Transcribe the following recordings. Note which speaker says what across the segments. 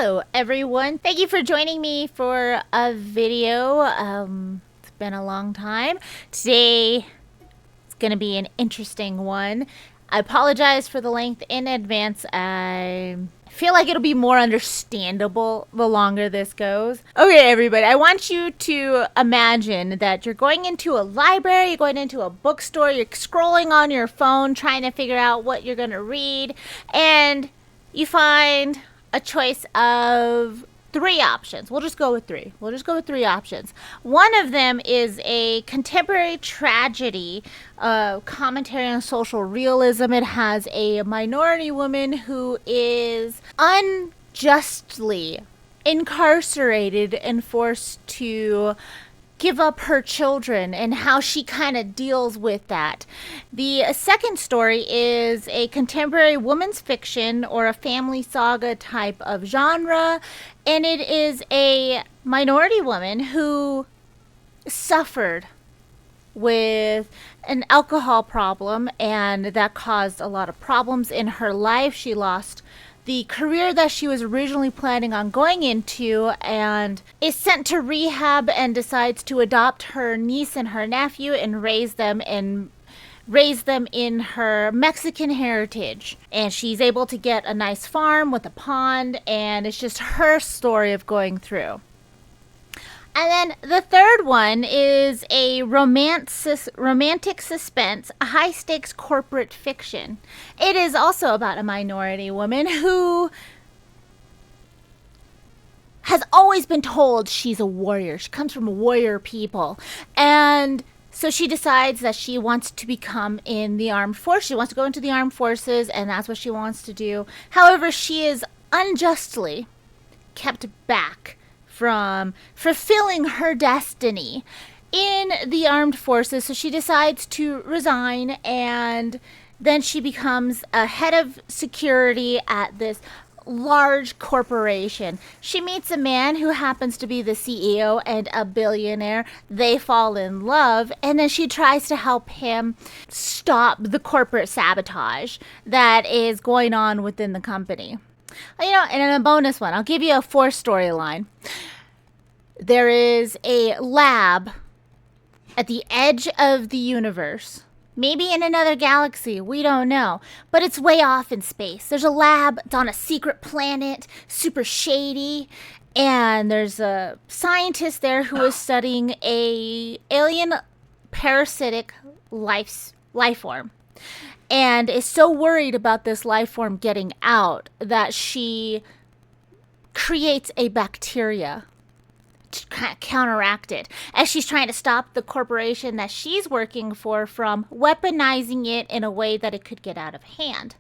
Speaker 1: Hello everyone, thank you for joining me for a video. It's been a long time. Today it's gonna be an interesting one. I apologize for the length in advance. I feel like it'll be more understandable the longer this goes. Okay everybody, I want you to imagine that you're going into a library, you're going into a bookstore, you're scrolling on your phone trying to figure out what you're gonna read, and you find a choice of three options. We'll just go with three. Options. One of them is a contemporary tragedy, commentary on social realism. It has a minority woman who is unjustly incarcerated and forced to give up her children and how she kind of deals with that. The second story is a contemporary woman's fiction or a family saga type of genre, and it is a minority woman who suffered with an alcohol problem, and that caused a lot of problems in her life. She lost the career that she was originally planning on going into and is sent to rehab and decides to adopt her niece and her nephew and raise them in her Mexican heritage. And she's able to get a nice farm with a pond, and it's just her story of going through. And then the third one is a romantic suspense, a high-stakes corporate fiction. It is also about a minority woman who has always been told she's a warrior. She comes from a warrior people. And so she decides that she wants to become in the armed force. She wants to go into the armed forces, and that's what she wants to do. However, she is unjustly kept back from fulfilling her destiny in the armed forces, so she decides to resign, and then she becomes a head of security at this large corporation. She meets a man who happens to be the CEO and a billionaire. They fall in love, and then she tries to help him stop the corporate sabotage that is going on within the company. And in a bonus one, I'll give you a fourth storyline. There is a lab at the edge of the universe, maybe in another galaxy, we don't know, but it's way off in space. There's a lab, it's on a secret planet, super shady, and there's a scientist there who is studying a alien parasitic life form, and is so worried about this life form getting out that she creates a bacteria to kind of counteract it, as she's trying to stop the corporation that she's working for from weaponizing it in a way that it could get out of hand.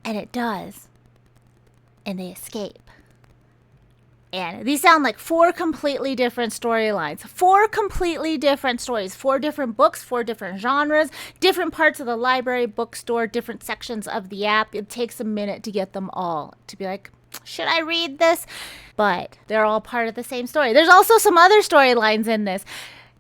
Speaker 1: And it does. And they escape. And these sound like four completely different storylines. Four completely different stories. Four different books, four different genres, different parts of the library, bookstore, different sections of the app. It takes a minute to get them all to be like, should I read this? But they're all part of the same story. There's also some other storylines in this.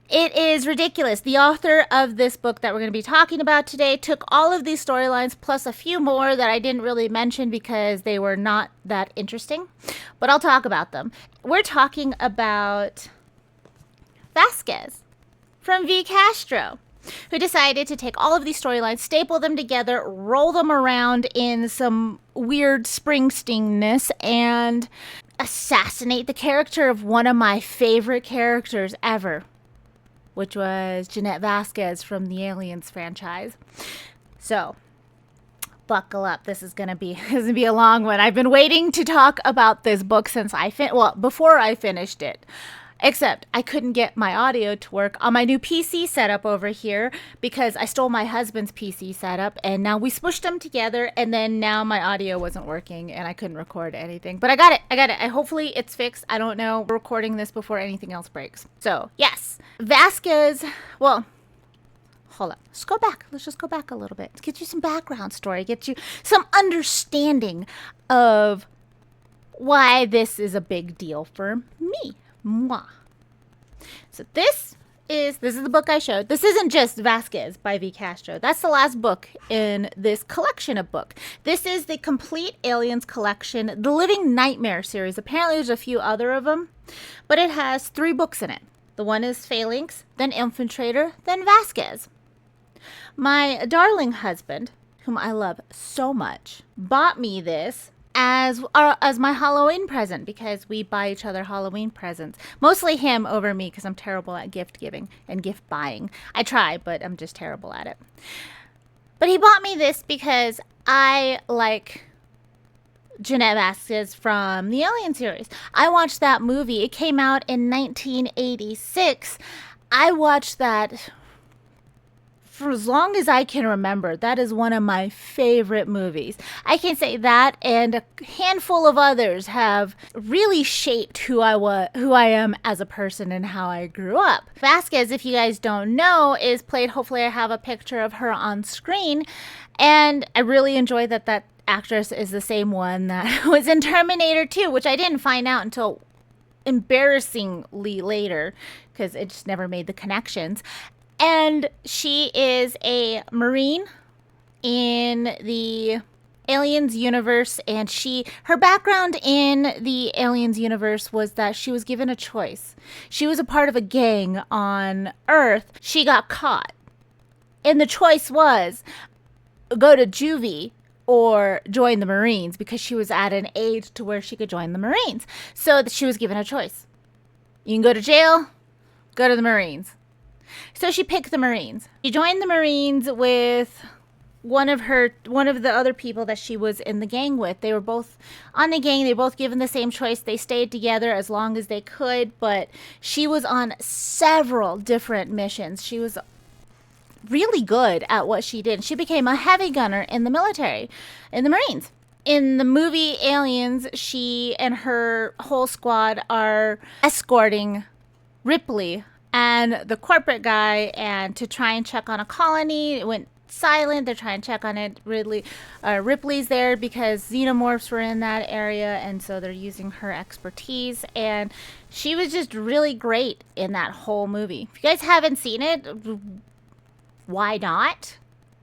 Speaker 1: It is ridiculous. The author of this book that we're going to be talking about today took all of these storylines plus a few more that I didn't really mention because they were not that interesting, but I'll talk about them. We're talking about Vasquez from V. Castro, who decided to take all of these storylines, staple them together, roll them around in some weird Springsteen-ness, and assassinate the character of one of my favorite characters ever, which was Jeanette Vasquez from the Aliens franchise. So, buckle up. This is gonna be a long one. I've been waiting to talk about this book since before I finished it. Except I couldn't get my audio to work on my new PC setup over here because I stole my husband's PC setup, and now we smushed them together, and then now my audio wasn't working and I couldn't record anything. But I got it. Hopefully it's fixed. I don't know. We're recording this before anything else breaks. So, yes. Vasquez, well, hold up. Let's just go back a little bit. Let's get you some background story. Get you some understanding of why this is a big deal for me. Moi. So this this is the book I showed. This isn't just Vasquez by V. Castro. That's the last book in this collection of book. This is the Complete Aliens Collection, the Living Nightmare series. Apparently there's a few other of them, but it has 3 books in it. The one is Phalanx, then Infiltrator, then Vasquez. My darling husband, whom I love so much, bought me this as my Halloween present, because we buy each other Halloween presents. Mostly him over me, because I'm terrible at gift giving and gift buying. I try, but I'm just terrible at it. But he bought me this because I like Jeanette Vasquez from the Alien series. I watched that movie. It came out in 1986. I watched that for as long as I can remember. That is one of my favorite movies. I can say that and a handful of others have really shaped who I am as a person and how I grew up. Vasquez, if you guys don't know, is played, hopefully I have a picture of her on screen, and I really enjoy that actress is the same one that was in Terminator 2, which I didn't find out until embarrassingly later, because it just never made the connections. And she is a Marine in the Aliens universe, and her background in the Aliens universe was that she was given a choice. She was a part of a gang on Earth. She got caught, and the choice was go to juvie or join the Marines, because she was at an age to where she could join the Marines. So she was given a choice. You can go to jail, go to the Marines. So she picked the Marines. She joined the Marines with one of the other people that she was in the gang with. They were both on the gang. They were both given the same choice. They stayed together as long as they could, but she was on several different missions. She was really good at what she did. She became a heavy gunner in the military, in the Marines. In the movie Aliens, she and her whole squad are escorting Ripley and the corporate guy, and to try and check on a colony. It went silent. They're trying to check on it. Ripley's there because xenomorphs were in that area, and so they're using her expertise. And she was just really great in that whole movie. If you guys haven't seen it, why not?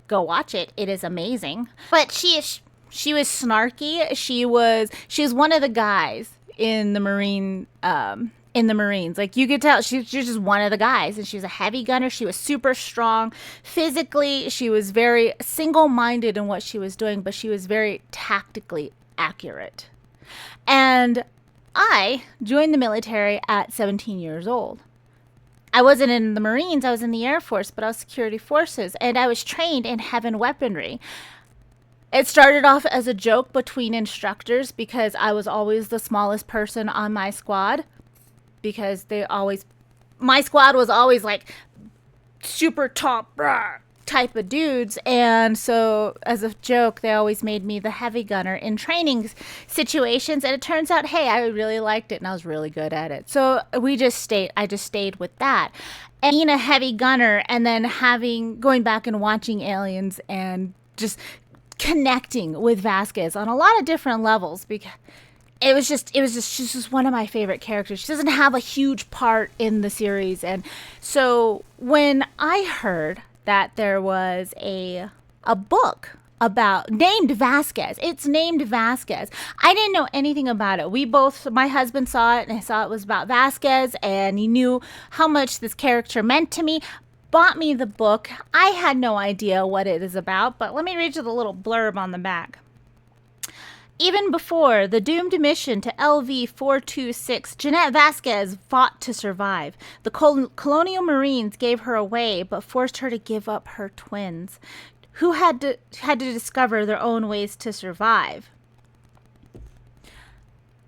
Speaker 1: Go watch it. It is amazing. But she was snarky. She was one of the guys in the Marines. Like, you could tell she's just one of the guys, and she was a heavy gunner. She was super strong physically. She was very single-minded in what she was doing, but she was very tactically accurate. And I joined the military at 17 years old. I wasn't in the Marines, I was in the Air Force, but I was security forces, and I was trained in heavy weaponry. It started off as a joke between instructors, because I was always the smallest person on my squad, because my squad was always like super top type of dudes, and so as a joke they always made me the heavy gunner in training situations, and it turns out, hey, I really liked it and I was really good at it. So I just stayed with that, and being a heavy gunner, and then going back and watching Aliens and just connecting with Vasquez on a lot of different levels, because she's just one of my favorite characters. She doesn't have a huge part in the series. And so when I heard that there was a book named Vasquez, it's named Vasquez, I didn't know anything about it. My husband saw it, and I saw it was about Vasquez, and he knew how much this character meant to me, bought me the book. I had no idea what it is about, but let me read you the little blurb on the back. Even before the doomed mission to LV-426, Jeanette Vasquez fought to survive. The colonial Marines gave her away, but forced her to give up her twins, who had to discover their own ways to survive.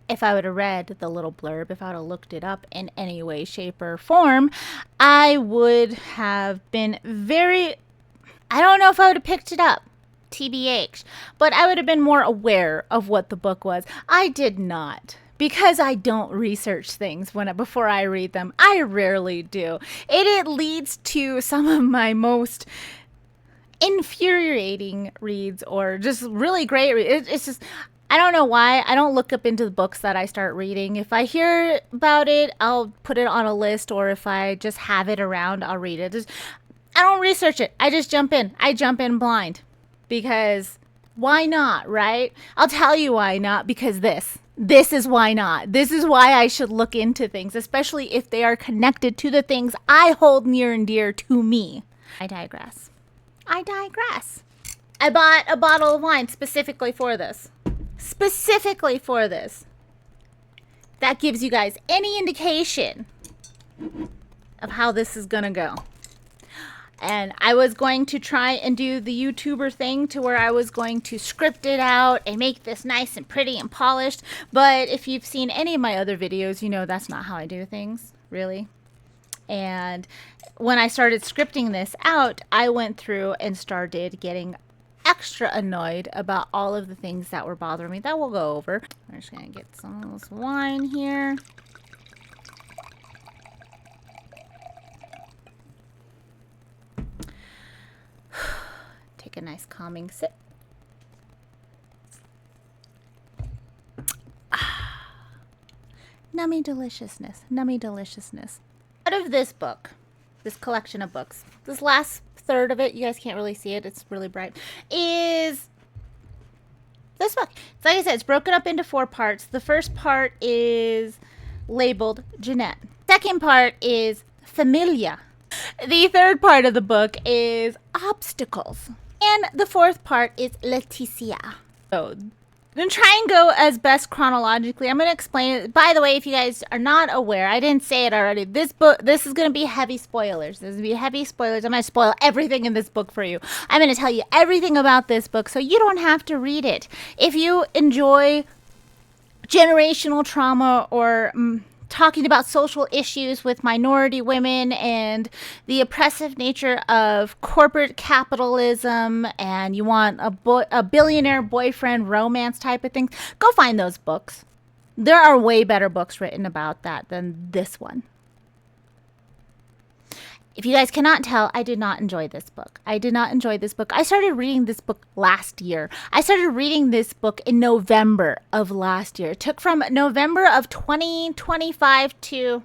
Speaker 1: If I would have read the little blurb, if I would have looked it up in any way, shape, or form, I would have been I don't know if I would have picked it up. TBH, but I would have been more aware of what the book was. I did not, because I don't research things before I read them. I rarely do. It leads to some of my most infuriating reads, or just really great reads. It's just, I don't know why. I don't look up into the books that I start reading. If I hear about it, I'll put it on a list, or if I just have it around, I'll read it. I don't research it. I just jump in. I jump in blind. Because why not, right? I'll tell you why not, because this is why not. This is why I should look into things, especially if they are connected to the things I hold near and dear to me. I digress. I digress. I bought a bottle of wine specifically for this. Specifically for this. That gives you guys any indication of how this is gonna go. And I was going to try and do the YouTuber thing to where I was going to script it out and make this nice and pretty and polished. But if you've seen any of my other videos, you know that's not how I do things, really. And when I started scripting this out, I went through and started getting extra annoyed about all of the things that were bothering me that we'll go over. I'm just going to get some of this wine here. Take a nice calming sip. Nummy deliciousness. Nummy deliciousness. Out of this book, this collection of books, this last third of it, you guys can't really see it, it's really bright, is this book. So like I said, it's broken up into 4 parts. The first part is labeled Jeanette. Second part is Familia. The third part of the book is Obstacles. And the fourth part is Leticia. So I'm going to try and go as best chronologically. I'm going to explain it. By the way, if you guys are not aware, I didn't say it already. This is going to be heavy spoilers. This is going to be heavy spoilers. I'm going to spoil everything in this book for you. I'm going to tell you everything about this book so you don't have to read it. If you enjoy generational trauma or talking about social issues with minority women and the oppressive nature of corporate capitalism, and you want a billionaire boyfriend romance type of thing, go find those books. There are way better books written about that than this one. If you guys cannot tell, I did not enjoy this book. I did not enjoy this book. I started reading this book last year. I started reading this book in November of last year. It took from November of 2025 to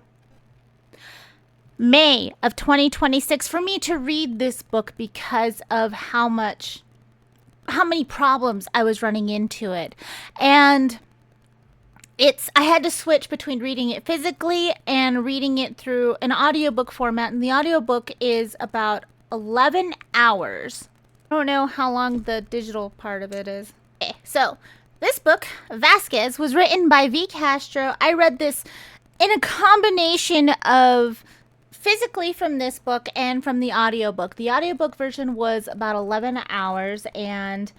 Speaker 1: May of 2026 for me to read this book because of how many problems I was running into it. And I had to switch between reading it physically and reading it through an audiobook format. And the audiobook is about 11 hours. I don't know how long the digital part of it is. Okay, so this book, Vasquez, was written by V. Castro. I read this in a combination of physically from this book and from the audiobook. The audiobook version was about 11 hours, and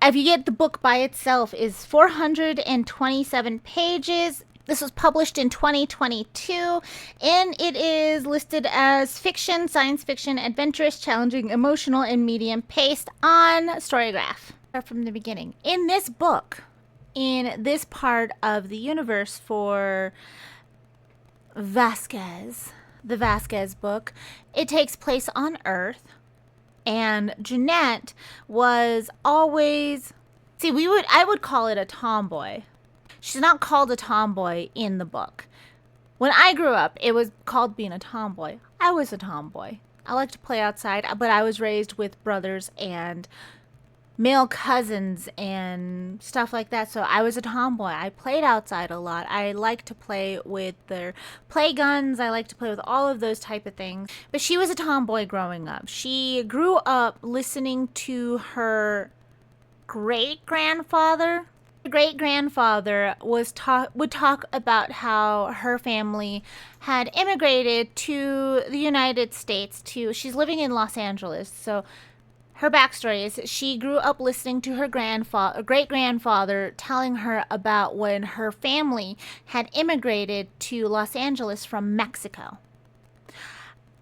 Speaker 1: if you get the book by itself, is 427 pages. This was published in 2022, and it is listed as fiction, science fiction, adventurous, challenging, emotional, and medium paced on Storygraph. Start from the beginning. In this book, in this part of the universe for Vasquez, the Vasquez book, it takes place on Earth. And Jeanette was always, I would call it a tomboy. She's not called a tomboy in the book. When I grew up, it was called being a tomboy. I was a tomboy. I like to play outside, but I was raised with brothers and male cousins and stuff like that. So I was a tomboy. I played outside a lot. I like to play with their play guns. I like to play with all of those type of things. But she was a tomboy growing up. She grew up listening to her great-grandfather. Her great-grandfather would talk about how her family had immigrated to the United States. She's living in Los Angeles, so her backstory is she grew up listening to her great-grandfather telling her about when her family had immigrated to Los Angeles from Mexico.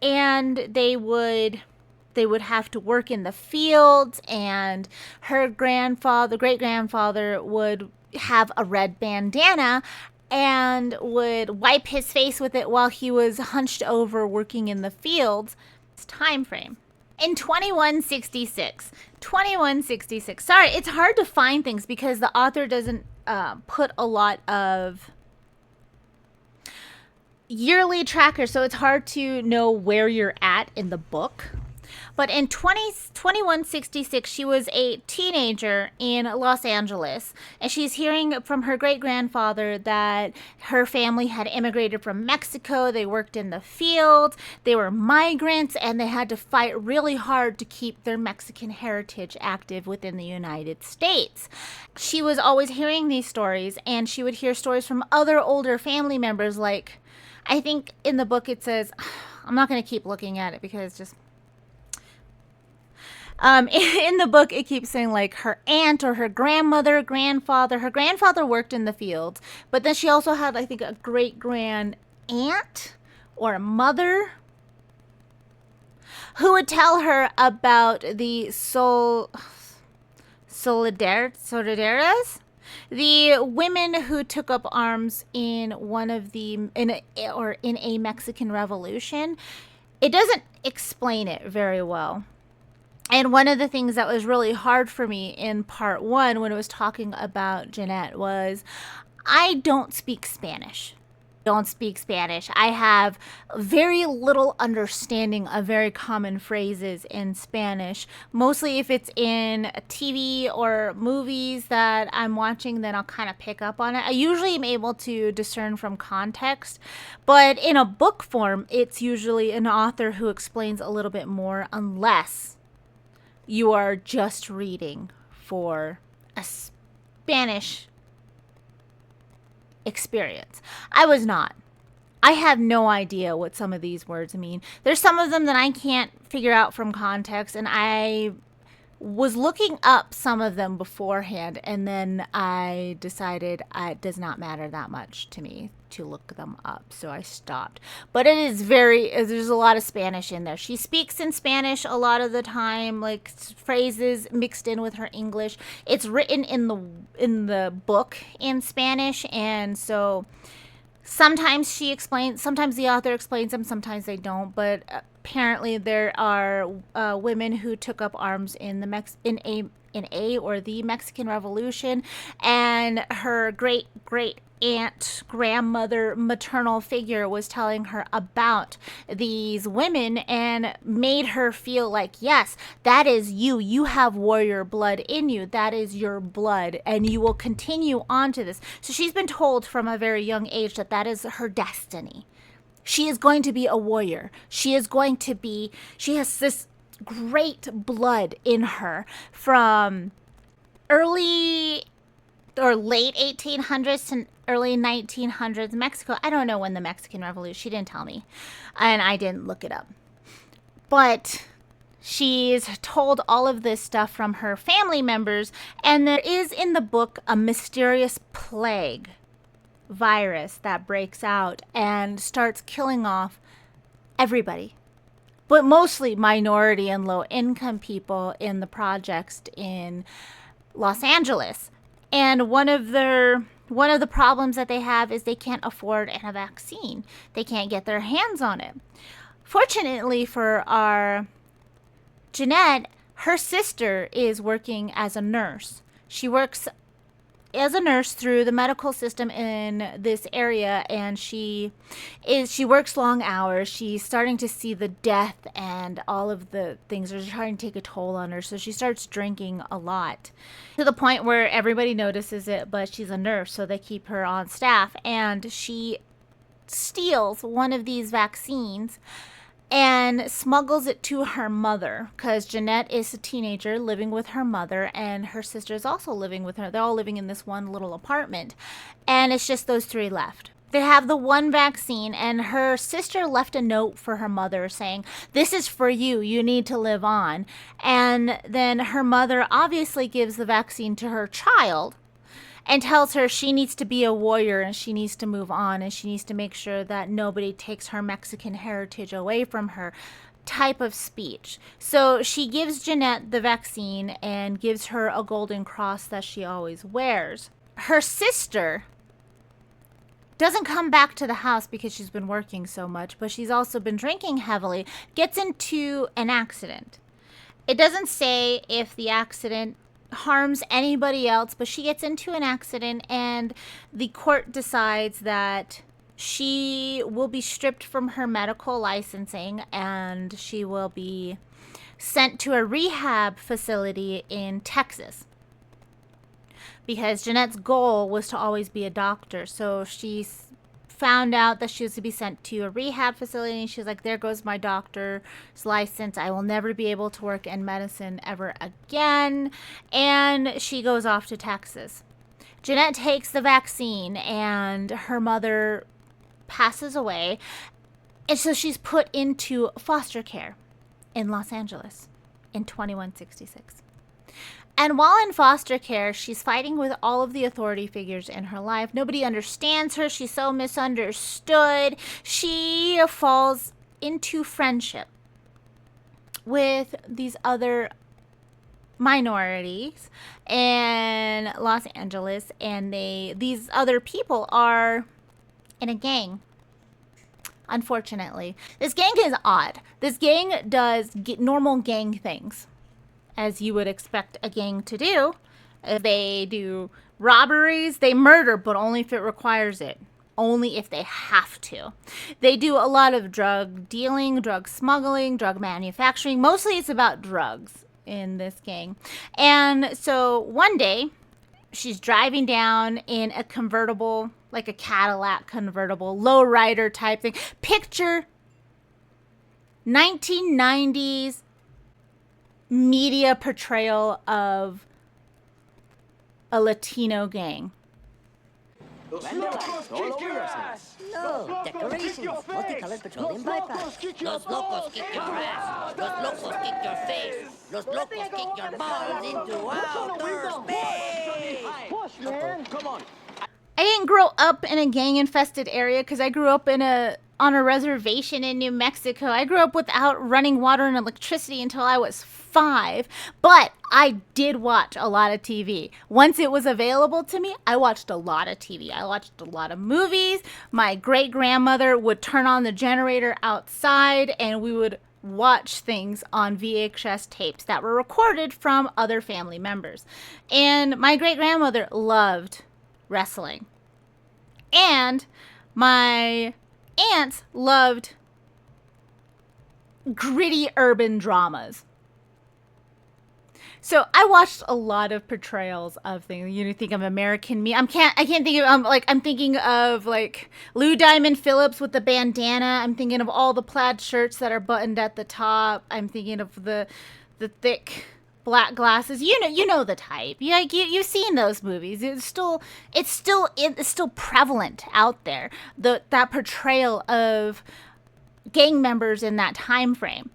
Speaker 1: And they would have to work in the fields, and her great-grandfather would have a red bandana and would wipe his face with it while he was hunched over working in the fields. This time frame. In 2166. Sorry, it's hard to find things because the author doesn't put a lot of yearly trackers, so it's hard to know where you're at in the book. But in 2166, she was a teenager in Los Angeles, and she's hearing from her great-grandfather that her family had immigrated from Mexico. They worked in the field, they were migrants, and they had to fight really hard to keep their Mexican heritage active within the United States. She was always hearing these stories, and she would hear stories from other older family members, like, I think in the book it says, I'm not going to keep looking at it because it's just... in the book, it keeps saying like her aunt or her grandmother, grandfather. Her grandfather worked in the fields, but then she also had, I think, a great grand aunt or a mother who would tell her about the Solidaras, the women who took up arms in a Mexican revolution. It doesn't explain it very well. And one of the things that was really hard for me in part one when it was talking about Jeanette was I don't speak Spanish. I have very little understanding of very common phrases in Spanish. Mostly if it's in a TV or movies that I'm watching, then I'll kind of pick up on it. I usually am able to discern from context, but in a book form, it's usually an author who explains a little bit more, unless you are just reading for a Spanish experience. I was not. I have no idea what some of these words mean. There's some of them that I can't figure out from context, and I was looking up some of them beforehand, and then I decided it does not matter that much to me to look them up, so I stopped. But it is there's a lot of Spanish in there. She speaks in Spanish a lot of the time, like phrases mixed in with her English. It's written in the book in Spanish, and so sometimes sometimes the author explains them, sometimes they don't, but apparently there are women who took up arms in the Mexican Revolution, and her great aunt, grandmother, maternal figure was telling her about these women and made her feel like, yes, that is you. You have warrior blood in you. That is your blood, and you will continue on to this. So she's been told from a very young age that that is her destiny. She is going to be a warrior. She has this great blood in her from early or late 1800s to early 1900s Mexico. I don't know when the Mexican Revolution, she didn't tell me, and I didn't look it up. But she's told all of this stuff from her family members, and there is in the book a mysterious plague virus that breaks out and starts killing off everybody, but mostly minority and low income people in the projects in Los Angeles. And one of the problems that they have is they can't afford a vaccine. They can't get their hands on it. Fortunately for our Jeanette, her sister is working as a nurse. She works as a nurse through the medical system in this area, and she works long hours. She's starting to see the death and all of the things are trying to take a toll on her, so she starts drinking a lot to the point where everybody notices it, but she's a nurse, so they keep her on staff, and she steals one of these vaccines and smuggles it to her mother, because Jeanette is a teenager living with her mother, and her sister is also living with her. They're all living in this one little apartment, and it's just those three left. They have the one vaccine, and her sister left a note for her mother saying, "This is for you. You need to live on." And then her mother obviously gives the vaccine to her child and tells her she needs to be a warrior and she needs to move on and she needs to make sure that nobody takes her Mexican heritage away from her type of speech. So she gives Jeanette the vaccine and gives her a golden cross that she always wears. Her sister doesn't come back to the house because she's been working so much, but she's also been drinking heavily, gets into an accident. It doesn't say if the accident harms anybody else, but she gets into an accident and the court decides that she will be stripped from her medical licensing and she will be sent to a rehab facility in Texas. Because Jeanette's goal was to always be a doctor. So she's found out that she was to be sent to a rehab facility and she's like, there goes my doctor's license. I will never be able to work in medicine ever again. And she goes off to Texas. Jeanette takes the vaccine and her mother passes away. And so she's put into foster care in Los Angeles in 2166. And while in foster care, she's fighting with all of the authority figures in her life. Nobody understands her. She's so misunderstood. She falls into friendship with these other minorities in Los Angeles. And these other people are in a gang. Unfortunately, this gang is odd. This gang does normal gang things, as you would expect a gang to do. If they do robberies, they murder, but only if it requires it. Only if they have to. They do a lot of drug dealing, drug smuggling, drug manufacturing. Mostly it's about drugs in this gang. And so one day, she's driving down in a convertible, like a Cadillac convertible, lowrider type thing. Picture 1990s media portrayal of a Latino gang.
Speaker 2: Los locos kick your ass!
Speaker 3: No, decorations, multicolored petroleum bypass.
Speaker 4: Los locos kick your ass. Los locos kick your face. Los locos kick your balls into outer space.
Speaker 2: Push, man! Come on!
Speaker 1: I didn't grow up in a gang-infested area because I grew up on a reservation in New Mexico. I grew up without running water and electricity until I was 5. But I did watch a lot of TV. Once it was available to me, I watched a lot of TV. I watched a lot of movies. My great-grandmother would turn on the generator outside and we would watch things on VHS tapes that were recorded from other family members. And my great-grandmother loved wrestling. And my aunts loved gritty urban dramas. So I watched a lot of portrayals of things. You think of American Me. I can't think of I'm thinking of like Lou Diamond Phillips with the bandana. I'm thinking of all the plaid shirts that are buttoned at the top. I'm thinking of the thick black glasses. You know the type. You've seen those movies. It's still prevalent out there. That portrayal of gang members in that time frame.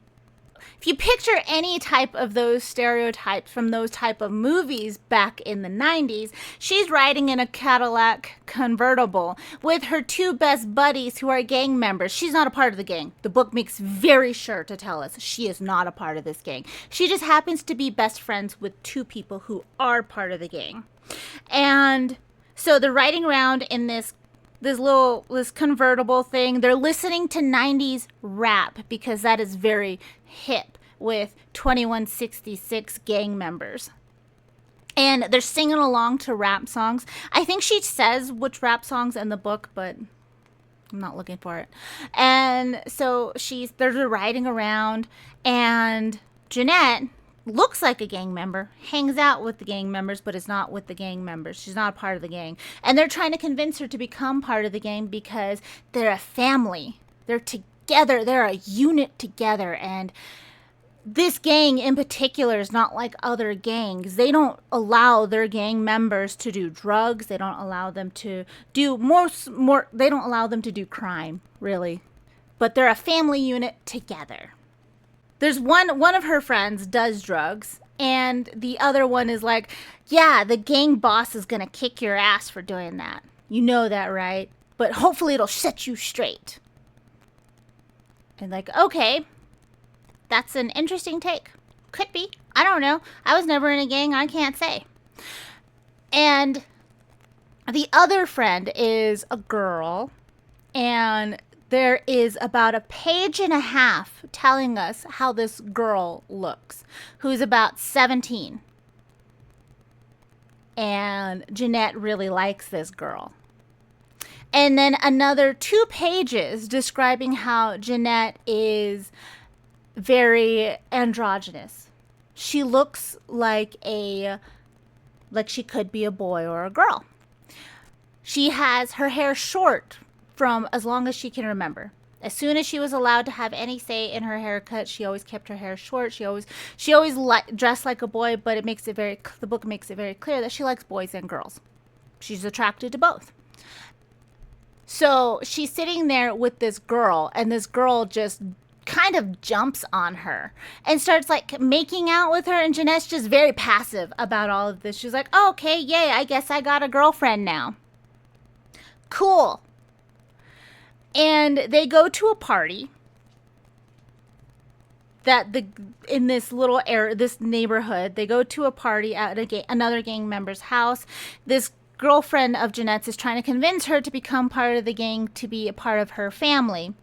Speaker 1: If you picture any type of those stereotypes from those type of movies back in the 90s, she's riding in a Cadillac convertible with her 2 best buddies who are gang members. She's not a part of the gang. The book makes very sure to tell us she is not a part of this gang. She just happens to be best friends with 2 people who are part of the gang. And so they're riding around in this convertible thing. They're listening to 90s rap because that is very hip with 2166 gang members. And they're singing along to rap songs. I think she says which rap songs in the book, but I'm not looking for it. And so they're riding around, and Jeanette looks like a gang member, hangs out with the gang members, but is not with the gang members. She's not a part of the gang. And they're trying to convince her to become part of the gang because they're a family. They're together. They're a unit together. And this gang in particular is not like other gangs. They don't allow their gang members to do drugs. They don't allow them to do more. They don't allow them to do crime, really. But they're a family unit together. There's one of her friends does drugs, and the other one is like, yeah, the gang boss is going to kick your ass for doing that. You know that, right? But hopefully it'll set you straight. And like, okay, that's an interesting take. Could be. I don't know. I was never in a gang. I can't say. And the other friend is a girl, and there is about a page and a half telling us how this girl looks, who's about 17. And Jeanette really likes this girl. And then another 2 pages describing how Jeanette is very androgynous. She looks like she could be a boy or a girl. She has her hair short from as long as she can remember. As soon as she was allowed to have any say in her haircut, she always kept her hair short. She always dressed like a boy, but the book makes it very clear that she likes boys and girls. She's attracted to both. So she's sitting there with this girl, and this girl just kind of jumps on her and starts like making out with her, and Jeanette's just very passive about all of this. She's like, oh, okay, yay, I guess I got a girlfriend now. Cool. And they go to a party in this little this neighborhood. They go to a party at another gang member's house. This girlfriend of Jeanette's is trying to convince her to become part of the gang, to be a part of her family,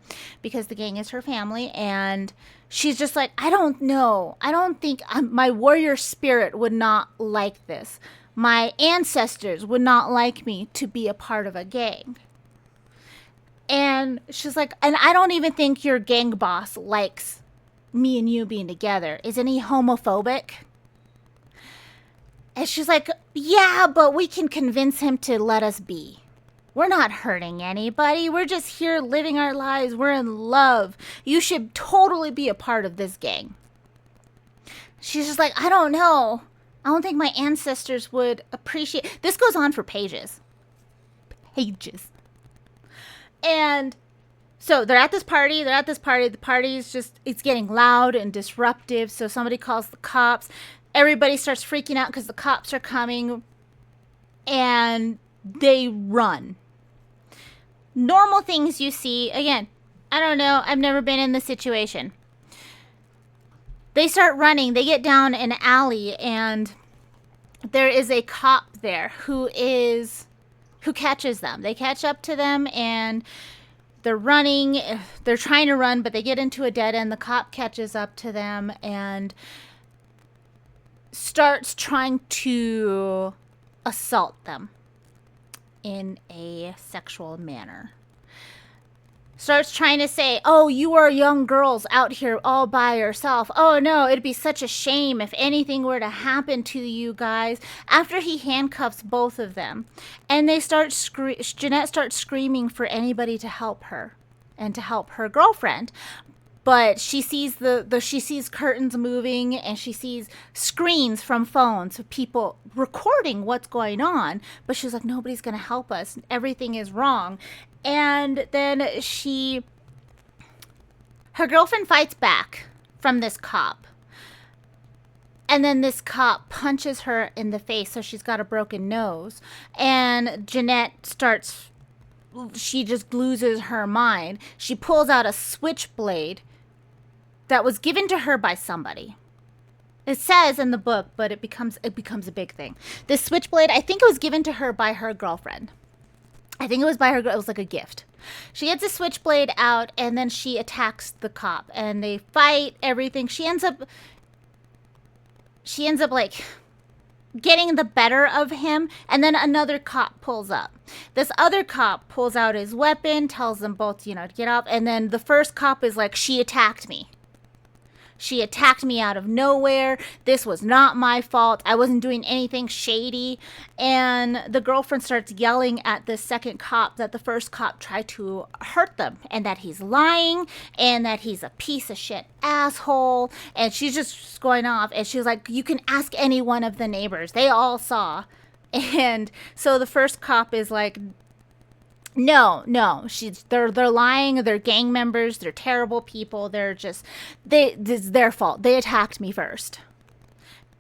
Speaker 1: because the gang is her family. And she's just like, I don't know. I don't think my warrior spirit would not like this. My ancestors would not like me to be a part of a gang. And she's like, and I don't even think your gang boss likes me and you being together. Isn't he homophobic? And she's like, yeah, but we can convince him to let us be. We're not hurting anybody. We're just here living our lives. We're in love. You should totally be a part of this gang. She's just like, I don't know. I don't think my ancestors would appreciate. This goes on for pages. Pages. And so they're at this party. The party is it's getting loud and disruptive. So somebody calls the cops. Everybody starts freaking out because the cops are coming. And they run. Normal things you see. Again, I don't know. I've never been in this situation. They start running. They get down an alley. And there is a cop there who catches them. They catch up to them, and they're running. They're trying to run, but they get into a dead end. The cop catches up to them and starts trying to assault them in a sexual manner. Starts trying to say, oh, you are young girls out here all by yourself. Oh, no, it'd be such a shame if anything were to happen to you guys. After he handcuffs both of them. And they Jeanette starts screaming for anybody to help her and to help her girlfriend. But she sees she sees curtains moving, and she sees screens from phones of people recording what's going on. But she's like, nobody's going to help us. Everything is wrong. And then her girlfriend fights back from this cop. And then this cop punches her in the face, so she's got a broken nose. And Jeanette she just loses her mind. She pulls out a switchblade that was given to her by somebody. It says in the book, but it becomes a big thing. This switchblade, I think it was given to her by her girlfriend. It was like a gift. She gets a switchblade out, and then she attacks the cop, and they fight everything. She ends up like getting the better of him, and then another cop pulls up. This other cop pulls out his weapon, tells them both, to get up, and then the first cop is like, she attacked me. She attacked me out of nowhere. This was not my fault. I wasn't doing anything shady. And the girlfriend starts yelling at the second cop that the first cop tried to hurt them, and that he's lying, and that he's a piece of shit asshole. And she's just going off, and she's like, you can ask any one of the neighbors. They all saw. And so the first cop is like, No, they're lying. They're gang members. They're terrible people. This is their fault. They attacked me first.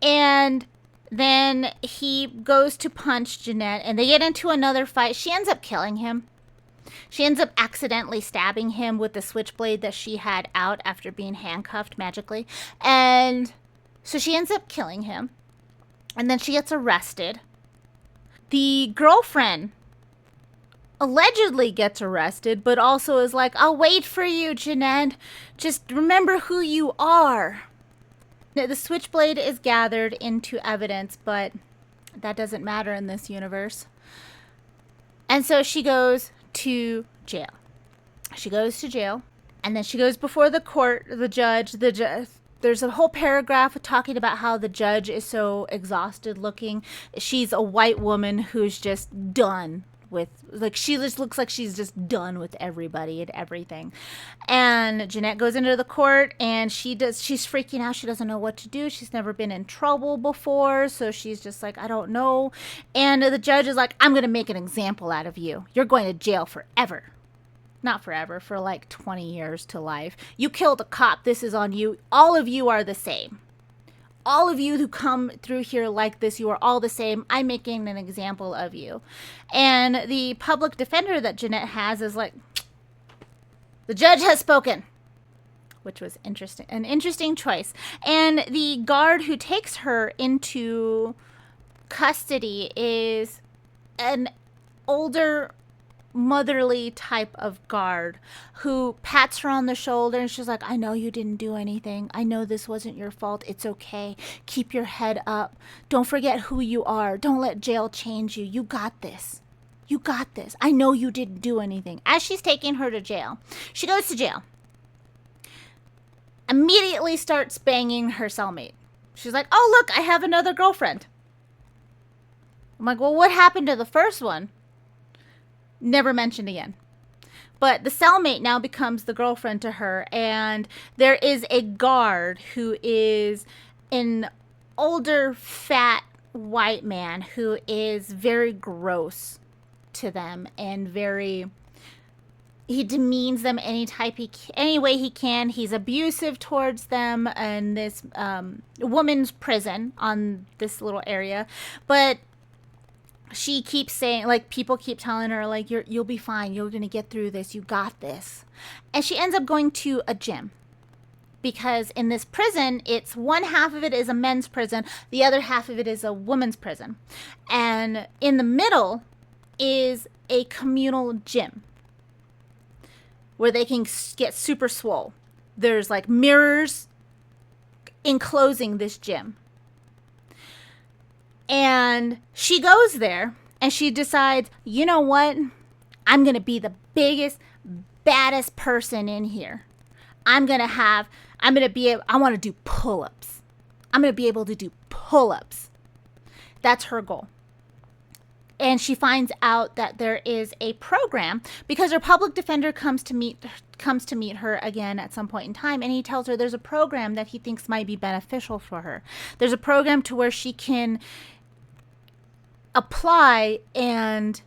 Speaker 1: And then he goes to punch Jeanette, and they get into another fight. She ends up killing him. She ends up accidentally stabbing him with the switchblade that she had out after being handcuffed magically. And so she ends up killing him. And then she gets arrested. The girlfriend allegedly gets arrested, but also is like, I'll wait for you, Jeanette. Just remember who you are. The Switchblade is gathered into evidence, but that doesn't matter in this universe. And so she goes to jail. She goes to jail, and then she goes before the court, the judge. There's a whole paragraph talking about how the judge is so exhausted looking. She's a white woman who's just done with, like, she just looks like she's just done with everybody and everything. And Jeanette goes into the court, and she's freaking out. She doesn't know what to do. She's never been in trouble before, so she's just like, I don't know. And the judge is like, I'm going to make an example out of you. You're going to jail forever. Not forever, for like 20 years to life. You killed a cop. This is on you. All of you are the same. All of you who come through here like this, you are all the same. I'm making an example of you. And the public defender that Jeanette has is like, the judge has spoken, which was interesting, an interesting choice. And the guard who takes her into custody is an older, motherly type of guard who pats her on the shoulder, and she's like, I know you didn't do anything. I know this wasn't your fault. It's okay. Keep your head up. Don't forget who you are. Don't let jail change you. You got this. You got this. I know you didn't do anything. As she's taking her to jail, she goes to jail. Immediately starts banging her cellmate. She's like, oh, look, I have another girlfriend. I'm like, well, what happened to the first one? Never mentioned again. But the cellmate now becomes the girlfriend to her, and there is a guard who is an older, fat, white man who is very gross to them and he demeans them any way he can. He's abusive towards them in this woman's prison on this little area. But she keeps saying, like, people keep telling her, like, you'll be fine. You're going to get through this. You got this. And she ends up going to a gym. Because in this prison, it's one half of it is a men's prison. The other half of it is a women's prison. And in the middle is a communal gym where they can get super swole. There's, like, mirrors enclosing this gym. And she goes there and she decides, you know what? I'm going to be the biggest, baddest person in here. I want to do pull-ups. I'm going to be able to do pull-ups. That's her goal. And she finds out that there is a program because her public defender comes to meet her again at some point in time, and he tells her there's a program that he thinks might be beneficial for her. There's a program to where she can apply into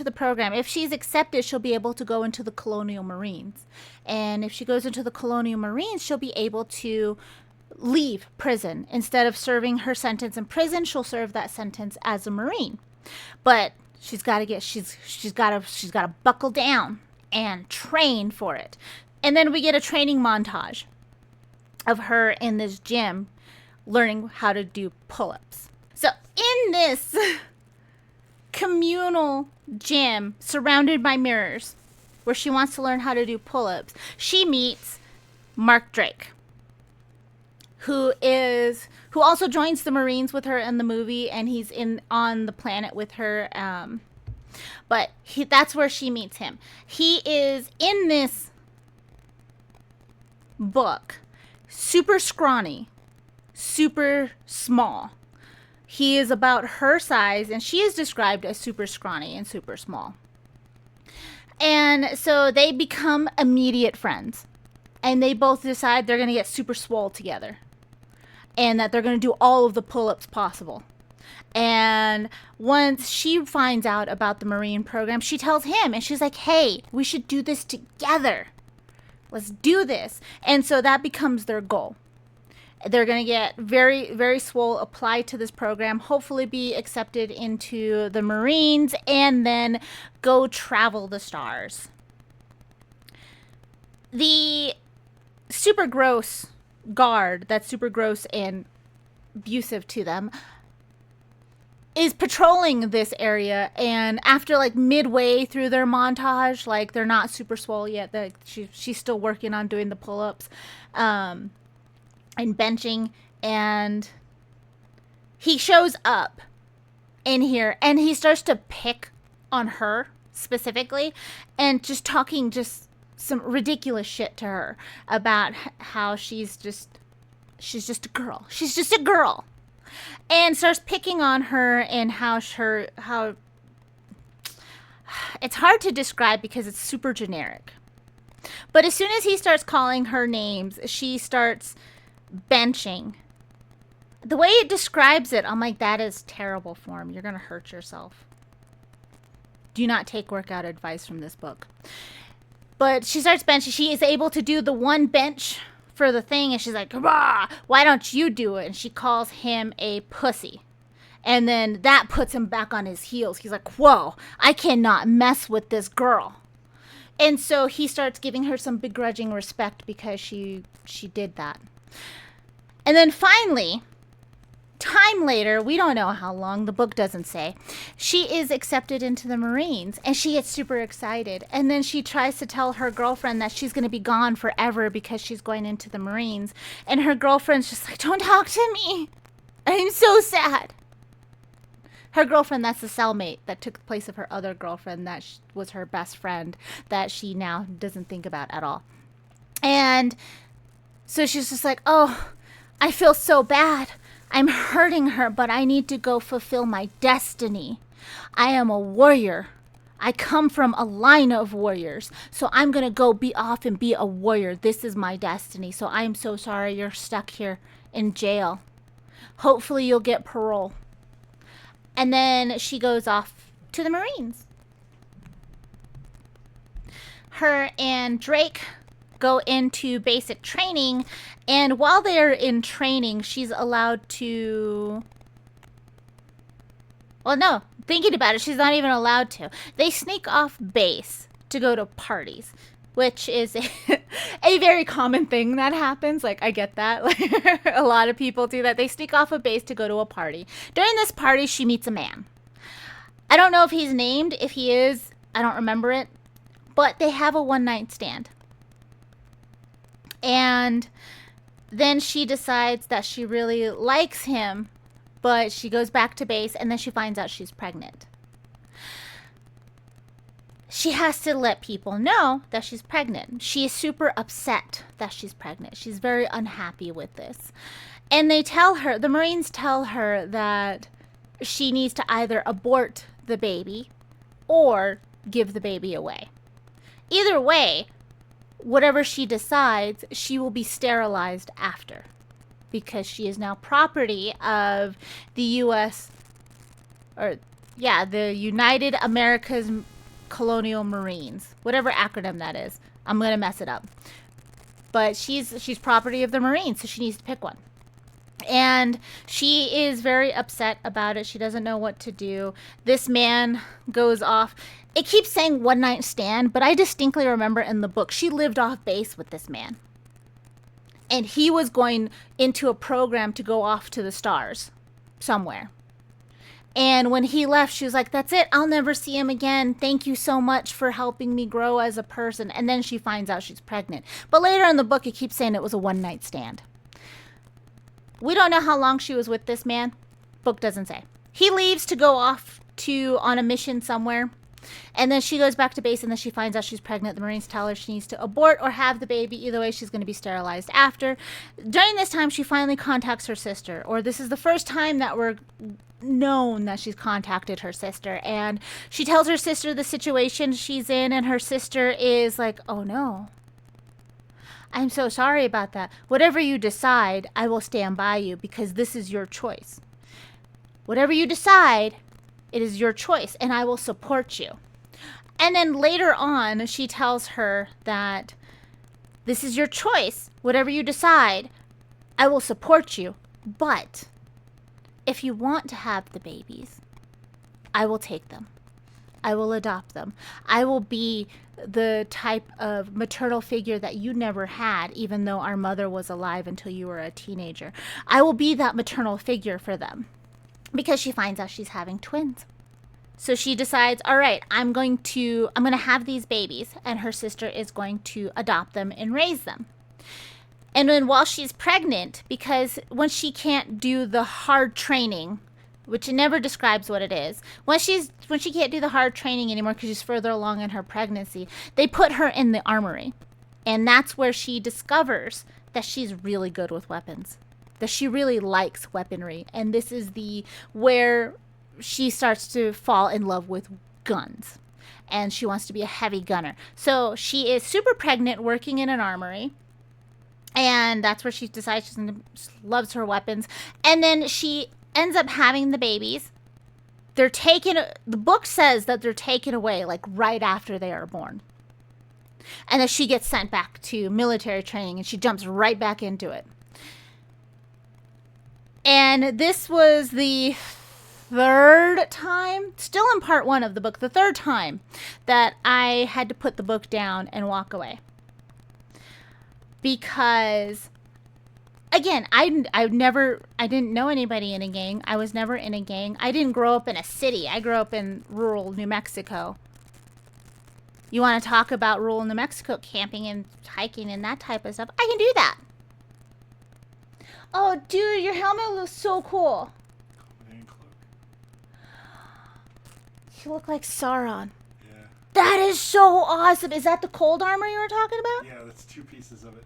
Speaker 1: the program. If she's accepted, she'll be able to go into the Colonial Marines. And if she goes into the Colonial Marines, she'll be able to leave prison. Instead of serving her sentence in prison, she'll serve that sentence as a Marine. But she's got to buckle down and train for it. And then we get a training montage of her in this gym learning how to do pull-ups. So in this communal gym surrounded by mirrors where she wants to learn how to do pull-ups, she meets Mark Drake, who also joins the Marines with her in the movie, and he's on the planet with her. But that's where she meets him. He is in this book super scrawny, super small. He is about her size, and she is described as super scrawny and super small. And so they become immediate friends. And they both decide they're going to get super swole together. And that they're going to do all of the pull-ups possible. And once she finds out about the Marine program, she tells him, and she's like, hey, we should do this together. Let's do this. And so that becomes their goal. They're going to get very, very swole, apply to this program, hopefully be accepted into the Marines, and then go travel the stars. The super gross guard that's super gross and abusive to them is patrolling this area, and after like midway through their montage, like they're not super swole yet, that she's still working on doing the pull-ups and benching, and he shows up in here and he starts to pick on her specifically and just talking just some ridiculous shit to her about how she's just a girl. She's just a girl. And starts picking on her and how it's hard to describe because it's super generic. But as soon as he starts calling her names, she starts benching. The way it describes it, I'm like, that is terrible form. You're going to hurt yourself. Do not take workout advice from this book. But she starts benching. She is able to do the one bench for the thing, and she's like, "Rah, why don't you do it?" And she calls him a pussy. And then that puts him back on his heels. He's like, whoa, I cannot mess with this girl. And so he starts giving her some begrudging respect because she did that. And then finally, time later, we don't know how long, the book doesn't say, she is accepted into the Marines, and she gets super excited. And then she tries to tell her girlfriend that she's going to be gone forever because she's going into the Marines. And her girlfriend's just like, don't talk to me. I'm so sad. Her girlfriend, that's the cellmate that took the place of her other girlfriend that was her best friend that she now doesn't think about at all. And so she's just like, oh, I feel so bad. I'm hurting her, but I need to go fulfill my destiny. I am a warrior. I come from a line of warriors. So I'm going to go be off and be a warrior. This is my destiny. So I'm so sorry you're stuck here in jail. Hopefully you'll get parole. And then she goes off to the Marines. Her and Drake go into basic training, and while they're in training, she's allowed to... Well, no, thinking about it, she's not even allowed to. They sneak off base to go to parties, which is a very common thing that happens. Like, I get that. Like, a lot of people do that. They sneak off a base to go to a party. During this party, she meets a man. I don't know if he's named. If he is, I don't remember it. But they have a one-night stand. And then she decides that she really likes him, but she goes back to base, and then she finds out she's pregnant. She has to let people know that she's pregnant. She is super upset that she's pregnant. She's very unhappy with this. And they tell her, the Marines tell her that she needs to either abort the baby or give the baby away. Either way, whatever she decides, she will be sterilized after, because she is now property of the U.S. the United America's Colonial Marines, whatever acronym that is. I'm gonna mess it up, but she's property of the Marines, so she needs to pick one. And she is very upset about it. She doesn't know what to do. This man goes off. It keeps saying one night stand, but I distinctly remember in the book, she lived off base with this man. And he was going into a program to go off to the stars somewhere. And when he left, she was like, that's it. I'll never see him again. Thank you so much for helping me grow as a person. And then she finds out she's pregnant. But later in the book, it keeps saying it was a one night stand. We don't know how long she was with this man. Book doesn't say. He leaves to go off on a mission somewhere. And then she goes back to base, and then she finds out she's pregnant. The Marines tell her she needs to abort or have the baby. Either way, she's going to be sterilized after. During this time, she finally contacts her sister. Or this is the first time that we're known that she's contacted her sister. And she tells her sister the situation she's in, and her sister is like, oh no. I'm so sorry about that. Whatever you decide, I will stand by you because this is your choice. Whatever you decide, it is your choice, and I will support you. And then later on, she tells her that this is your choice. Whatever you decide, I will support you. But if you want to have the babies, I will take them. I will adopt them. I will be the type of maternal figure that you never had, even though our mother was alive until you were a teenager. I will be that maternal figure for them. because she finds out she's having twins. So she decides, all right, I'm going to have these babies, and her sister is going to adopt them and raise them. And then while she's pregnant, because when she can't do the hard training, which it never describes what it is, when she can't do the hard training anymore because she's further along in her pregnancy, they put her in the armory. And that's where she discovers that she's really good with weapons, that she really likes weaponry. And this is where she starts to fall in love with guns, and she wants to be a heavy gunner. So she is super pregnant working in an armory, and that's where she decides she loves her weapons. And then she ends up having the babies. The book says that they're taken away like right after they are born, and that she gets sent back to military training, and she jumps right back into it. And this was the third time, still in part 1 of the book, the third time that I had to put the book down and walk away. Because, again, I didn't know anybody in a gang. I was never in a gang. I didn't grow up in a city. I grew up in rural New Mexico. You want to talk about rural New Mexico, camping and hiking and that type of stuff? I can do that. Oh, dude, your helmet looks so cool. You look like Sauron.
Speaker 5: Yeah.
Speaker 1: That is so awesome. Is that the cold armor you were talking about?
Speaker 5: Yeah, that's 2 pieces of it.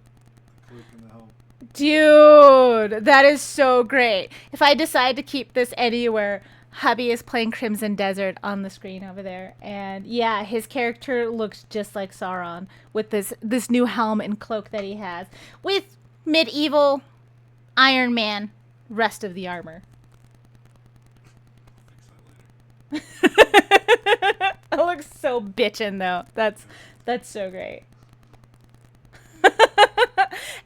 Speaker 5: The cloak and the helm.
Speaker 1: Dude, that is so great. If I decide to keep this anywhere, hubby is playing Crimson Desert on the screen over there. And yeah, his character looks just like Sauron with this new helm and cloak that he has. With medieval Iron Man rest of the armor. It looks so bitchin' though. That's so great.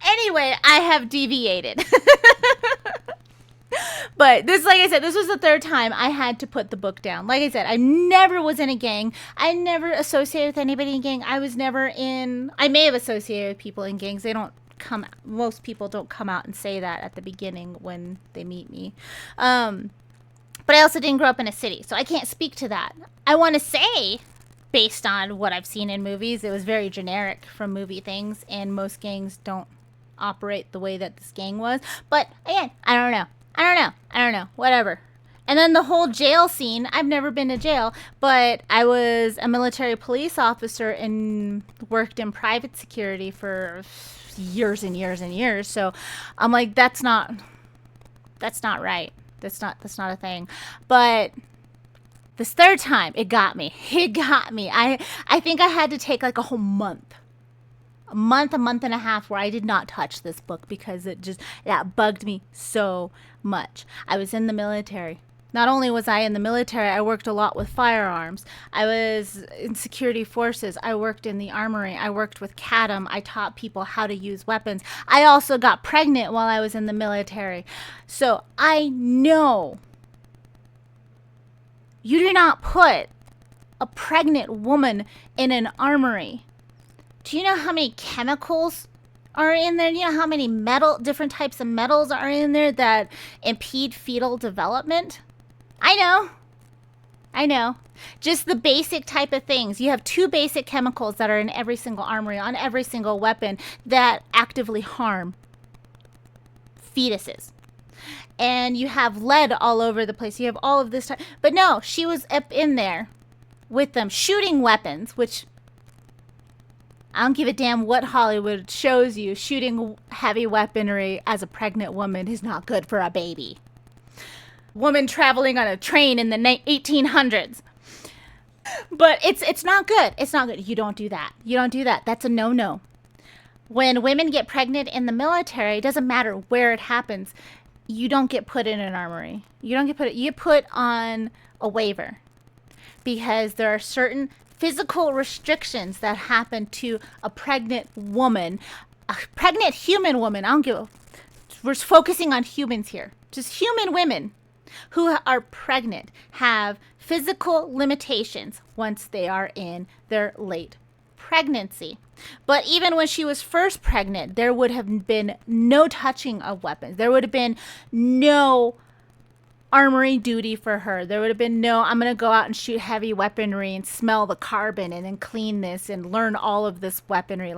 Speaker 1: Anyway, I have deviated. But this, like I said, this was the third time I had to put the book down. Like I said, I never was in a gang. I never associated with anybody in a gang. I may have associated with people in gangs. Most people don't come out and say that at the beginning when they meet me. But I also didn't grow up in a city, so I can't speak to that. I want to say, based on what I've seen in movies, it was very generic from movie things, and most gangs don't operate the way that this gang was. But again, I don't know. Whatever. And then the whole jail scene, I've never been to jail, but I was a military police officer and worked in private security for years and years and years. So I'm like, that's not right. That's not a thing. But this third time, it got me. I think I had to take like a whole month. A month and a half where I did not touch this book because that bugged me so much. I was in the military. Not only was I in the military, I worked a lot with firearms. I was in security forces. I worked in the armory. I worked with CADM. I taught people how to use weapons. I also got pregnant while I was in the military. So I know you do not put a pregnant woman in an armory. Do you know how many chemicals are in there? Do you know how many different types of metals are in there that impede fetal development? I know. Just the basic type of things. You have 2 basic chemicals that are in every single armory, on every single weapon, that actively harm fetuses. And you have lead all over the place. You have all of this time. But no, she was up in there with them shooting weapons, which I don't give a damn what Hollywood shows you. Shooting heavy weaponry as a pregnant woman is not good for a baby. Woman traveling on a train in the 1800s. But it's not good. It's not good. You don't do that. That's a no-no. When women get pregnant in the military, it doesn't matter where it happens. You don't get put in an armory. You get put on a waiver. Because there are certain physical restrictions that happen to a pregnant woman. A pregnant human woman. We're focusing on humans here. Just human women who are pregnant have physical limitations once they are in their late pregnancy. But even when she was first pregnant, there would have been no touching of weapons. There would have been no armory duty for her. There would have been no, I'm going to go out and shoot heavy weaponry and smell the carbon and then clean this and learn all of this weaponry.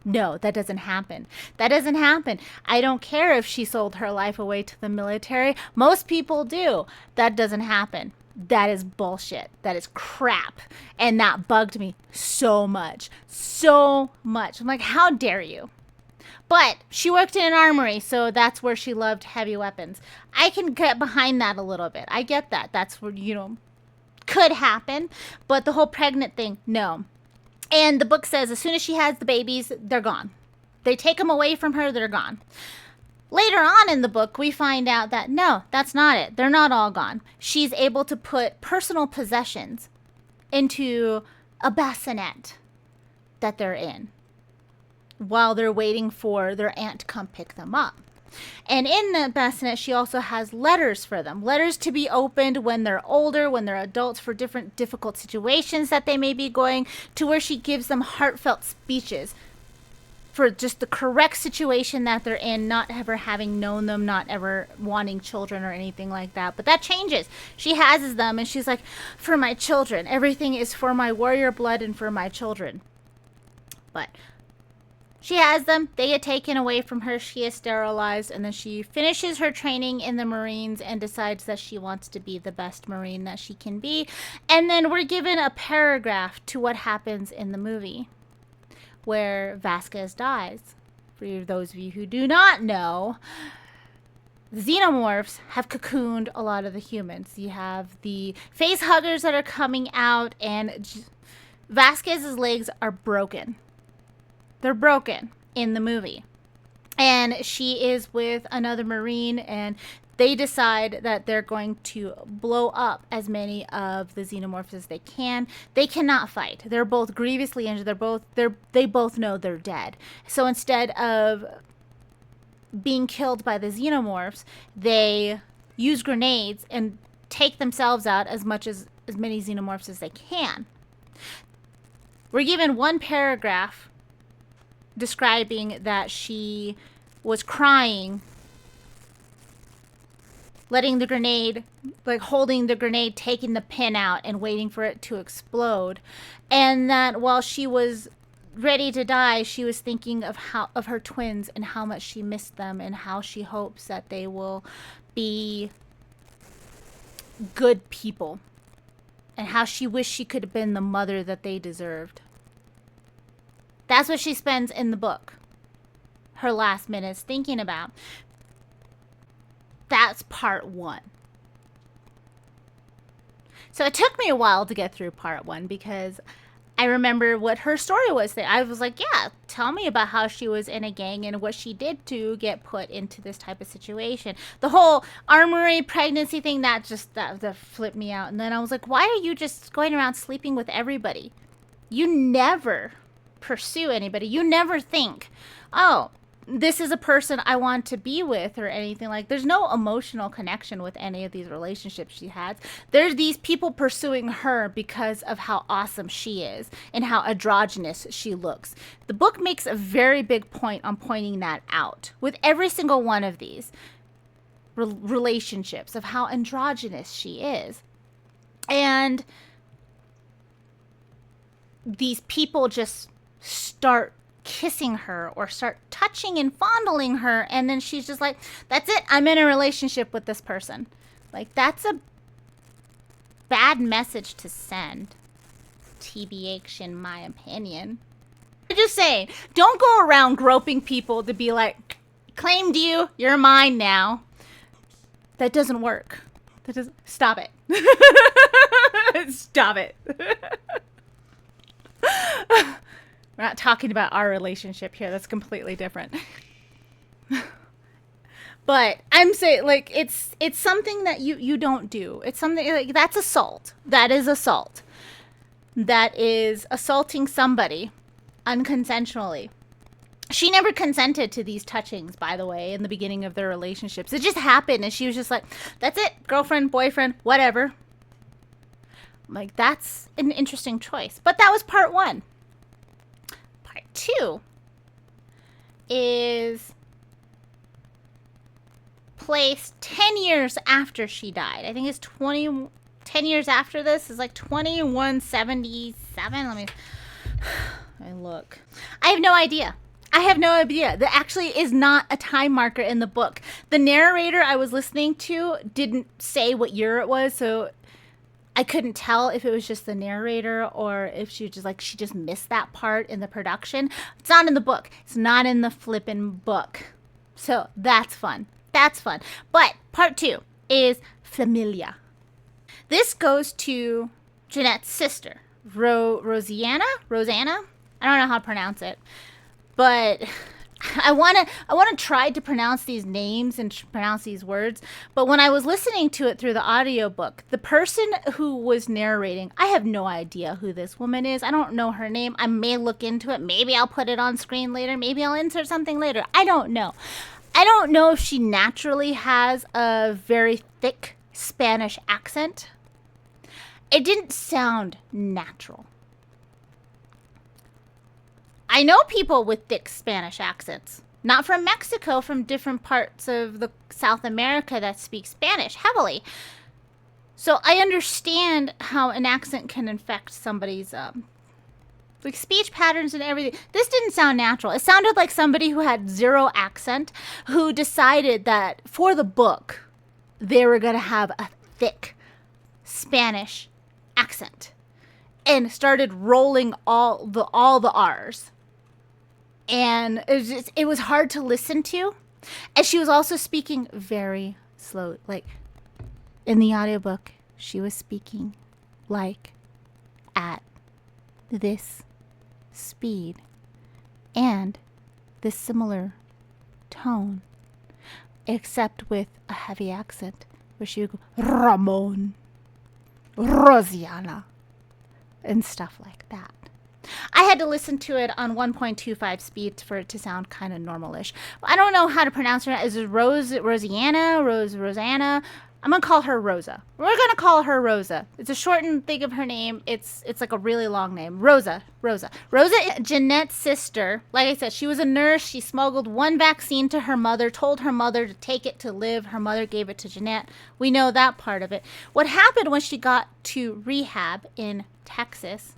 Speaker 1: No, that doesn't happen. That doesn't happen. I don't care if she sold her life away to the military. Most people do. That doesn't happen. That is bullshit. That is crap. And that bugged me so much. So much. I'm like, how dare you? But she worked in an armory, so that's where she loved heavy weapons. I can get behind that a little bit. I get that. That's where, could happen. But the whole pregnant thing, no. And the book says as soon as she has the babies, they're gone. They take them away from her, they're gone. Later on in the book, we find out that no, that's not it. They're not all gone. She's able to put personal possessions into a bassinet that they're in while they're waiting for their aunt to come pick them up. And in the bassinet, she also has letters for them. Letters to be opened when they're older, when they're adults, for different difficult situations that they may be going, to where she gives them heartfelt speeches for just the correct situation that they're in, not ever having known them, not ever wanting children or anything like that. But that changes. She has them, and she's like, for my children. Everything is for my warrior blood and for my children. But she has them. They get taken away from her. She is sterilized. And then she finishes her training in the Marines and decides that she wants to be the best Marine that she can be. And then we're given a paragraph to what happens in the movie, where Vasquez dies. For those of you who do not know, the xenomorphs have cocooned a lot of the humans. You have the face huggers that are coming out, and Vasquez's legs are broken. They're broken in the movie. And she is with another Marine, and they decide that they're going to blow up as many of the xenomorphs as they can. They cannot fight. They're both grievously injured. They both know they're dead. So instead of being killed by the xenomorphs, they use grenades and take themselves out as many xenomorphs as they can. We're given one paragraph describing that she was crying, letting the grenade, holding the grenade, taking the pin out and waiting for it to explode. And that while she was ready to die, she was thinking of her twins and how much she missed them and how she hopes that they will be good people and how she wished she could have been the mother that they deserved. That's what she spends in the book her last minutes thinking about. That's part one. So it took me a while to get through part one because I remember what her story was. I was like, yeah, tell me about how she was in a gang and what she did to get put into this type of situation. The whole armory pregnancy thing, that flipped me out. And then I was like, why are you just going around sleeping with everybody? You never pursue anybody. You never think, oh, this is a person I want to be with or anything. There's no emotional connection with any of these relationships she has. There's these people pursuing her because of how awesome she is and how androgynous she looks. The book makes a very big point on pointing that out with every single one of these relationships of how androgynous she is. And these people just start kissing her or start touching and fondling her, and then she's just like, that's it, I'm in a relationship with this person. That's a bad message to send, TBH, in my opinion. I'm just saying, don't go around groping people to be like, claimed you, you're mine now. That doesn't work. Stop it. Stop it. We're not talking about our relationship here. That's completely different. But I'm saying, it's something that you don't do. It's something that's assault. That is assault. That is assaulting somebody unconsensually. She never consented to these touchings, by the way, in the beginning of their relationships. It just happened, and she was just like, that's it, girlfriend, boyfriend, whatever. That's an interesting choice. But that was part one. Part two is place 10 years after she died. I think it's 10 years after this is like 2177. Let me look. I have no idea. There actually is not a time marker in the book. The narrator I was listening to didn't say what year it was, so I couldn't tell if it was just the narrator or if she just missed that part in the production. It's not in the book. It's not in the flippin' book. So that's fun. But part 2 is Familia. This goes to Jeanette's sister, Rosanna? I don't know how to pronounce it. But I want to try to pronounce these names and pronounce these words. But when I was listening to it through the audiobook, the person who was narrating, I have no idea who this woman is. I don't know her name. I may look into it. Maybe I'll put it on screen later. Maybe I'll insert something later. I don't know. I don't know if she naturally has a very thick Spanish accent. It didn't sound natural. I know people with thick Spanish accents. Not from Mexico, from different parts of the South America that speak Spanish heavily. So I understand how an accent can affect somebody's like speech patterns and everything. This didn't sound natural. It sounded like somebody who had zero accent who decided that for the book they were going to have a thick Spanish accent and started rolling all the R's. And it was hard to listen to. And she was also speaking very slow. Like, in the audiobook, she was speaking like at this speed and this similar tone, except with a heavy accent where she would go, Ramon, Rosiana, and stuff like that. I had to listen to it on 1.25 speed for it to sound kind of normalish. I don't know how to pronounce her. Is it Rosanna? I'm going to call her Rosa. We're going to call her Rosa. It's a shortened thing of her name. It's like a really long name. Rosa. Rosa is Jeanette's sister. Like I said, she was a nurse. She smuggled one vaccine to her mother, told her mother to take it to live. Her mother gave it to Jeanette. We know that part of it. What happened when she got to rehab in Texas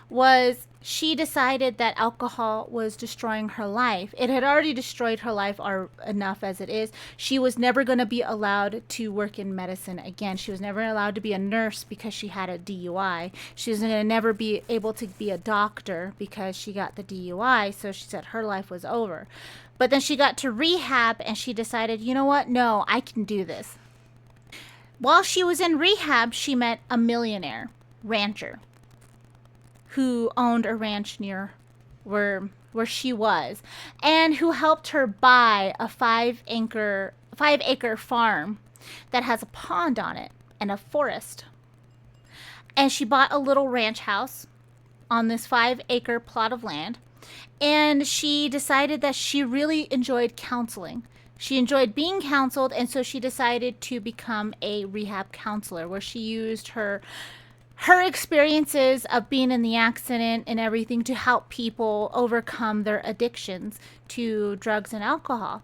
Speaker 1: was she decided that alcohol was destroying her life. It had already destroyed her life enough as it is. She was never going to be allowed to work in medicine again. She was never allowed to be a nurse because she had a DUI. She was going to never be able to be a doctor because she got the DUI. So she said her life was over. But then she got to rehab and she decided, you know what? No, I can do this. While she was in rehab, she met a millionaire rancher who owned a ranch near where she was, and who helped her buy a 5-acre farm that has a pond on it and a forest. And she bought a little ranch house on this 5-acre plot of land, and she decided that she really enjoyed counseling. She enjoyed being counseled, and so she decided to become a rehab counselor, where she used her experiences of being in the accident and everything to help people overcome their addictions to drugs and alcohol.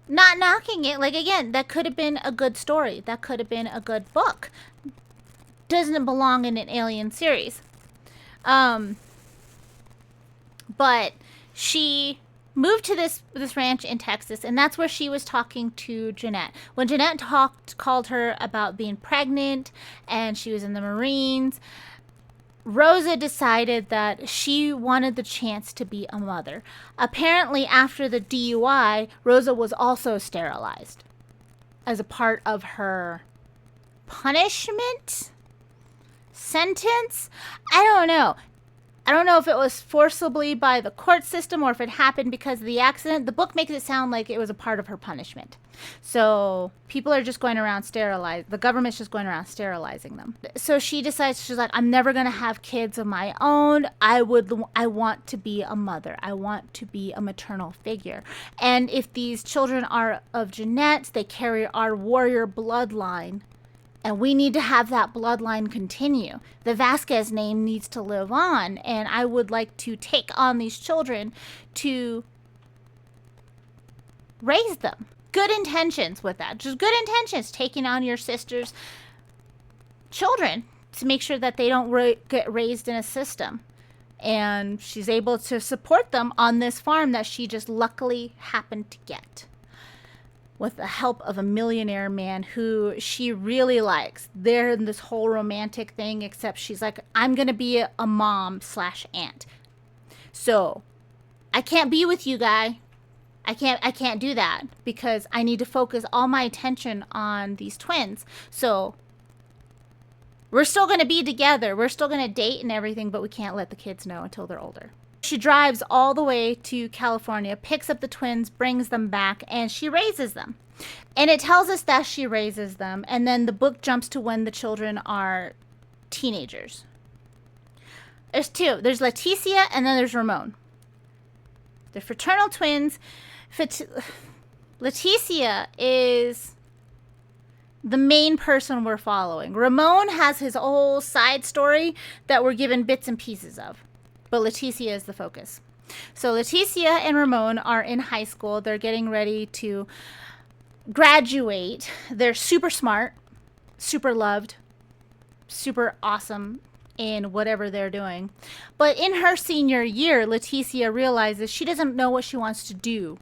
Speaker 1: Not knocking it. Like, again, that could have been a good story. That could have been a good book. Doesn't belong in an Alien series. But she moved to this ranch in Texas, and that's where she was talking to Jeanette. When Jeanette called her about being pregnant and she was in the Marines, Rosa decided that she wanted the chance to be a mother. Apparently, after the DUI, Rosa was also sterilized as a part of her punishment? Sentence? I don't know. I don't know if it was forcibly by the court system or if it happened because of the accident. The book makes it sound like it was a part of her punishment. So people are just going around the government's just going around sterilizing them. So she decides, she's like, I'm never going to have kids of my own. I want to be a mother. I want to be a maternal figure. And if these children are of Jeanette, they carry our warrior bloodline. And we need to have that bloodline continue. The Vasquez name needs to live on. And I would like to take on these children to raise them good intentions with that. Just good intentions, taking on your sister's children to make sure that they don't get raised in a system. And she's able to support them on this farm that she just luckily happened to get with the help of a millionaire man who she really likes. They're in this whole romantic thing, except she's like, I'm going to be a mom/aunt. So I can't be with you, guy. I can't do that because I need to focus all my attention on these twins. So we're still going to be together. We're still going to date and everything, but we can't let the kids know until they're older. She drives all the way to California, picks up the twins, brings them back, and she raises them. And it tells us that she raises them, and then the book jumps to when the children are teenagers. There's two. There's Leticia, and then there's Ramon. They're fraternal twins. Leticia is the main person we're following. Ramon has his whole side story that we're given bits and pieces of. But Leticia is the focus. So Leticia and Ramon are in high school. They're getting ready to graduate. They're super smart, super loved, super awesome in whatever they're doing. But in her senior year, Leticia realizes she doesn't know what she wants to do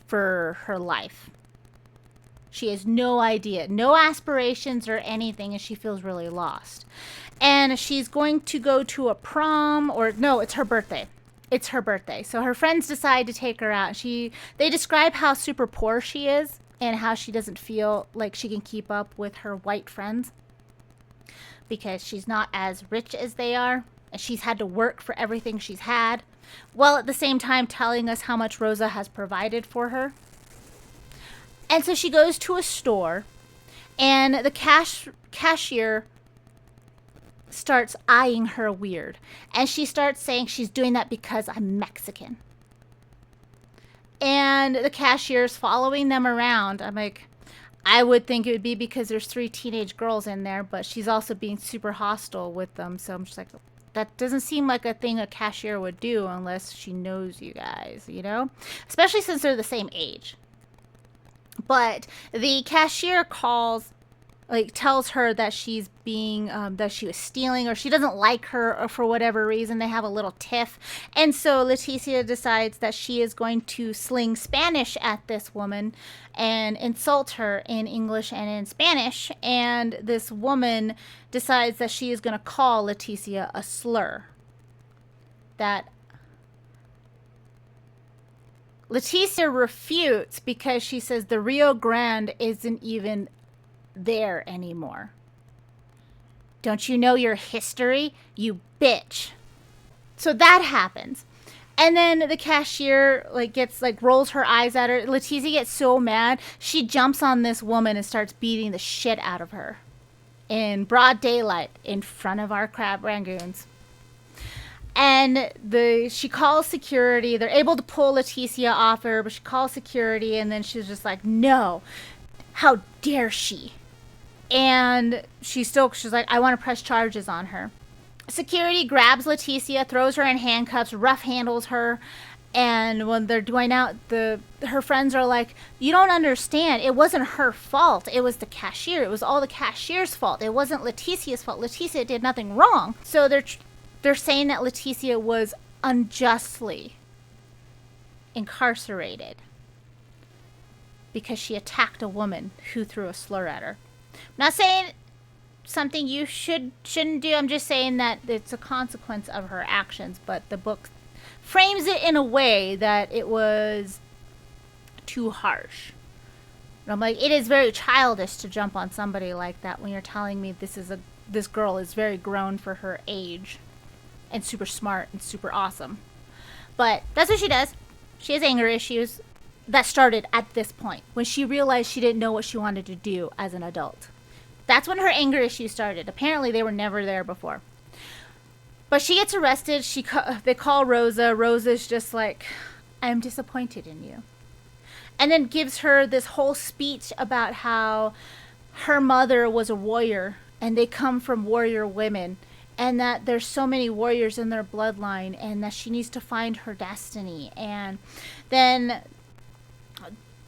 Speaker 1: for her life. She has no idea, no aspirations or anything, and she feels really lost. And she's going to go to a prom, or no, it's her birthday. It's her birthday. So her friends decide to take her out. They describe how super poor she is and how she doesn't feel like she can keep up with her white friends because she's not as rich as they are, and she's had to work for everything she's had, while at the same time telling us how much Rosa has provided for her. And so she goes to a store, and the cashier starts eyeing her weird. And she starts saying she's doing that because I'm Mexican. And the cashier's following them around. I'm like, I would think it would be because there's 3 teenage girls in there, but she's also being super hostile with them. So I'm just like, that doesn't seem like a thing a cashier would do unless she knows you guys, you know? Especially since they're the same age. But the cashier tells her that she's being, that she was stealing, or she doesn't like her, or for whatever reason. They have a little tiff. And so Leticia decides that she is going to sling Spanish at this woman and insult her in English and in Spanish. And this woman decides that she is going to call Leticia a slur. That Leticia refutes because she says the Rio Grande isn't even there anymore. Don't you know your history, you bitch? So that happens. And then the cashier rolls her eyes at her. Leticia gets so mad, she jumps on this woman and starts beating the shit out of her in broad daylight in front of our crab rangoons. And she calls security. They're able to pull Leticia off her, but she calls security, and then she's just like, no, how dare she? And she's like, I want to press charges on her. Security grabs Leticia, throws her in handcuffs, rough handles her. And when they're going out, her friends are like, you don't understand. It wasn't her fault. It was the cashier. It was all the cashier's fault. It wasn't Leticia's fault. Leticia did nothing wrong. So they're saying that Leticia was unjustly incarcerated because she attacked a woman who threw a slur at her. I'm not saying something you shouldn't do. I'm just saying that it's a consequence of her actions, but the book frames it in a way that it was too harsh. And I'm like, it is very childish to jump on somebody like that when you're telling me this girl is very grown for her age and super smart and super awesome. But that's what she does. She has anger issues that started at this point, when she realized she didn't know what she wanted to do as an adult. That's when her anger issues started. Apparently they were never there before. But she gets arrested. They call Rosa. Rosa's just like, I'm disappointed in you. And then gives her this whole speech about how her mother was a warrior and they come from warrior women, and that there's so many warriors in their bloodline, and that she needs to find her destiny. And then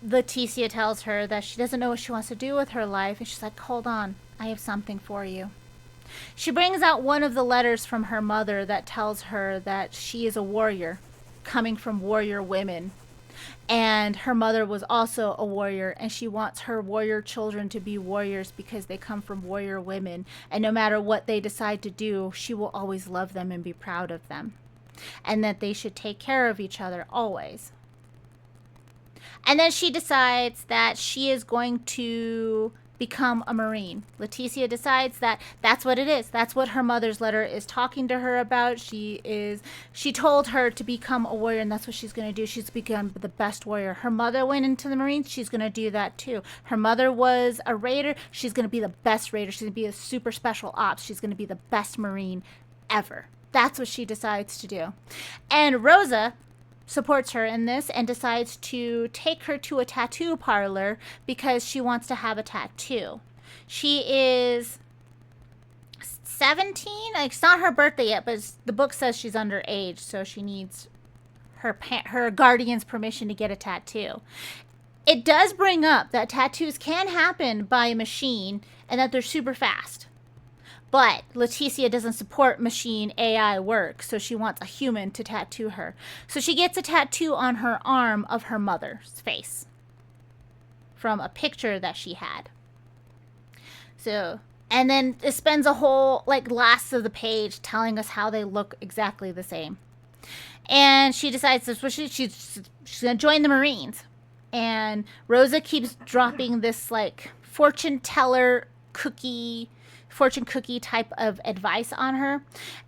Speaker 1: Leticia tells her that she doesn't know what she wants to do with her life. And she's like, hold on, I have something for you. She brings out one of the letters from her mother that tells her that she is a warrior, coming from warrior women. And her mother was also a warrior, and she wants her warrior children to be warriors because they come from warrior women. And no matter what they decide to do, she will always love them and be proud of them. And that they should take care of each other always. And then she decides that she is going to become a Marine. Leticia decides that that's what it is. That's what her mother's letter is talking to her about. She told her to become a warrior, and that's what she's going to do. She's become the best warrior. Her mother went into the Marines. She's going to do that too. Her mother was a raider. She's going to be the best raider. She's going to be a super special ops. She's going to be the best Marine ever. That's what she decides to do. And Rosa supports her in this and decides to take her to a tattoo parlor because she wants to have a tattoo. She is 17. Like, it's not her birthday yet, but the book says she's underage, so she needs her guardian's permission to get a tattoo. It does bring up that tattoos can happen by a machine and that they're super fast. But Leticia doesn't support machine AI work, so she wants a human to tattoo her. So she gets a tattoo on her arm of her mother's face from a picture that she had. So, and then it spends a whole, last of the page telling us how they look exactly the same. And she decides that she's going to join the Marines. And Rosa keeps dropping this, fortune cookie type of advice on her.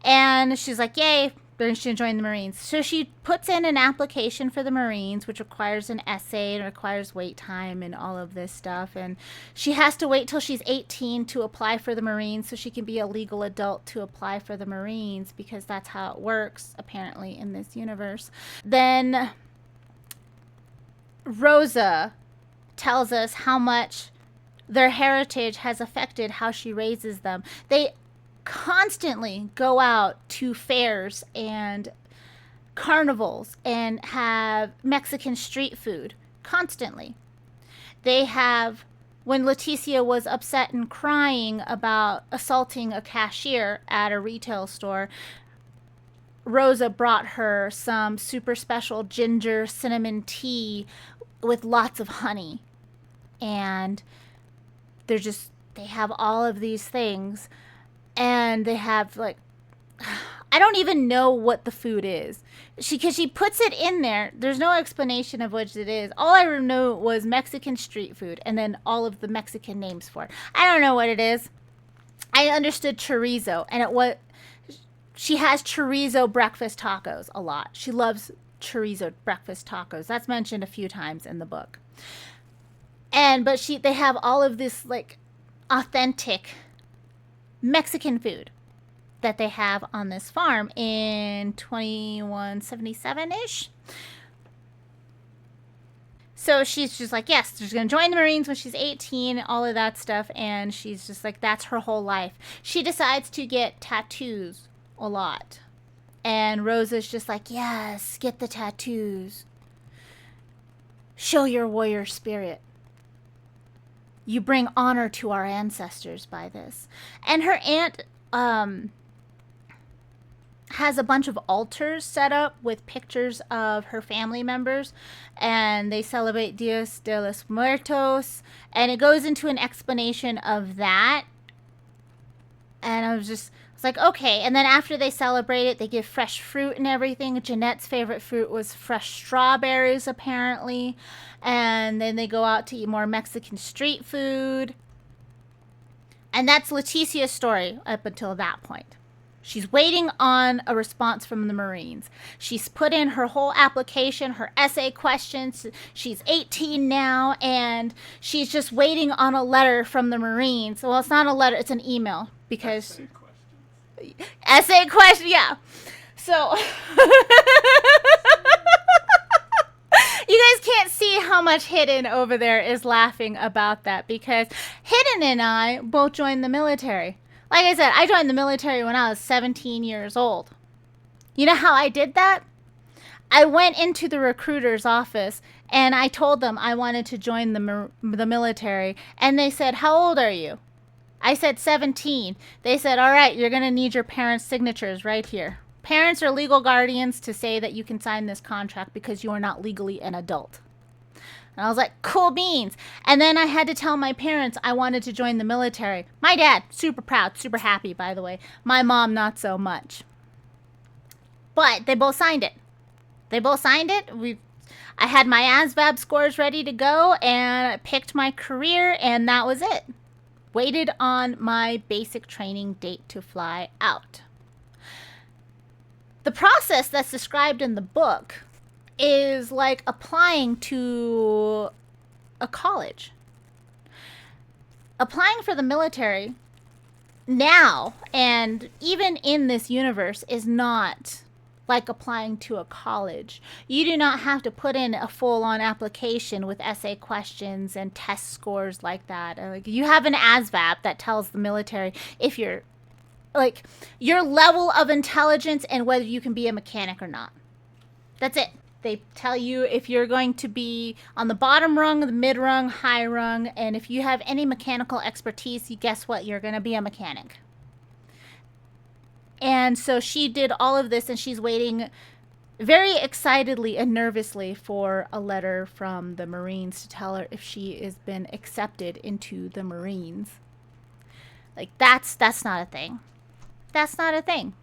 Speaker 1: And she's like, yay, they're going to join the Marines. So she puts in an application for the Marines, which requires an essay and requires wait time and all of this stuff. And she has to wait till she's 18 to apply for the Marines so she can be a legal adult to apply for the Marines, because that's how it works, apparently, in this universe. Then Rosa tells us how much their heritage has affected how she raises them. They constantly go out to fairs and carnivals and have Mexican street food. Constantly. They have, when Leticia was upset and crying about assaulting a cashier at a retail store, Rosa brought her some super special ginger cinnamon tea with lots of honey. And they have all of these things, and they have, I don't even know what the food is. Because she puts it in there. There's no explanation of what it is. All I know was Mexican street food, and then all of the Mexican names for it. I don't know what it is. I understood chorizo, and she has chorizo breakfast tacos a lot. She loves chorizo breakfast tacos. That's mentioned a few times in the book. But they have all of this, authentic Mexican food that they have on this farm in 2177-ish. So she's just like, yes, she's going to join the Marines when she's 18, all of that stuff. And she's just like, that's her whole life. She decides to get tattoos a lot. And Rosa's just like, yes, get the tattoos. Show your warrior spirit. You bring honor to our ancestors by this. And her aunt has a bunch of altars set up with pictures of her family members. And they celebrate Dios de los Muertos. And it goes into an explanation of that. And I was like, okay. And then after they celebrate it, they give fresh fruit and everything. Jeanette's favorite fruit was fresh strawberries, apparently. And then they go out to eat more Mexican street food. And that's Leticia's story up until that point. She's waiting on a response from the Marines. She's put in her whole application, her essay questions. She's 18 now, and she's just waiting on a letter from the Marines. Well, it's not a letter, it's an email. Because essay question, yeah. So you guys can't see how much Hidden over there is laughing about that, because Hidden and I both joined the military. Like I said, I joined the military when I was 17 years old. You know how I did that? I went into the recruiter's office And I told them I wanted to join the military. And they said, how old are you? I said 17. They said, all right, you're going to need your parents' signatures right here. Parents are legal guardians to say that you can sign this contract because you are not legally an adult. And I was like, cool beans. And then I had to tell my parents I wanted to join the military. My dad, super proud, super happy, by the way. My mom, not so much. But they both signed it. They both signed it. I had my ASVAB scores ready to go, and I picked my career, and that was it. Waited on my basic training date to fly out. The process that's described in the book is like applying to a college. Applying for the military now, and even in this universe, is not like applying to a college. You do not have to put in a full-on application with essay questions and test scores like that. Like, you have an ASVAB that tells the military if you're like your level of intelligence and whether you can be a mechanic or not. That's it. They tell you if you're going to be on the bottom rung, the mid rung, high rung, and if you have any mechanical expertise, you guess what? You're going to be a mechanic. And so she did all of this, and she's waiting very excitedly and nervously for a letter from the Marines to tell her if she has been accepted into the Marines. Like, that's not a thing. That's not a thing.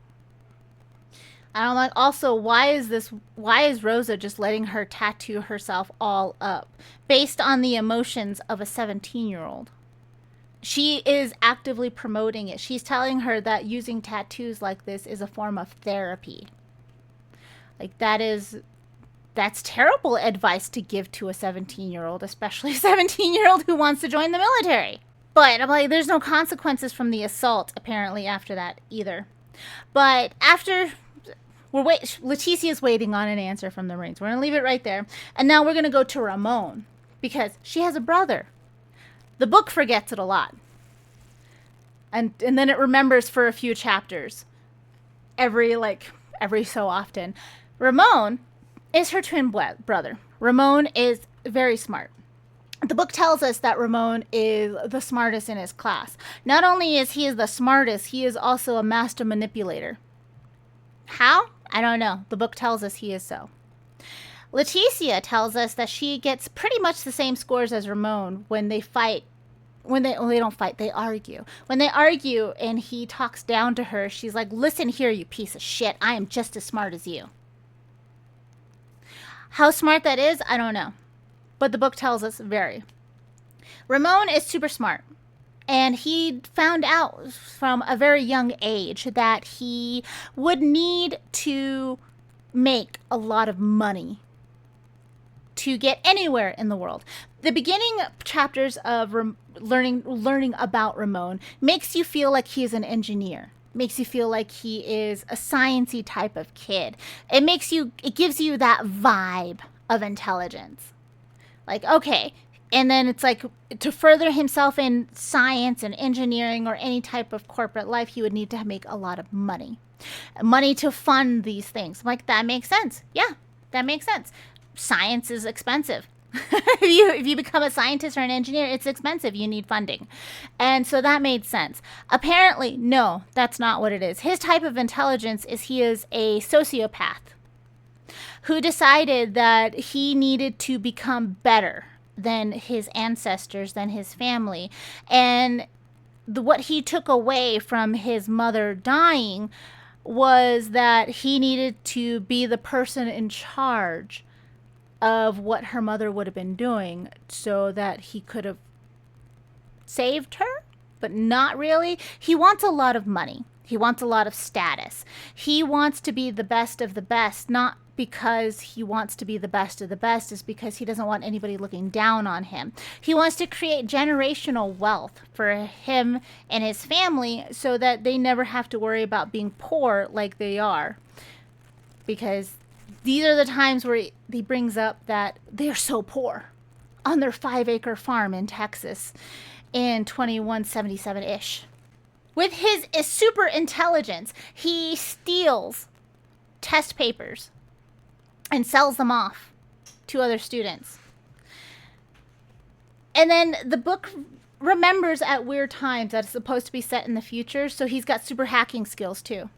Speaker 1: And I'm like, also, why is Rosa just letting her tattoo herself all up based on the emotions of a 17-year-old? She is actively promoting it. She's telling her that using tattoos like this is a form of therapy. Like, that's terrible advice to give to a 17-year-old, especially a 17-year-old who wants to join the military. But I'm like, there's no consequences from the assault, apparently, after that either. But after... Leticia's waiting on an answer from the Marines. We're going to leave it right there. And now we're going to go to Ramon, because she has a brother. The book forgets it a lot. And then it remembers for a few chapters. Every so often. Ramon is her twin brother. Ramon is very smart. The book tells us that Ramon is the smartest in his class. Not only is he the smartest, he is also a master manipulator. How? I don't know. The book tells us he is so. Leticia tells us that she gets pretty much the same scores as Ramon when they fight. They don't fight, they argue. When they argue and he talks down to her, she's like, listen here, you piece of shit. I am just as smart as you. How smart that is, I don't know. But the book tells us very. Ramon is super smart. And he found out from a very young age that he would need to make a lot of money to get anywhere in the world. The beginning chapters of learning about Ramon makes you feel like he's an engineer. Makes you feel like he is a sciencey type of kid. It gives you that vibe of intelligence. Like, okay. And then it's like, to further himself in science and engineering or any type of corporate life, he would need to make a lot of money. Money to fund these things. I'm like, that makes sense. Yeah, that makes sense. Science is expensive. If you become a scientist or an engineer, it's expensive. You need funding. And so that made sense. Apparently, no, that's not what it is. His type of intelligence is he is a sociopath who decided that he needed to become better than his ancestors, than his family. And what he took away from his mother dying was that he needed to be the person in charge of what her mother would have been doing so that he could have saved her, but not really. He wants a lot of money. He wants a lot of status. He wants to be the best of the best, not because he wants to be the best of the best, is because he doesn't want anybody looking down on him. He wants to create generational wealth for him and his family so that they never have to worry about being poor like they are. Because these are the times where he brings up that they're so poor on their 5-acre farm in Texas in 2177-ish. With his super intelligence, he steals test papers and sells them off two other students. And then the book remembers at weird times that it's supposed to be set in the future, so he's got super hacking skills too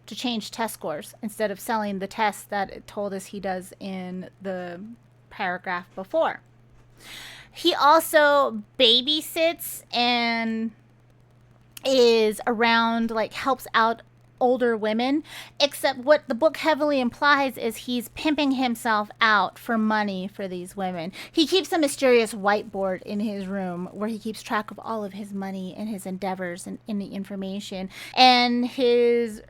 Speaker 1: to change test scores instead of selling the tests that it told us he does in the paragraph before. He also babysits and is around, like, helps out older women, except what the book heavily implies is he's pimping himself out for money for these women. He keeps a mysterious whiteboard in his room where he keeps track of all of his money and his endeavors and in the information. And his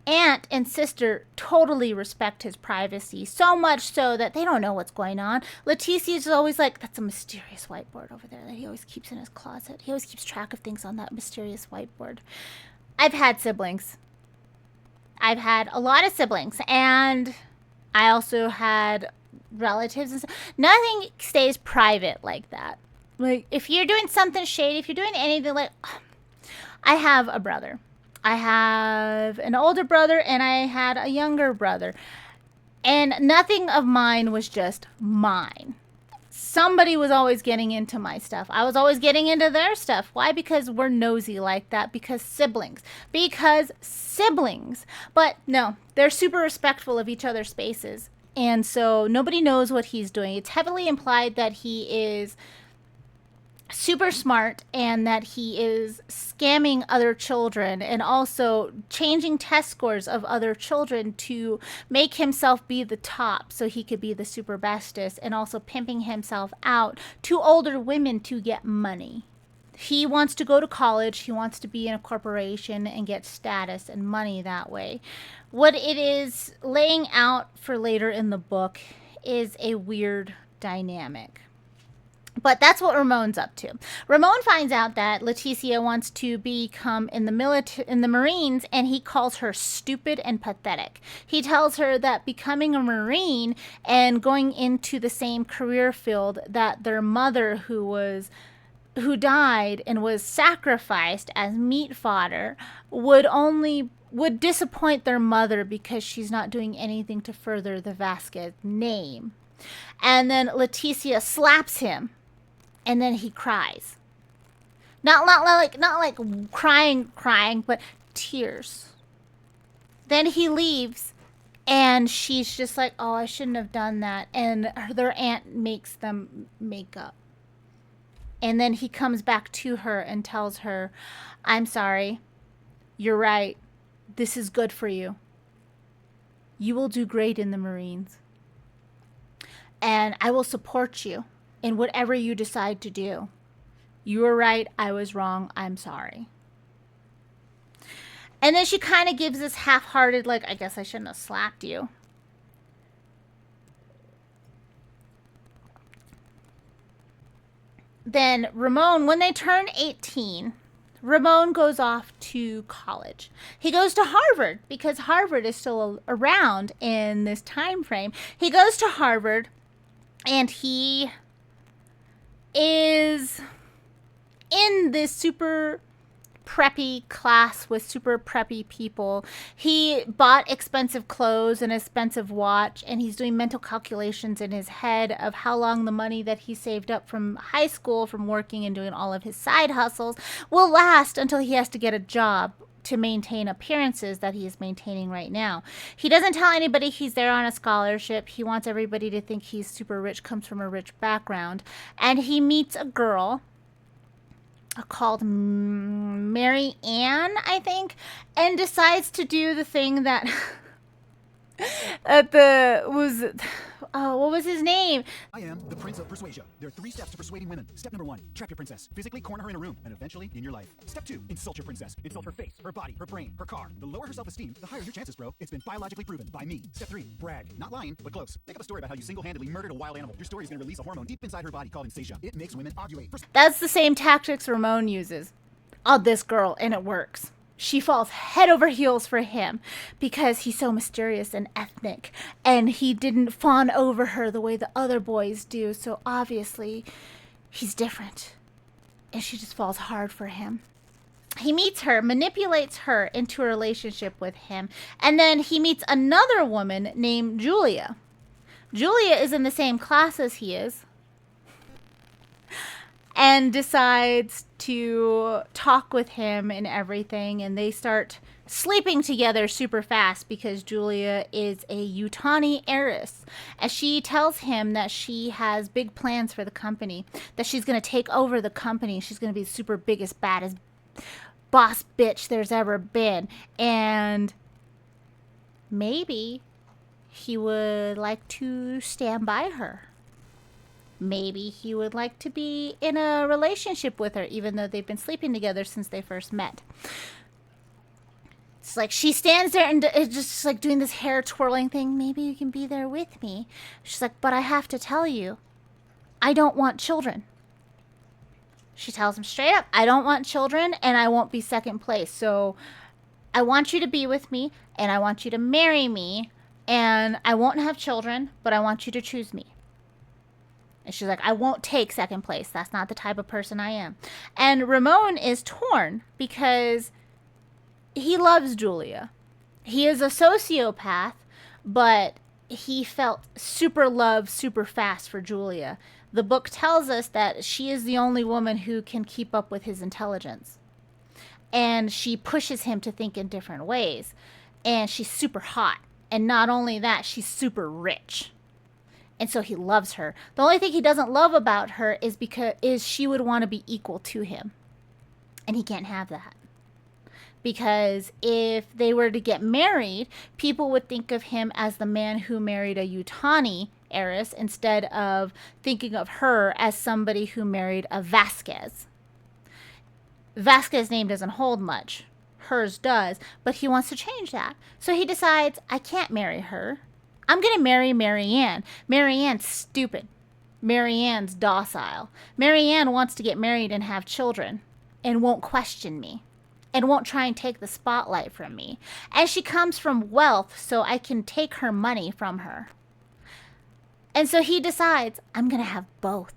Speaker 1: aunt and sister totally respect his privacy, so much so that they don't know what's going on. Leticia's always like, that's a mysterious whiteboard over there that he always keeps in his closet. He always keeps track of things on that mysterious whiteboard. I've had siblings. I've had a lot of siblings, and I also had relatives and stuff. Nothing stays private like that. Like, if you're doing something shady, if you're doing anything like, I have a brother. I have an older brother, and I had a younger brother. And nothing of mine was just mine. Somebody was always getting into my stuff. I was always getting into their stuff. Why? Because we're nosy like that. Because siblings. But no, they're super respectful of each other's spaces. And so nobody knows what he's doing. It's heavily implied that he is super smart and that he is scamming other children and also changing test scores of other children to make himself be the top so he could be the super bestest, and also pimping himself out to older women to get money. He wants to go to college. He wants to be in a corporation and get status and money that way. What it is laying out for later in the book is a weird dynamic. But that's what Ramon's up to. Ramon finds out that Leticia wants to become in the Marines, and he calls her stupid and pathetic. He tells her that becoming a Marine and going into the same career field that their mother, who died and was sacrificed as meat fodder, would disappoint their mother because she's not doing anything to further the Vasquez name. And then Leticia slaps him. And then he cries. Not like crying, but tears. Then he leaves, and she's just like, oh, I shouldn't have done that. And their aunt makes them make up. And then he comes back to her and tells her, I'm sorry. You're right. This is good for you. You will do great in the Marines. And I will support you in whatever you decide to do. You were right. I was wrong. I'm sorry. And then she kind of gives this half-hearted, like, I guess I shouldn't have slapped you. Then Ramon, when they turn 18, Ramon goes off to college. He goes to Harvard because Harvard is still around in this time frame. He goes to Harvard, and he is in this super preppy class with super preppy people. He bought expensive clothes and an expensive watch, and he's doing mental calculations in his head of how long the money that he saved up from high school, from working and doing all of his side hustles, will last until he has to get a job to maintain appearances that he is maintaining right now. He doesn't tell anybody he's there on a scholarship. He wants everybody to think he's super rich, comes from a rich background. And he meets a girl called Mary Ann, I think, and decides to do the thing that what was his name?
Speaker 6: I am the Prince of Persuasion. There are 3 steps to persuading women. Step number 1, trap your princess. Physically corner her in a room, and eventually in your life. Step 2, insult your princess. Insult her face, her body, her brain, her car. The lower her self-esteem, the higher your chances, bro. It's been biologically proven by me. Step 3, brag. Not lying, but close. Make up a story about how you single-handedly murdered a wild animal. Your story is going to release a hormone deep inside her body called insatiation. It makes women ovulate.
Speaker 1: That's the same tactics Ramon uses on this girl, and it works. She falls head over heels for him because he's so mysterious and ethnic, and he didn't fawn over her the way the other boys do, so obviously he's different, and she just falls hard for him. He meets her, manipulates her into a relationship with him, and then he meets another woman named Julia. Julia is in the same class as he is and decides to talk with him and everything, and they start sleeping together super fast because Julia is a Yutani heiress, as she tells him that she has big plans for the company, that she's going to take over the company. She's going to be the super biggest, baddest boss bitch there's ever been, and maybe he would like to stand by her. Maybe he would like to be in a relationship with her, even though they've been sleeping together since they first met. It's like she stands there and is just like doing this hair twirling thing. Maybe you can be there with me. She's like, but I have to tell you, I don't want children. She tells him straight up, I don't want children and I won't be second place. So I want you to be with me and I want you to marry me and I won't have children, but I want you to choose me. And she's like, I won't take second place. That's not the type of person I am. And Ramon is torn because he loves Julia. He is a sociopath, but he felt super love super fast for Julia. The book tells us that she is the only woman who can keep up with his intelligence. And she pushes him to think in different ways. And she's super hot. And not only that, she's super rich. And so he loves her. The only thing he doesn't love about her is because she would want to be equal to him. And he can't have that. Because if they were to get married, people would think of him as the man who married a Yutani heiress instead of thinking of her as somebody who married a Vasquez. Vasquez's name doesn't hold much. Hers does. But he wants to change that. So he decides, I can't marry her. I'm going to marry Marianne. Marianne's stupid. Marianne's docile. Marianne wants to get married and have children and won't question me and won't try and take the spotlight from me. And she comes from wealth, so I can take her money from her. And so he decides, I'm going to have both.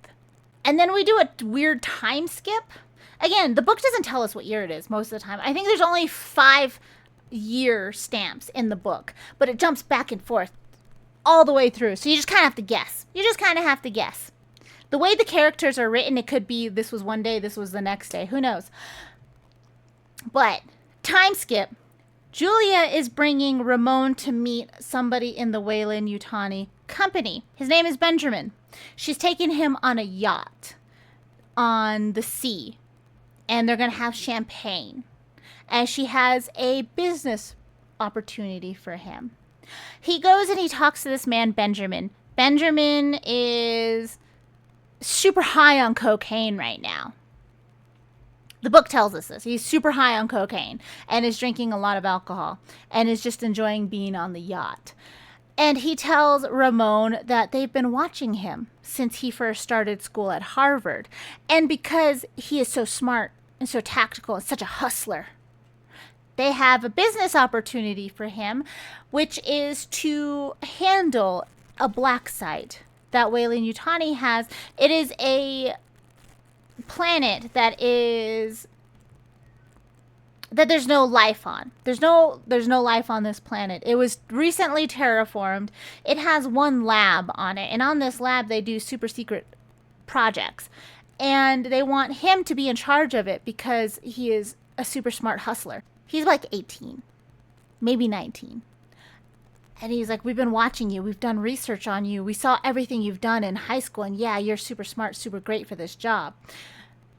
Speaker 1: And then we do a weird time skip. Again, the book doesn't tell us what year it is most of the time. I think there's only 5-year stamps in the book, but it jumps back and forth all the way through. So you just kind of have to guess. You just kind of have to guess. The way the characters are written, it could be this was one day, this was the next day. Who knows? But time skip. Julia is bringing Ramon to meet somebody in the Weyland Yutani company. His name is Benjamin. She's taking him on a yacht on the sea. And they're going to have champagne. And she has a business opportunity for him. He goes and he talks to this man, Benjamin. Benjamin is super high on cocaine right now. The book tells us this. He's super high on cocaine and is drinking a lot of alcohol and is just enjoying being on the yacht. And he tells Ramon that they've been watching him since he first started school at Harvard. And because he is so smart and so tactical and such a hustler, they have a business opportunity for him, which is to handle a black site that Weyland Yutani has. It is a planet that there's no life on. There's no life on this planet. It was recently terraformed. It has one lab on it, and on this lab they do super secret projects. And they want him to be in charge of it because he is a super smart hustler. He's like 18, maybe 19. And he's like, we've been watching you. We've done research on you. We saw everything you've done in high school. And yeah, you're super smart, super great for this job.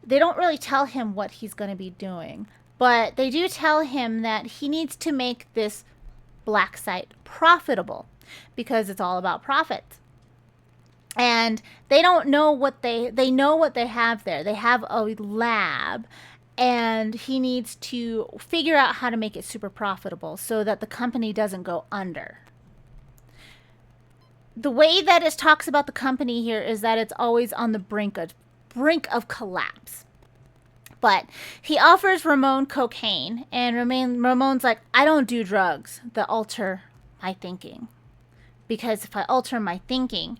Speaker 1: They don't really tell him what he's going to be doing. But they do tell him that he needs to make this black site profitable because it's all about profits. And they don't know what they know what they have there. They have a lab. And he needs to figure out how to make it super profitable so that the company doesn't go under. The way that it talks about the company here is that it's always on the brink of collapse. But he offers Ramon cocaine, and Ramon's like, I don't do drugs that alter my thinking. Because if I alter my thinking,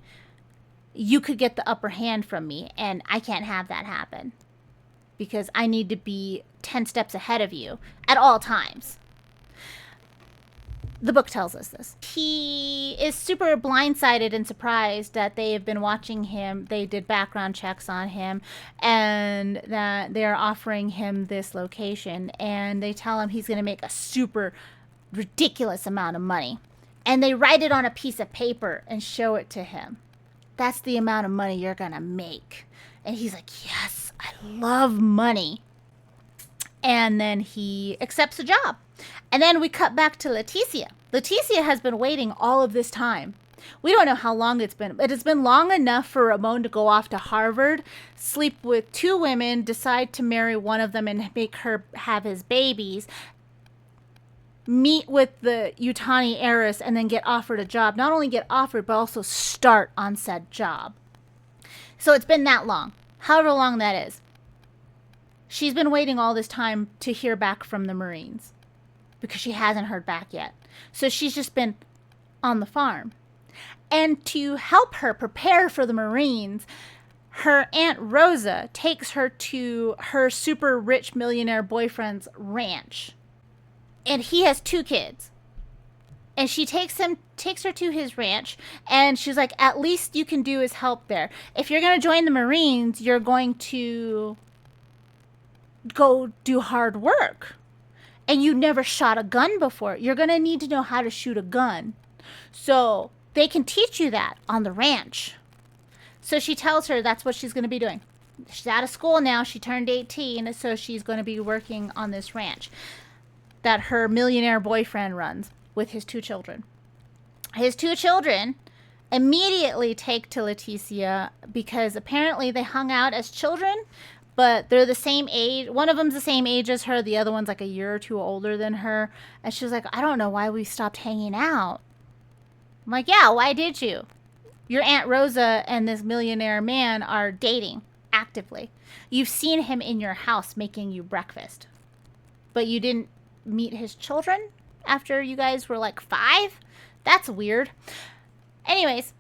Speaker 1: you could get the upper hand from me, and I can't have that happen. Because I need to be 10 steps ahead of you at all times. The book tells us this. He is super blindsided and surprised that they have been watching him. They did background checks on him and that they're offering him this location. And they tell him he's going to make a super ridiculous amount of money. And they write it on a piece of paper and show it to him. That's the amount of money you're going to make. And he's like, yes, I love money. And then he accepts the job. And then we cut back to Leticia. Leticia has been waiting all of this time. We don't know how long it's been, but it's been long enough for Ramon to go off to Harvard, sleep with 2 women, decide to marry one of them and make her have his babies, meet with the Yutani heiress, and then get offered a job. Not only get offered, but also start on said job. So it's been that long, however long that is. She's been waiting all this time to hear back from the Marines because she hasn't heard back yet. So she's just been on the farm. And to help her prepare for the Marines, her Aunt Rosa takes her to her super rich millionaire boyfriend's ranch. And he has 2 kids. And she takes her to his ranch, and she's like, at least you can do is help there. If you're going to join the Marines, you're going to go do hard work. And you never shot a gun before. You're going to need to know how to shoot a gun. So they can teach you that on the ranch. So she tells her that's what she's going to be doing. She's out of school now. She turned 18, so she's going to be working on this ranch that her millionaire boyfriend runs with his 2 children. His 2 children immediately take to Leticia because apparently they hung out as children, but they're the same age. One of them's the same age as her. The other one's like a year or 2 older than her. And she was like, I don't know why we stopped hanging out. I'm like, yeah, why did you? Your Aunt Rosa and this millionaire man are dating actively. You've seen him in your house making you breakfast. But you didn't meet his children after you guys were like 5? That's weird. Anyways,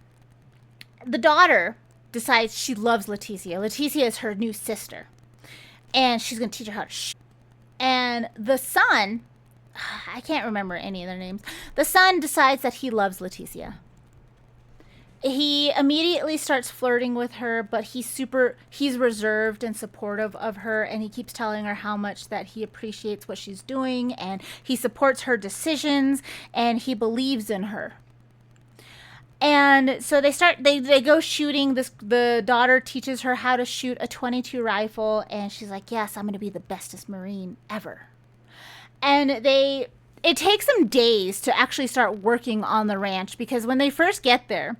Speaker 1: the daughter decides she loves Leticia. Leticia is her new sister. And she's going to teach her how to shoot. And the son, I can't remember any of their names. The son decides that he loves Leticia. He immediately starts flirting with her, but he's reserved and supportive of her, and he keeps telling her how much that he appreciates what she's doing, and he supports her decisions, and he believes in her. And so they go shooting. The daughter teaches her how to shoot a .22 rifle, and she's like, yes, I'm going to be the bestest Marine ever. And it takes them days to actually start working on the ranch, because when they first get there,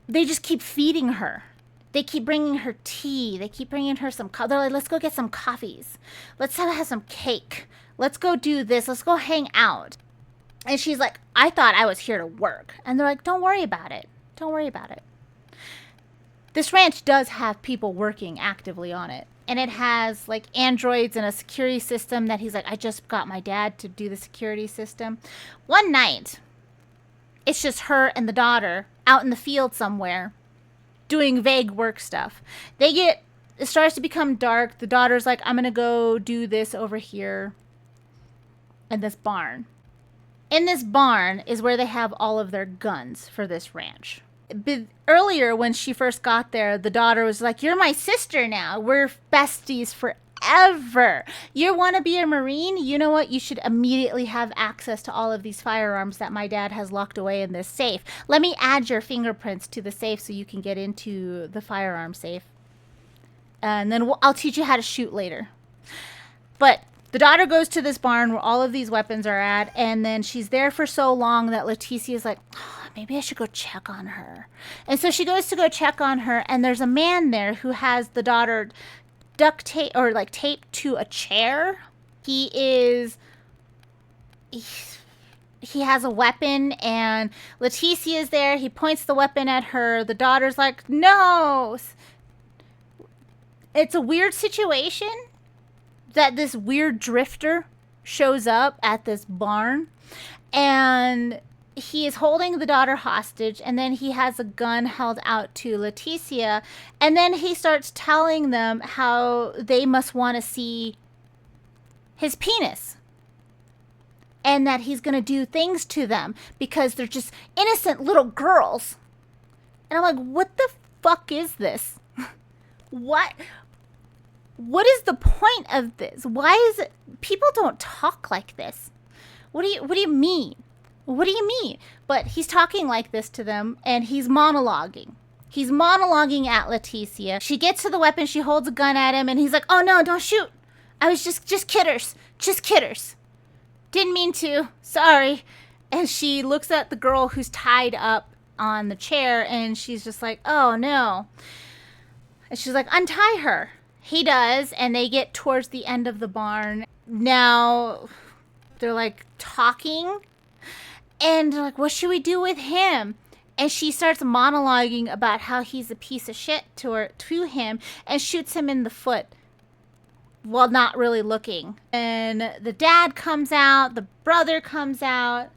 Speaker 1: they just keep feeding her. They keep bringing her tea. They keep bringing her some they're like, let's go get some coffees. Let's have some cake. Let's go do this. Let's go hang out. And she's like, I thought I was here to work. And they're like, don't worry about it. Don't worry about it. This ranch does have people working actively on it. And it has like androids and a security system that he's like, I just got my dad to do the security system. One night, it's just her and the daughter out in the field somewhere doing vague work stuff. It starts to become dark. The daughter's like, I'm going to go do this over here in this barn. In this barn is where they have all of their guns for this ranch. But earlier, when she first got there, the daughter was like, you're my sister now. We're besties forever. You want to be a Marine? You know what? You should immediately have access to all of these firearms that my dad has locked away in this safe. Let me add your fingerprints to the safe so you can get into the firearm safe. And then I'll teach you how to shoot later. But the daughter goes to this barn where all of these weapons are at, and then she's there for so long that Leticia's like, oh, maybe I should go check on her. And so she goes to go check on her, and there's a man there who has the daughter duct tape or like taped to a chair. He has a weapon, and Leticia's there. He points the weapon at her. The daughter's like, no. It's a weird situation that this weird drifter shows up at this barn, and he is holding the daughter hostage, and then he has a gun held out to Leticia, and then he starts telling them how they must want to see his penis and that he's going to do things to them because they're just innocent little girls. And I'm like, what the fuck is this? What is the point of this? Why is it people don't talk like this? What do you mean? What do you mean? But he's talking like this to them, and he's monologuing. He's monologuing at Leticia. She gets to the weapon, she holds a gun at him, and he's like, "Oh no, don't shoot. I was just kidders. Just kidders. Didn't mean to. Sorry." And she looks at the girl who's tied up on the chair, and she's just like, "Oh no." And she's like, "Untie her." He does, and they get towards the end of the barn. Now they're like talking, and they're like, "What should we do with him?" And she starts monologuing about how he's a piece of shit to him, and shoots him in the foot while not really looking. And the dad comes out, the brother comes out,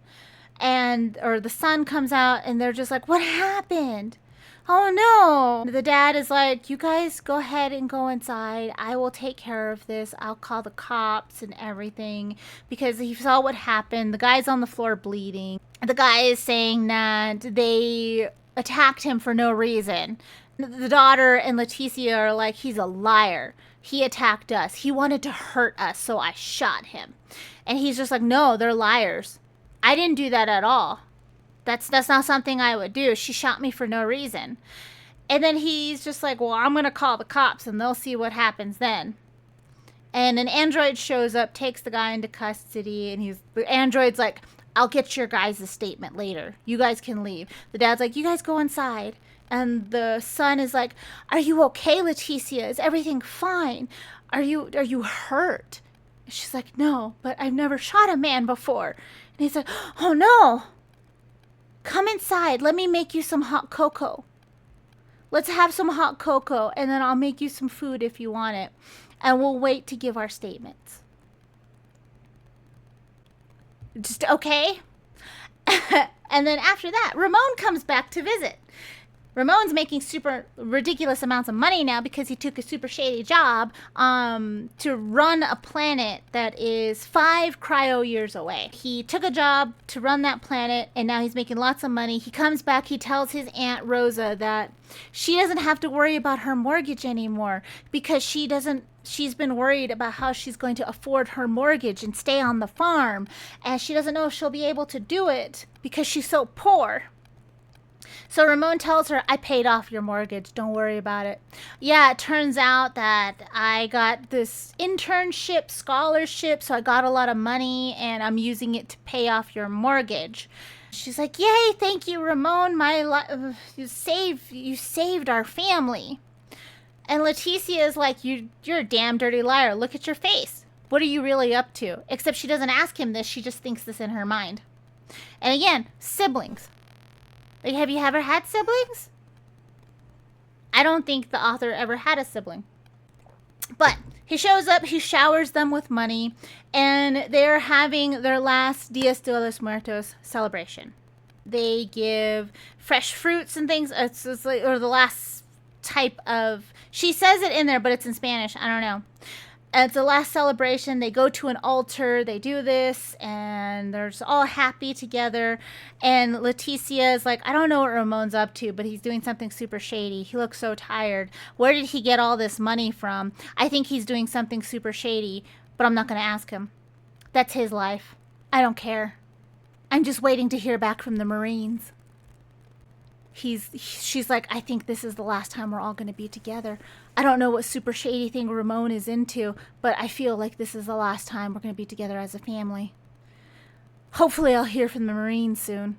Speaker 1: or the son comes out, and they're just like, "What happened? Oh no." The dad is like, "You guys go ahead and go inside. I will take care of this. I'll call the cops and everything," because he saw what happened. The guy's on the floor bleeding. The guy is saying that they attacked him for no reason. The daughter and Leticia are like, "He's a liar. He attacked us. He wanted to hurt us, so I shot him." And he's just like, "No, they're liars. I didn't do that at all. That's not something I would do. She shot me for no reason." And then he's just like, "Well, I'm going to call the cops and they'll see what happens then." And an android shows up, takes the guy into custody, and the android's like, "I'll get your guys' statement later. You guys can leave." The dad's like, "You guys go inside." And the son is like, "Are you okay, Leticia? Is everything fine? Are you hurt?" And she's like, "No, but I've never shot a man before." And he's like, "Oh no. Come inside. Let me make you some hot cocoa. Let's have some hot cocoa, and then I'll make you some food if you want it. And we'll wait to give our statements." Just okay? And then after that, Ramon comes back to visit. Ramon's making super ridiculous amounts of money now because he took a super shady job to run a planet that is 5 cryo years away. He took a job to run that planet, and now he's making lots of money. He comes back, he tells his Aunt Rosa that she doesn't have to worry about her mortgage anymore because she's been worried about how she's going to afford her mortgage and stay on the farm, and she doesn't know if she'll be able to do it because she's so poor. So Ramon tells her, "I paid off your mortgage. Don't worry about it. Yeah, it turns out that I got this internship scholarship, so I got a lot of money, and I'm using it to pay off your mortgage." She's like, "Yay, thank you, Ramon. You saved our family." And Leticia is like, "You're a damn dirty liar. Look at your face. What are you really up to?" Except she doesn't ask him this. She just thinks this in her mind. And again, siblings. Like, have you ever had siblings? I don't think the author ever had a sibling. But he shows up, he showers them with money, and they're having their last Dias de los Muertos celebration. They give fresh fruits and things, or the last type of... She says it in there, but it's in Spanish. I don't know. It's the last celebration. They go to an altar. They do this, and they're just all happy together. And Leticia is like, "I don't know what Ramon's up to, but he's doing something super shady. He looks so tired. Where did he get all this money from? I think he's doing something super shady, but I'm not going to ask him. That's his life. I don't care. I'm just waiting to hear back from the Marines." She's like, "I think this is the last time we're all going to be together. I don't know what super shady thing Ramon is into, but I feel like this is the last time we're going to be together as a family. Hopefully I'll hear from the Marines soon."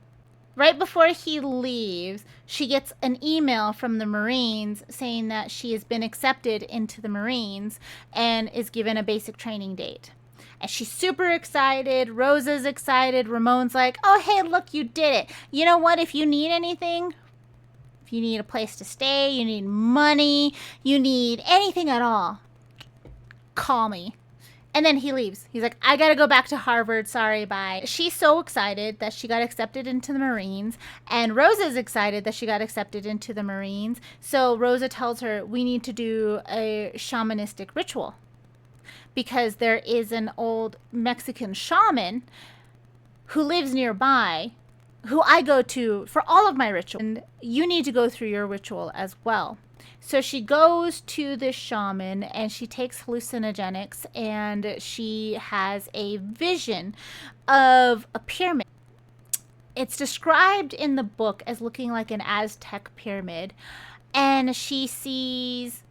Speaker 1: Right before he leaves, she gets an email from the Marines saying that she has been accepted into the Marines and is given a basic training date. And she's super excited. Rosa's excited. Ramon's like, "Oh, hey, look, you did it. You know what? If you need anything, if you need a place to stay, you need money, you need anything at all, call me." And then he leaves. He's like, "I gotta go back to Harvard. Sorry, bye." She's so excited that she got accepted into the Marines. And Rosa's excited that she got accepted into the Marines. So Rosa tells her, "We need to do a shamanistic ritual." Because there is an old Mexican shaman who lives nearby, who I go to for all of my rituals. And you need to go through your ritual as well. So she goes to this shaman and she takes hallucinogenics and she has a vision of a pyramid. It's described in the book as looking like an Aztec pyramid. And she sees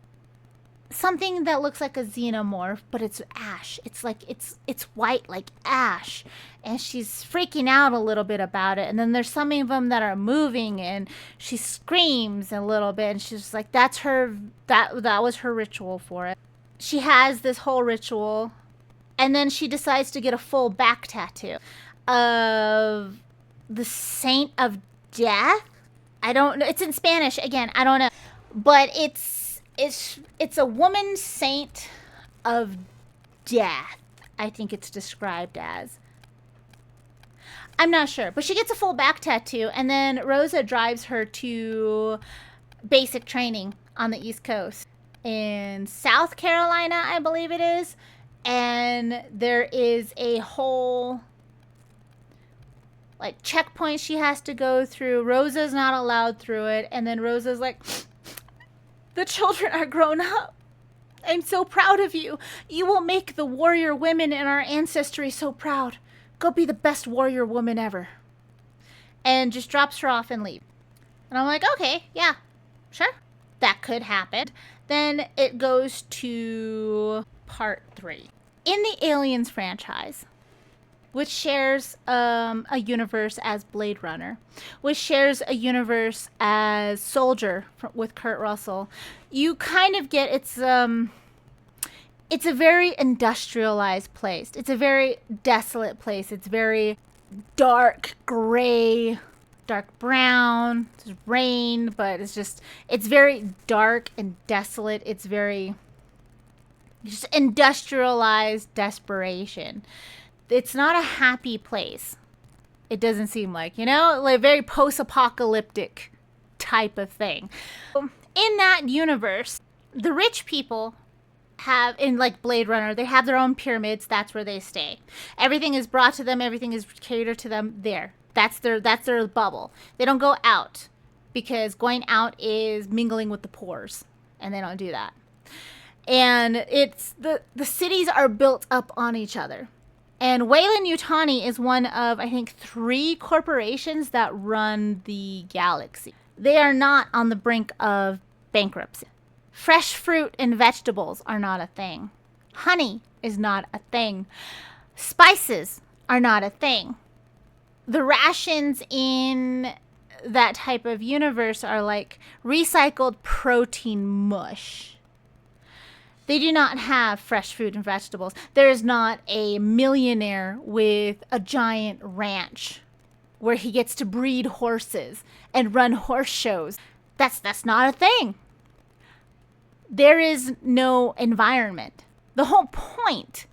Speaker 1: something that looks like a xenomorph, but it's ash. It's like it's white like ash, and she's freaking out a little bit about it. And then there's some of them that are moving, and she screams a little bit, and she's like, "That's her. That was her ritual for it." She has this whole ritual, and then she decides to get a full back tattoo of the Saint of Death. I don't know. It's in Spanish again. I don't know, but it's a woman saint of death, I think it's described as. I'm not sure, but she gets a full back tattoo, and then Rosa drives her to basic training on the East Coast in South Carolina, I believe it is. And there is a whole like checkpoint she has to go through. Rosa's not allowed through it, and then Rosa's like, "The children are grown up. I'm so proud of you. You will make the warrior women in our ancestry so proud. Go be the best warrior woman ever." And just drops her off and leaves. And I'm like, okay, yeah, sure. That could happen. Then it goes to part 3. In the Aliens franchise, which shares a universe as Blade Runner, which shares a universe as Soldier with Kurt Russell, you kind of get it's a very industrialized place. It's a very desolate place. It's very dark gray, dark brown. There's rain, but it's very dark and desolate. It's very just industrialized desperation. It's not a happy place. It doesn't seem like, like very post-apocalyptic type of thing. In that universe, the rich people have, in like Blade Runner, they have their own pyramids. That's where they stay. Everything is brought to them. Everything is catered to them there. That's their bubble. They don't go out because going out is mingling with the pores, and they don't do that. And it's the cities are built up on each other. And Weyland-Yutani is one of, I think, 3 corporations that run the galaxy. They are not on the brink of bankruptcy. Fresh fruit and vegetables are not a thing. Honey is not a thing. Spices are not a thing. The rations in that type of universe are like recycled protein mush. They do not have fresh fruit and vegetables. There is not a millionaire with a giant ranch where he gets to breed horses and run horse shows. That's not a thing. There is no environment. The whole point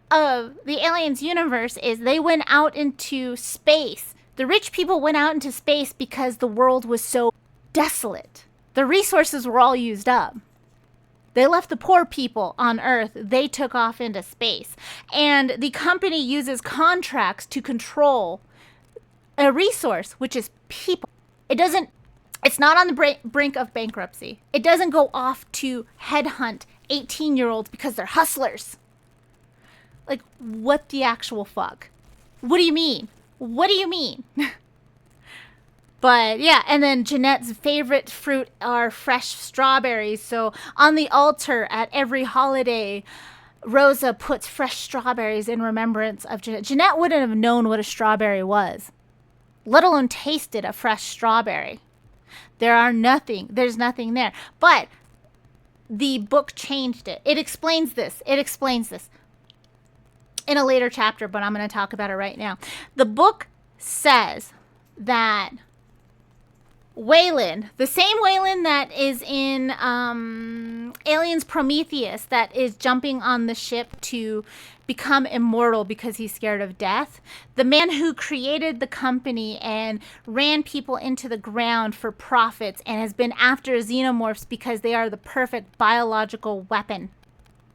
Speaker 1: of the Aliens universe is they went out into space. The rich people went out into space because the world was so desolate. The resources were all used up. They left the poor people on Earth. They took off into space. And the company uses contracts to control a resource, which is people. It's not on the brink of bankruptcy. It doesn't go off to headhunt 18-year-olds because they're hustlers. Like, what the actual fuck? What do you mean? What do you mean? But yeah, and then Jeanette's favorite fruit are fresh strawberries. So on the altar at every holiday, Rosa puts fresh strawberries in remembrance of Jeanette. Jeanette wouldn't have known what a strawberry was, let alone tasted a fresh strawberry. There's nothing there. But the book changed it. It explains this in a later chapter, but I'm going to talk about it right now. The book says that Weyland, the same Weyland that is in Aliens Prometheus, that is jumping on the ship to become immortal because he's scared of death, the man who created the company and ran people into the ground for profits and has been after xenomorphs because they are the perfect biological weapon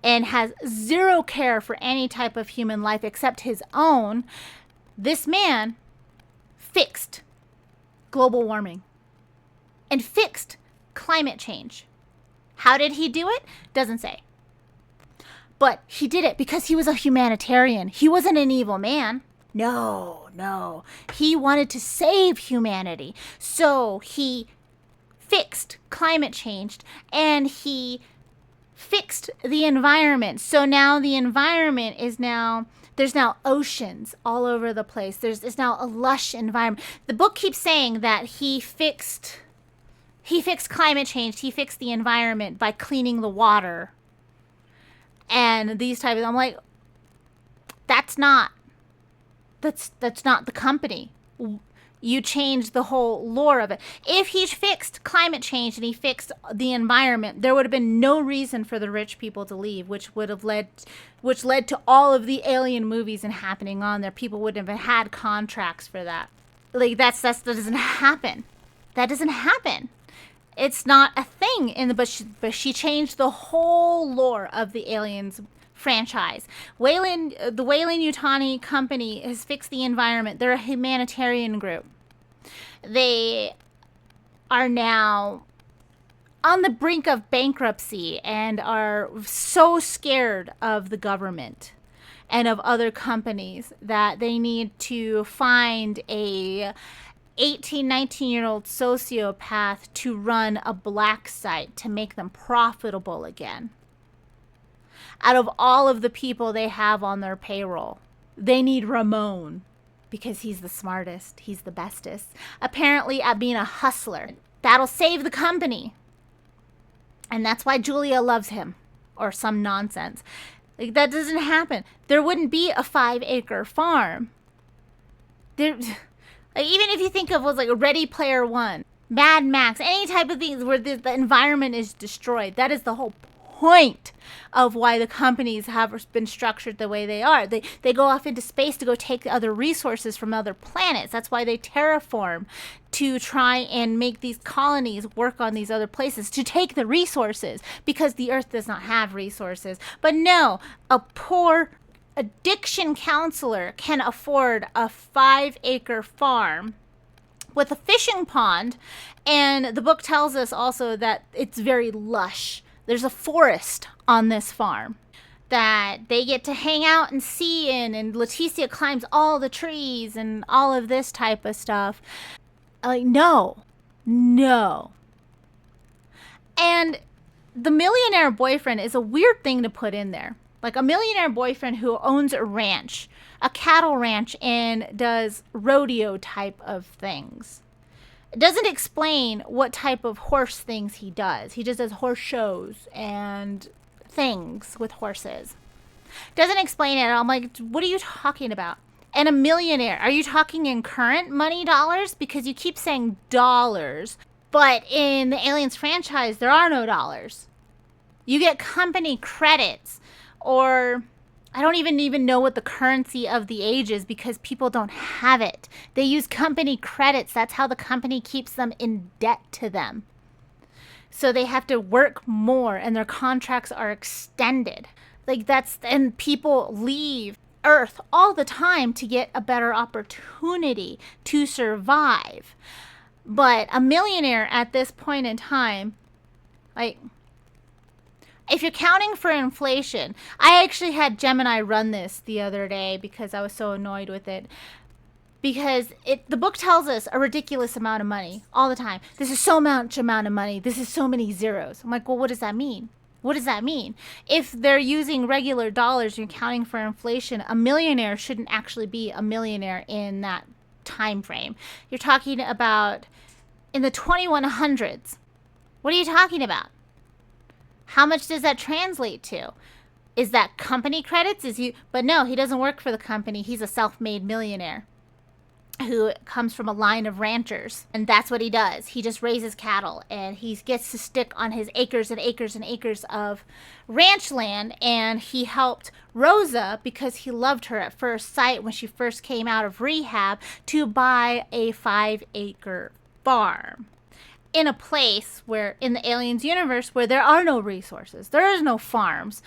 Speaker 1: and has zero care for any type of human life except his own, This man fixed global warming and fixed climate change. How did he do it? Doesn't say. But he did it because he was a humanitarian. He wasn't an evil man. No. He wanted to save humanity. So he fixed climate change and he fixed the environment. So now the environment is there's now oceans all over the place. It's now a lush environment. The book keeps saying that he fixed climate change. He fixed the environment by cleaning the water and these types. I'm like, that's not the company. You changed the whole lore of it. If he fixed climate change and he fixed the environment, there would have been no reason for the rich people to leave, which led to all of the alien movies and happening on there. People wouldn't have had contracts for that. Like that doesn't happen. That doesn't happen. It's not a thing but she changed the whole lore of the Aliens franchise. The Weyland-Yutani company has fixed the environment. They're a humanitarian group. They are now on the brink of bankruptcy and are so scared of the government and of other companies that they need to find a 18, 19-year-old sociopath to run a black site to make them profitable again. Out of all of the people they have on their payroll, they need Ramon because he's the smartest, he's the bestest. Apparently at being a hustler. That'll save the company. And that's why Julia loves him. Or some nonsense. Like, that doesn't happen. There wouldn't be a 5-acre farm. There... Like, even if you think of what's like Ready Player One, Mad Max, any type of things where the environment is destroyed, that is the whole point of why the companies have been structured the way they are. They go off into space to go take other resources from other planets. That's why they terraform, to try and make these colonies work on these other places, to take the resources, because the Earth does not have resources. But no, a poor addiction counselor can afford a 5-acre farm with a fishing pond, and the book tells us also that it's very lush. There's a forest on this farm that they get to hang out and see in, and Leticia climbs all the trees and all of this type of stuff. Like, no. And the millionaire boyfriend is a weird thing to put in there. Like a millionaire boyfriend who owns a ranch, a cattle ranch, and does rodeo type of things. It doesn't explain what type of horse things he does. He just does horse shows and things with horses. Doesn't explain it. I'm like, what are you talking about? And a millionaire, are you talking in current money dollars? Because you keep saying dollars, but in the Aliens franchise, there are no dollars. You get company credits. Or I don't even know what the currency of the age is because people don't have it. They use company credits. That's how the company keeps them in debt to them. So they have to work more and their contracts are extended. And people leave Earth all the time to get a better opportunity to survive. But a millionaire at this point in time, like, if you're counting for inflation, I actually had Gemini run this the other day because I was so annoyed with it. Because the book tells us a ridiculous amount of money all the time. This is so much amount of money. This is so many zeros. I'm like, well, what does that mean? What does that mean? If they're using regular dollars and you're counting for inflation, a millionaire shouldn't actually be a millionaire in that time frame. You're talking about in the 2100s. What are you talking about? How much does that translate to? Is that company credits? But no, he doesn't work for the company. He's a self-made millionaire who comes from a line of ranchers. And that's what he does. He just raises cattle and he gets to stick on his acres and acres and acres of ranch land. And he helped Rosa, because he loved her at first sight when she first came out of rehab, to buy a 5-acre farm. In a place where, in the Aliens universe, where there are no resources. There is no farms.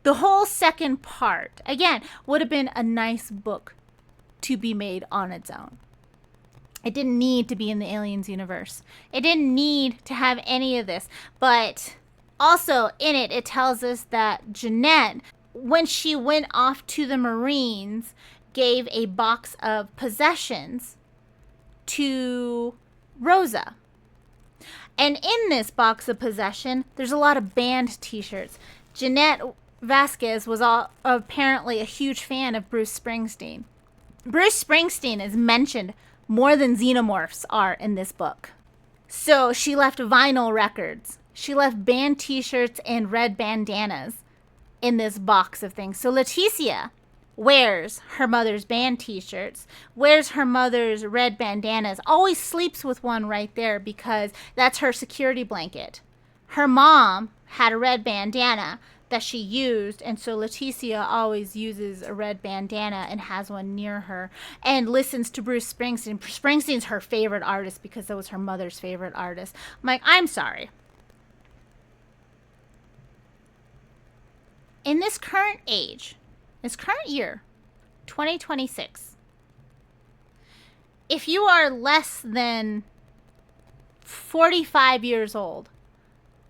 Speaker 1: The whole second part, again, would have been a nice book to be made on its own. It didn't need to be in the Aliens universe. It didn't need to have any of this. But also in it, it tells us that Jeanette, when she went off to the Marines, gave a box of possessions to Rosa. And in this box of possession, there's a lot of band t-shirts. Jeanette Vasquez was apparently a huge fan of Bruce Springsteen. Bruce Springsteen is mentioned more than xenomorphs are in this book. So she left vinyl records. She left band t-shirts and red bandanas in this box of things. So Leticia wears her mother's band t-shirts, wears her mother's red bandanas, always sleeps with one right there because that's her security blanket. Her mom had a red bandana that she used, and so Leticia always uses a red bandana and has one near her and listens to Bruce Springsteen. Springsteen's her favorite artist because that was her mother's favorite artist. I'm like, I'm sorry. In this current age, this current year, 2026, if you are less than 45 years old,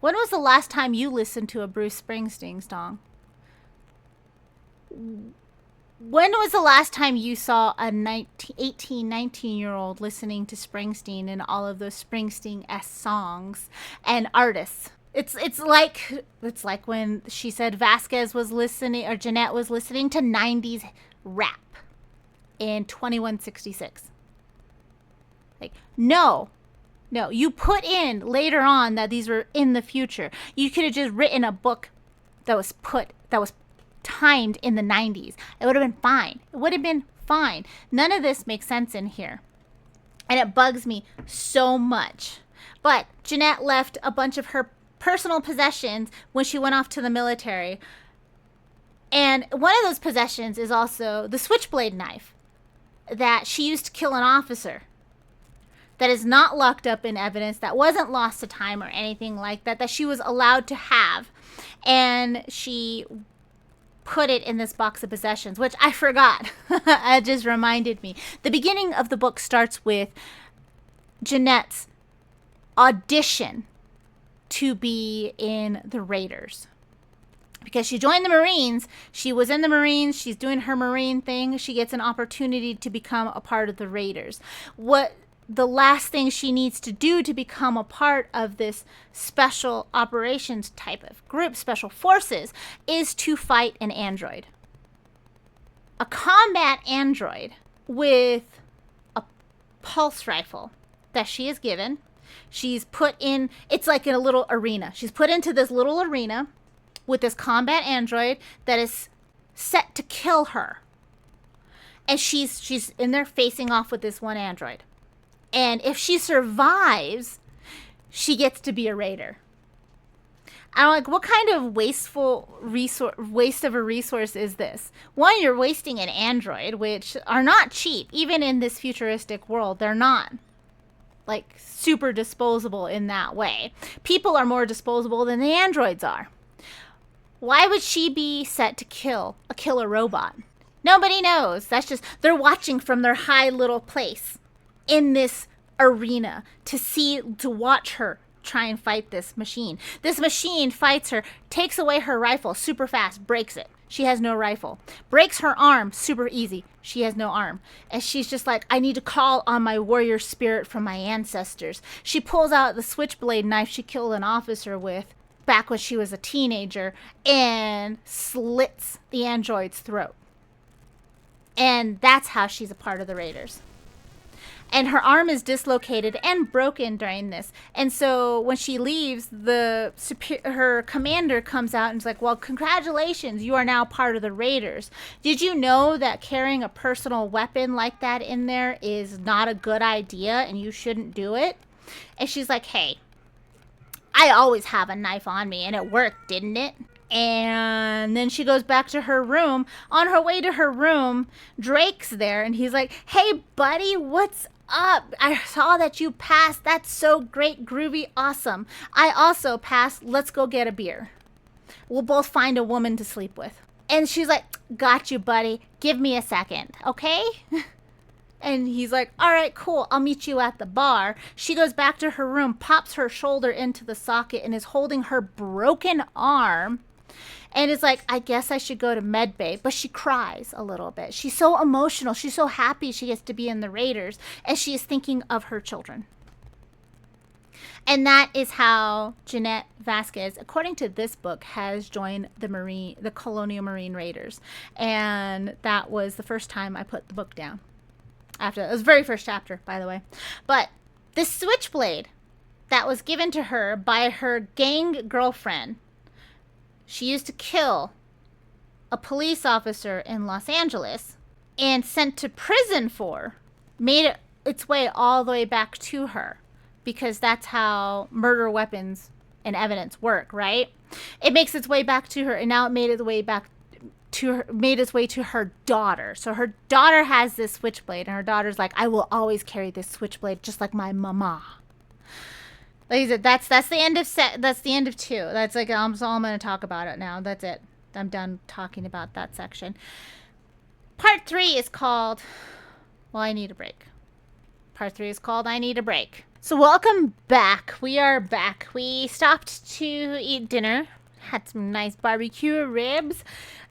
Speaker 1: when was the last time you listened to a Bruce Springsteen song? When was the last time you saw a 18, 19-year-old listening to Springsteen and all of those Springsteen-esque songs and artists? It's like when she said Vasquez was listening, or Jeanette was listening to 90s rap in 2166. Like, no, you put in later on that these were in the future. You could have just written a book that was timed in the 90s. It would have been fine. It would have been fine. None of this makes sense in here. And it bugs me so much. But Jeanette left a bunch of her personal possessions when she went off to the military. And one of those possessions is also the switchblade knife that she used to kill an officer. That is not locked up in evidence, that wasn't lost to time or anything like that, that she was allowed to have. And she put it in this box of possessions, which I forgot. It just reminded me. The beginning of the book starts with Jeanette's audition to be in the Raiders. Because she joined the Marines, she was in the Marines, she's doing her Marine thing, she gets an opportunity to become a part of the Raiders. What the last thing she needs to do to become a part of this special operations type of group, special forces, is to fight an android. A combat android with a pulse rifle that she is given. She's put in, it's like in a little arena. She's put into this little arena with this combat android that is set to kill her. And she's in there facing off with this one android. And if she survives, she gets to be a raider. I'm like, what kind of waste of a resource is this? One, you're wasting an android, which are not cheap. Even in this futuristic world, they're not like super disposable in that way. People are more disposable than the androids are. Why would she be set to kill a killer robot? Nobody knows. That's just, they're watching from their high little place in this arena to watch her try and fight this machine. This machine fights her, takes away her rifle super fast, breaks it. She has no rifle. Breaks her arm super easy. She has no arm. And she's just like, I need to call on my warrior spirit from my ancestors. She pulls out the switchblade knife she killed an officer with back when she was a teenager and slits the android's throat. And that's how she's a part of the Raiders. And her arm is dislocated and broken during this. And so when she leaves, her commander comes out and is like, well, congratulations, you are now part of the Raiders. Did you know that carrying a personal weapon like that in there is not a good idea and you shouldn't do it? And she's like, hey, I always have a knife on me and it worked, didn't it? And then she goes back to her room. On her way to her room, Drake's there and he's like, hey, buddy, what's up? I saw that you passed. That's so great, groovy, awesome. I also passed. Let's go get a beer. We'll both find a woman to sleep with. And she's like, got you, buddy. Give me a second, okay? And he's like, all right, cool. I'll meet you at the bar. She goes back to her room, pops her shoulder into the socket, and is holding her broken arm. And is like, I guess I should go to medbay. But she cries a little bit. She's so emotional. She's so happy she gets to be in the Raiders. And she is thinking of her children. And that is how Jeanette Vasquez, according to this book, has joined the Colonial Marine Raiders. And that was the first time I put the book down. It was the very first chapter, by the way. But this switchblade that was given to her by her gang girlfriend, she used to kill a police officer in Los Angeles and sent to prison for, made it its way all the way back to her, because that's how murder weapons and evidence work, right? It makes its way back to her, and now it made its way to her daughter. So her daughter has this switchblade, and her daughter's like, I will always carry this switchblade just like my mama. Like I said, that's the end of that's the end of 2. That's like, that's all I'm going to talk about it now. That's it. I'm done talking about that section. Part 3 is called, well, I Need a Break. Part 3 is called I Need a Break. So welcome back. We are back. We stopped to eat dinner, had some nice barbecue ribs,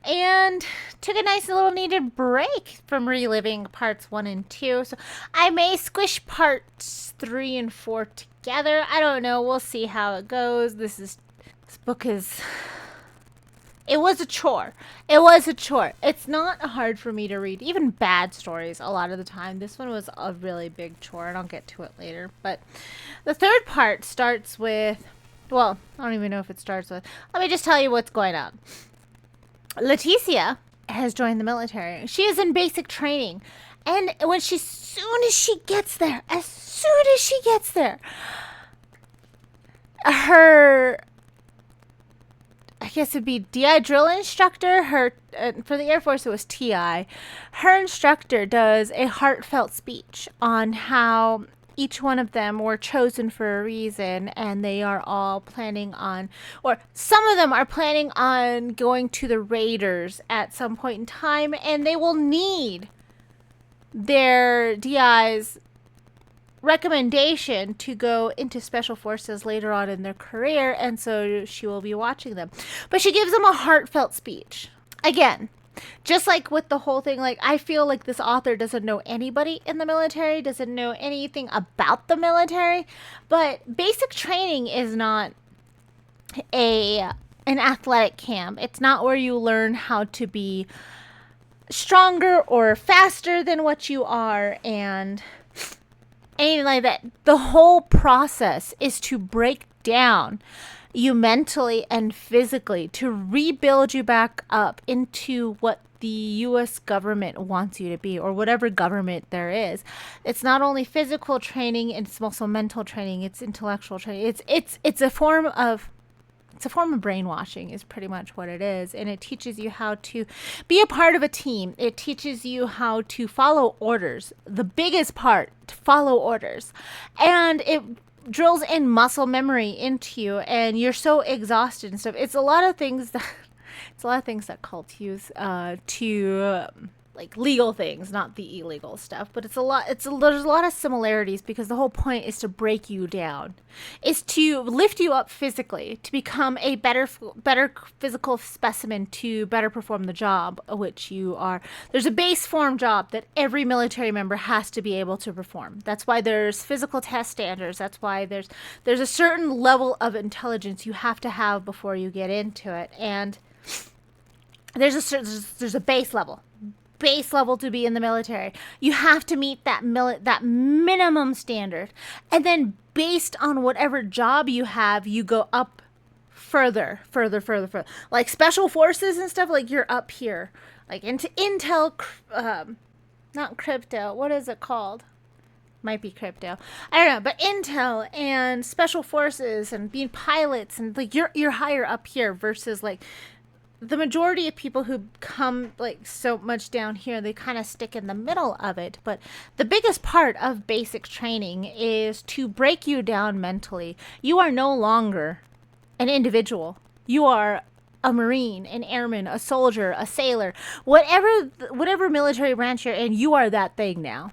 Speaker 1: and took a nice little needed break from reliving parts 1 and 2. So I may squish parts 3 and 4 together. I don't know. We'll see how it goes. This book is... It was a chore. It was a chore. It's not hard for me to read, even bad stories a lot of the time. This one was a really big chore, and I'll get to it later. But the third part starts with... Well, I don't even know if it starts with... Let me just tell you what's going on. Leticia has joined the military. She is in basic training. And as soon as she gets there, her... I guess it'd be DI drill instructor. For the Air Force, it was TI. Her instructor does a heartfelt speech on how each one of them were chosen for a reason, and they are all planning on, or some of them are planning on going to the Raiders at some point in time, and they will need their DI's recommendation to go into special forces later on in their career, and so she will be watching them. But she gives them a heartfelt speech. Again, just like with the whole thing, like, I feel like this author doesn't know anybody in the military, doesn't know anything about the military, but basic training is not an athletic camp. It's not where you learn how to be stronger or faster than what you are and anything like that. The whole process is to break down you mentally and physically, to rebuild you back up into what the U.S. government wants you to be, or whatever government there is. It's not only physical training, it's also mental training, it's intellectual training. It's a form of brainwashing is pretty much what it is. And it teaches you how to be a part of a team. It teaches you how to follow orders. The biggest part, to follow orders. And it drills in muscle memory into you, and you're so exhausted and stuff. It's a lot of things that cults use to like legal things, not the illegal stuff, but there's a lot of similarities, because the whole point is to break you down, is to lift you up physically, to become a better physical specimen, to better perform the job which you are. There's a base form job that every military member has to be able to perform. That's why there's physical test standards. That's why there's a certain level of intelligence you have to have before you get into it, and there's a base level to be in the military. You have to meet that minimum standard, and then based on whatever job you have, you go up further. Like special forces and stuff, like you're up here, like into intel, not crypto. What is it called? Might be crypto. I don't know, but intel and special forces and being pilots, and like you're higher up here versus like the majority of people who come like so much down here, they kind of stick in the middle of it. But the biggest part of basic training is to break you down mentally. You are no longer an individual. You are a Marine, an airman, a soldier, a sailor, whatever military branch you're in, you are that thing now.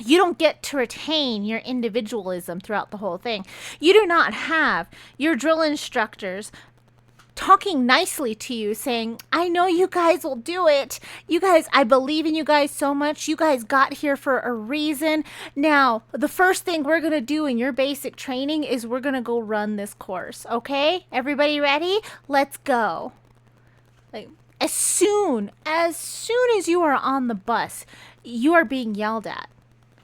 Speaker 1: You don't get to retain your individualism throughout the whole thing. You do not have your drill instructors talking nicely to you, saying, I know you guys will do it. You guys, I believe in you guys so much. You guys got here for a reason. Now, the first thing we're going to do in your basic training is we're going to go run this course. Okay? Everybody ready? Let's go. Like, as soon as you are on the bus, you are being yelled at.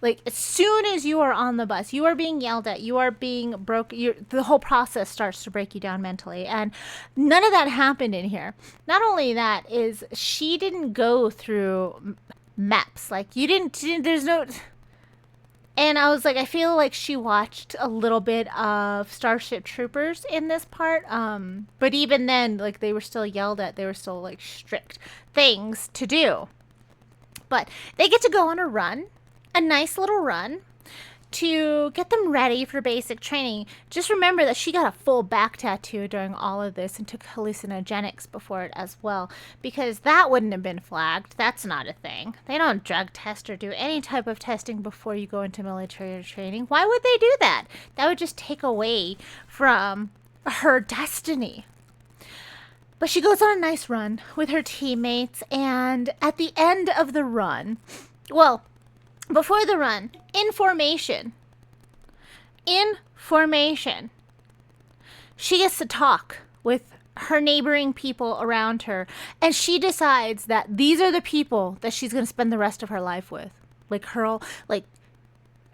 Speaker 1: Like, as soon as you are on the bus, you are being yelled at, you are being the whole process starts to break you down mentally. And none of that happened in here. Not only that, is she didn't go through maps. Like, there's no... And I was like, I feel like she watched a little bit of Starship Troopers in this part. But even then, like, they were still yelled at. They were still, like, strict things to do. But they get to go on a run. A nice little run to get them ready for basic training. Just remember that she got a full back tattoo during all of this and took hallucinogenics before it as well, because that wouldn't have been flagged. That's not a thing. They don't drug test or do any type of testing before you go into military training. Why would they do that? That would just take away from her destiny. But she goes on a nice run with her teammates, and at the end of the run, well, before the run, in formation, she gets to talk with her neighboring people around her, and she decides that these are the people that she's going to spend the rest of her life with.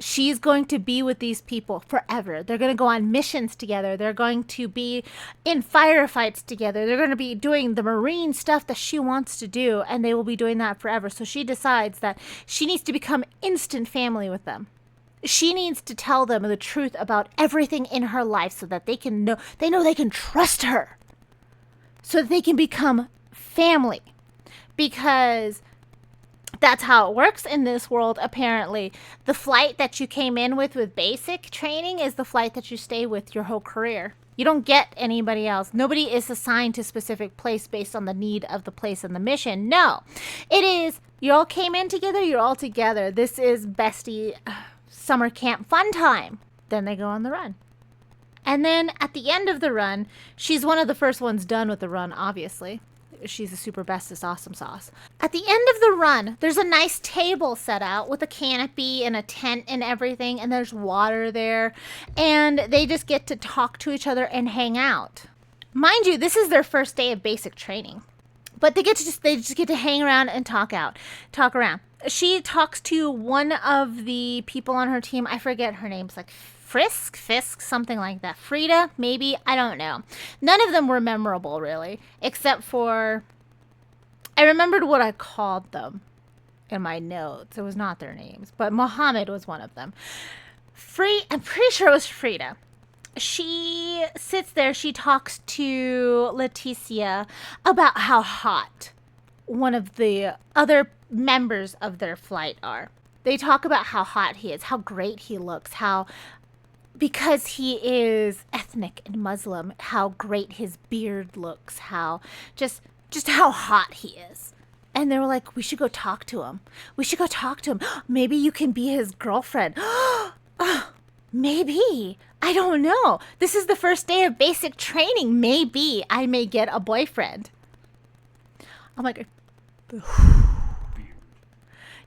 Speaker 1: She's going to be with these people forever. They're going to go on missions together. They're going to be in firefights together. They're going to be doing the Marine stuff that she wants to do, and they will be doing that forever. So she decides that she needs to become instant family with them. She needs to tell them the truth about everything in her life so that they know they can trust her. So that they can become family. Because that's how it works in this world, apparently. The flight that you came in with basic training is the flight that you stay with your whole career. You don't get anybody else. Nobody is assigned to a specific place based on the need of the place and the mission. No. It is, you all came in together, you're all together. This is bestie summer camp fun time. Then they go on the run. And then at the end of the run, she's one of the first ones done with the run, obviously. She's the super bestest awesome sauce. At the end of the run, there's a nice table set out with a canopy and a tent and everything, and there's water there, and they just get to talk to each other and hang out. Mind you, this is their first day of basic training, but they just get to hang around and talk around. She talks to one of the people on her team. I forget her name. It's like Fisk, something like that. Frida, maybe, I don't know. None of them were memorable, really, except for, I remembered what I called them in my notes. It was not their names, but Mohammed was one of them. I'm pretty sure it was Frida. She sits there, she talks to Leticia about how hot one of the other members of their flight are. They talk about how hot he is, how great he looks, because he is ethnic and Muslim, how great his beard looks, how just how hot he is. And they were like, we should go talk to him. Maybe you can be his girlfriend. Maybe. I don't know. This is the first day of basic training. Maybe I may get a boyfriend. I'm like,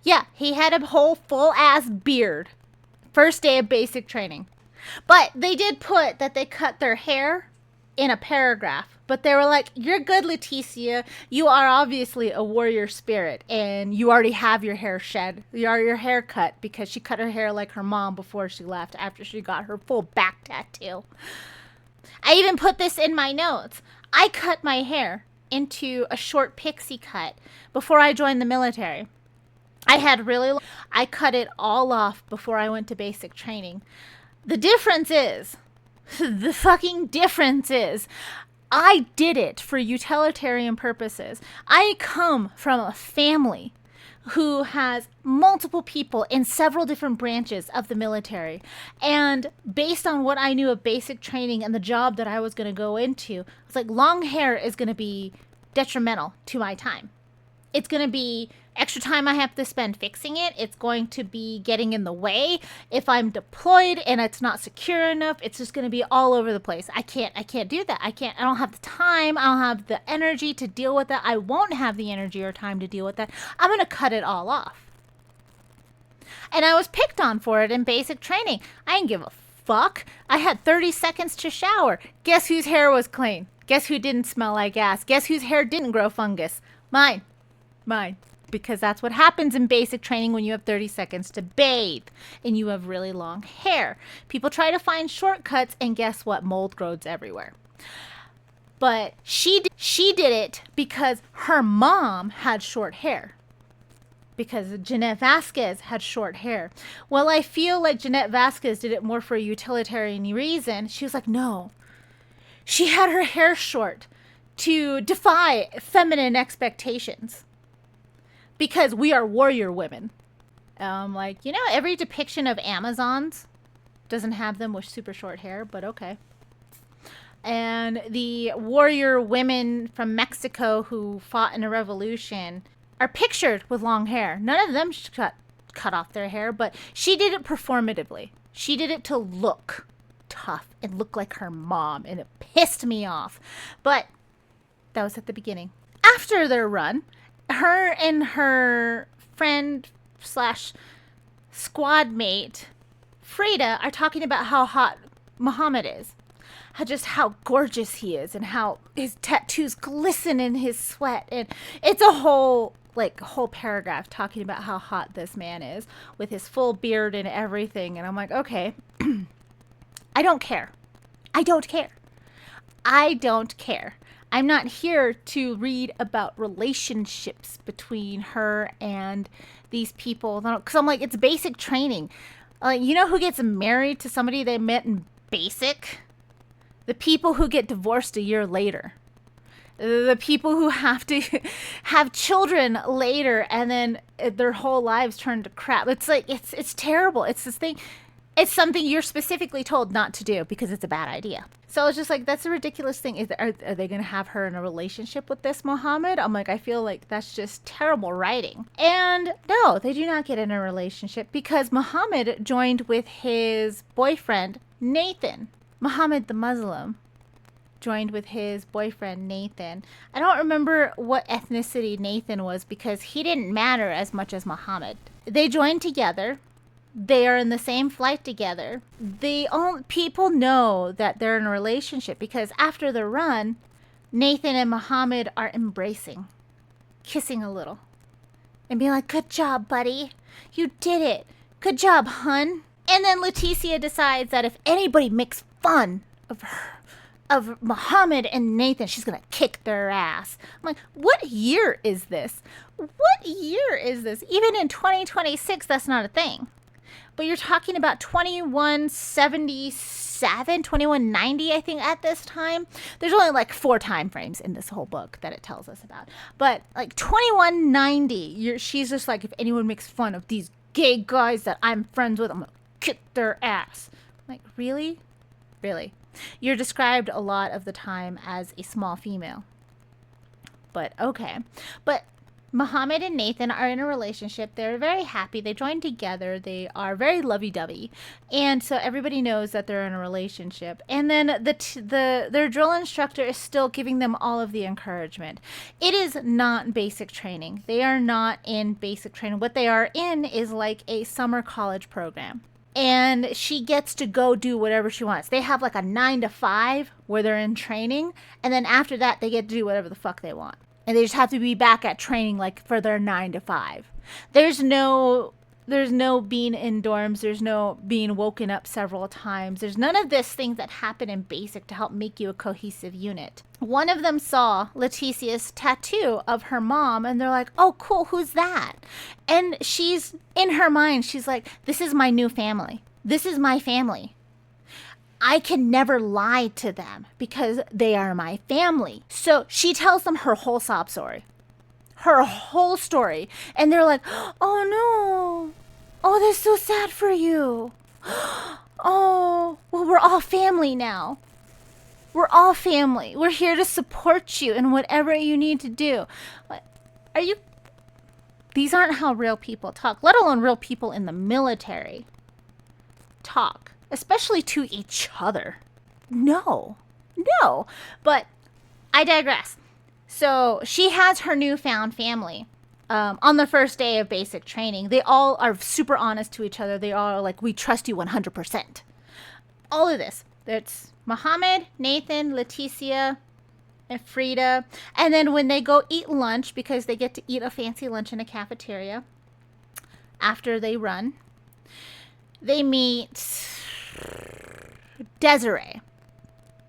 Speaker 1: yeah, he had a whole full ass beard. First day of basic training. But they did put that they cut their hair in a paragraph. But they were like, you're good, Leticia. You are obviously a warrior spirit. And you already have your hair shed. Your hair cut because she cut her hair like her mom before she left after she got her full back tattoo. I even put this in my notes. I cut my hair into a short pixie cut before I joined the military. I cut it all off before I went to basic training. The fucking difference is, I did it for utilitarian purposes. I come from a family who has multiple people in several different branches of the military. And based on what I knew of basic training and the job that I was going to go into, I was like, long hair is going to be detrimental to my time. It's going to be extra time I have to spend fixing it. It's going to be getting in the way. If I'm deployed and it's not secure enough, it's just going to be all over the place. I can't do that. I don't have the time. I don't have the energy to deal with that. I won't have the energy or time to deal with that. I'm going to cut it all off. And I was picked on for it in basic training. I didn't give a fuck. I had 30 seconds to shower. Guess whose hair was clean? Guess who didn't smell like ass? Guess whose hair didn't grow fungus? Mine. Because that's what happens in basic training when you have 30 seconds to bathe and you have really long hair. People try to find shortcuts, and guess what? Mold grows everywhere. But she did it because her mom had short hair. Because Jeanette Vasquez had short hair. Well, I feel like Jeanette Vasquez did it more for a utilitarian reason. She was like, no. She had her hair short to defy feminine expectations. Because we are warrior women. Like, every depiction of Amazons doesn't have them with super short hair, but okay. And the warrior women from Mexico who fought in a revolution are pictured with long hair. None of them cut off their hair, but she did it performatively. She did it to look tough and look like her mom, and it pissed me off. But that was at the beginning. After their run, her and her friend / squad mate Frida are talking about how hot Muhammad is, how gorgeous he is, and how his tattoos glisten in his sweat, and it's a whole paragraph talking about how hot this man is with his full beard and everything. And I'm like, okay, I don't care. I'm not here to read about relationships between her and these people. Because I'm like, it's basic training. You know who gets married to somebody they met in basic? The people who get divorced a year later. The people who have to have children later and then their whole lives turn to crap. It's like, it's terrible. It's this thing. It's something you're specifically told not to do because it's a bad idea. So it's just like, that's a ridiculous thing. Are they going to have her in a relationship with this Muhammad? I'm like, I feel like that's just terrible writing. And no, they do not get in a relationship because Muhammad joined with his boyfriend, Nathan. Muhammad the Muslim joined with his boyfriend, Nathan. I don't remember what ethnicity Nathan was because he didn't matter as much as Muhammad. They joined together. They are in the same flight together. People know that they're in a relationship because after the run, Nathan and Muhammad are embracing, kissing a little, and being like, good job, buddy. You did it. Good job, hun. And then Leticia decides that if anybody makes fun of Muhammad and Nathan, she's going to kick their ass. I'm like, what year is this? Even in 2026, that's not a thing. But you're talking about 2177, 2190, I think, at this time. There's only like 4 time frames in this whole book that it tells us about. But like 2190, she's just like, if anyone makes fun of these gay guys that I'm friends with, I'm going to kick their ass. I'm like, really? Really? You're described a lot of the time as a small female. But okay. But Muhammad and Nathan are in a relationship. They're very happy. They join together. They are very lovey-dovey. And so everybody knows that they're in a relationship. And then their drill instructor is still giving them all of the encouragement. It is not basic training. They are not in basic training. What they are in is like a summer college program. And she gets to go do whatever she wants. They have like a 9 to 5 where they're in training. And then after that, they get to do whatever the fuck they want. And they just have to be back at training like for their 9 to 5. There's no being in dorms. There's no being woken up several times. There's none of this things that happen in basic to help make you a cohesive unit. One of them saw Leticia's tattoo of her mom and they're like, oh, cool, who's that? And she's, in her mind, she's like, this is my new family. This is my family. I can never lie to them because they are my family. So she tells them her whole sob story. her whole story. And they're like, oh no. Oh, that's so sad for you. Oh, well, we're all family now. We're all family. We're here to support you in whatever you need to do. Are you... These aren't how real people talk, let alone real people in the military talk, especially to each other. No. But I digress. So she has her newfound family. On the first day of basic training, they all are super honest to each other. They all are like, we trust you 100%. All of this. It's Muhammad, Nathan, Leticia, and Frida. And then when they go eat lunch, because they get to eat a fancy lunch in a cafeteria after they run, they meet Desiree.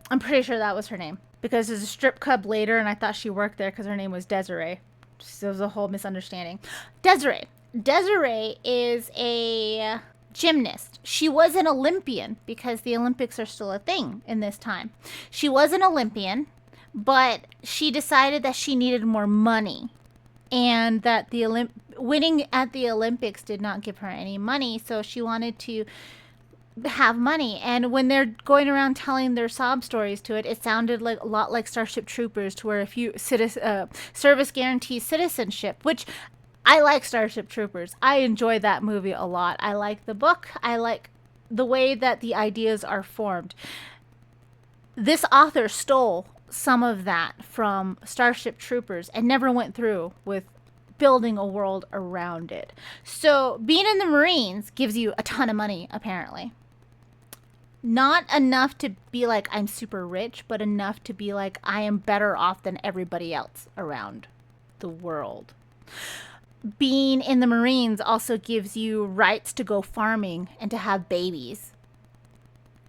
Speaker 1: I'm pretty sure that was her name, because there's a strip club later and I thought she worked there because her name was Desiree. So it was a whole misunderstanding. Desiree is a gymnast. She was an Olympian because the Olympics are still a thing in this time. She was an Olympian, but she decided that she needed more money, and that the winning at the Olympics did not give her any money, so she wanted to have money. And when they're going around telling their sob stories to it, it sounded like a lot like Starship Troopers, to where if you service guarantees citizenship, which I like Starship Troopers. I enjoy that movie a lot. I like the book. I like the way that the ideas are formed. This author stole some of that from Starship Troopers and never went through with building a world around it. So being in the Marines gives you a ton of money, apparently. Not enough to be like, I'm super rich, but enough to be like, I am better off than everybody else around the world. Being in the Marines also gives you rights to go farming and to have babies.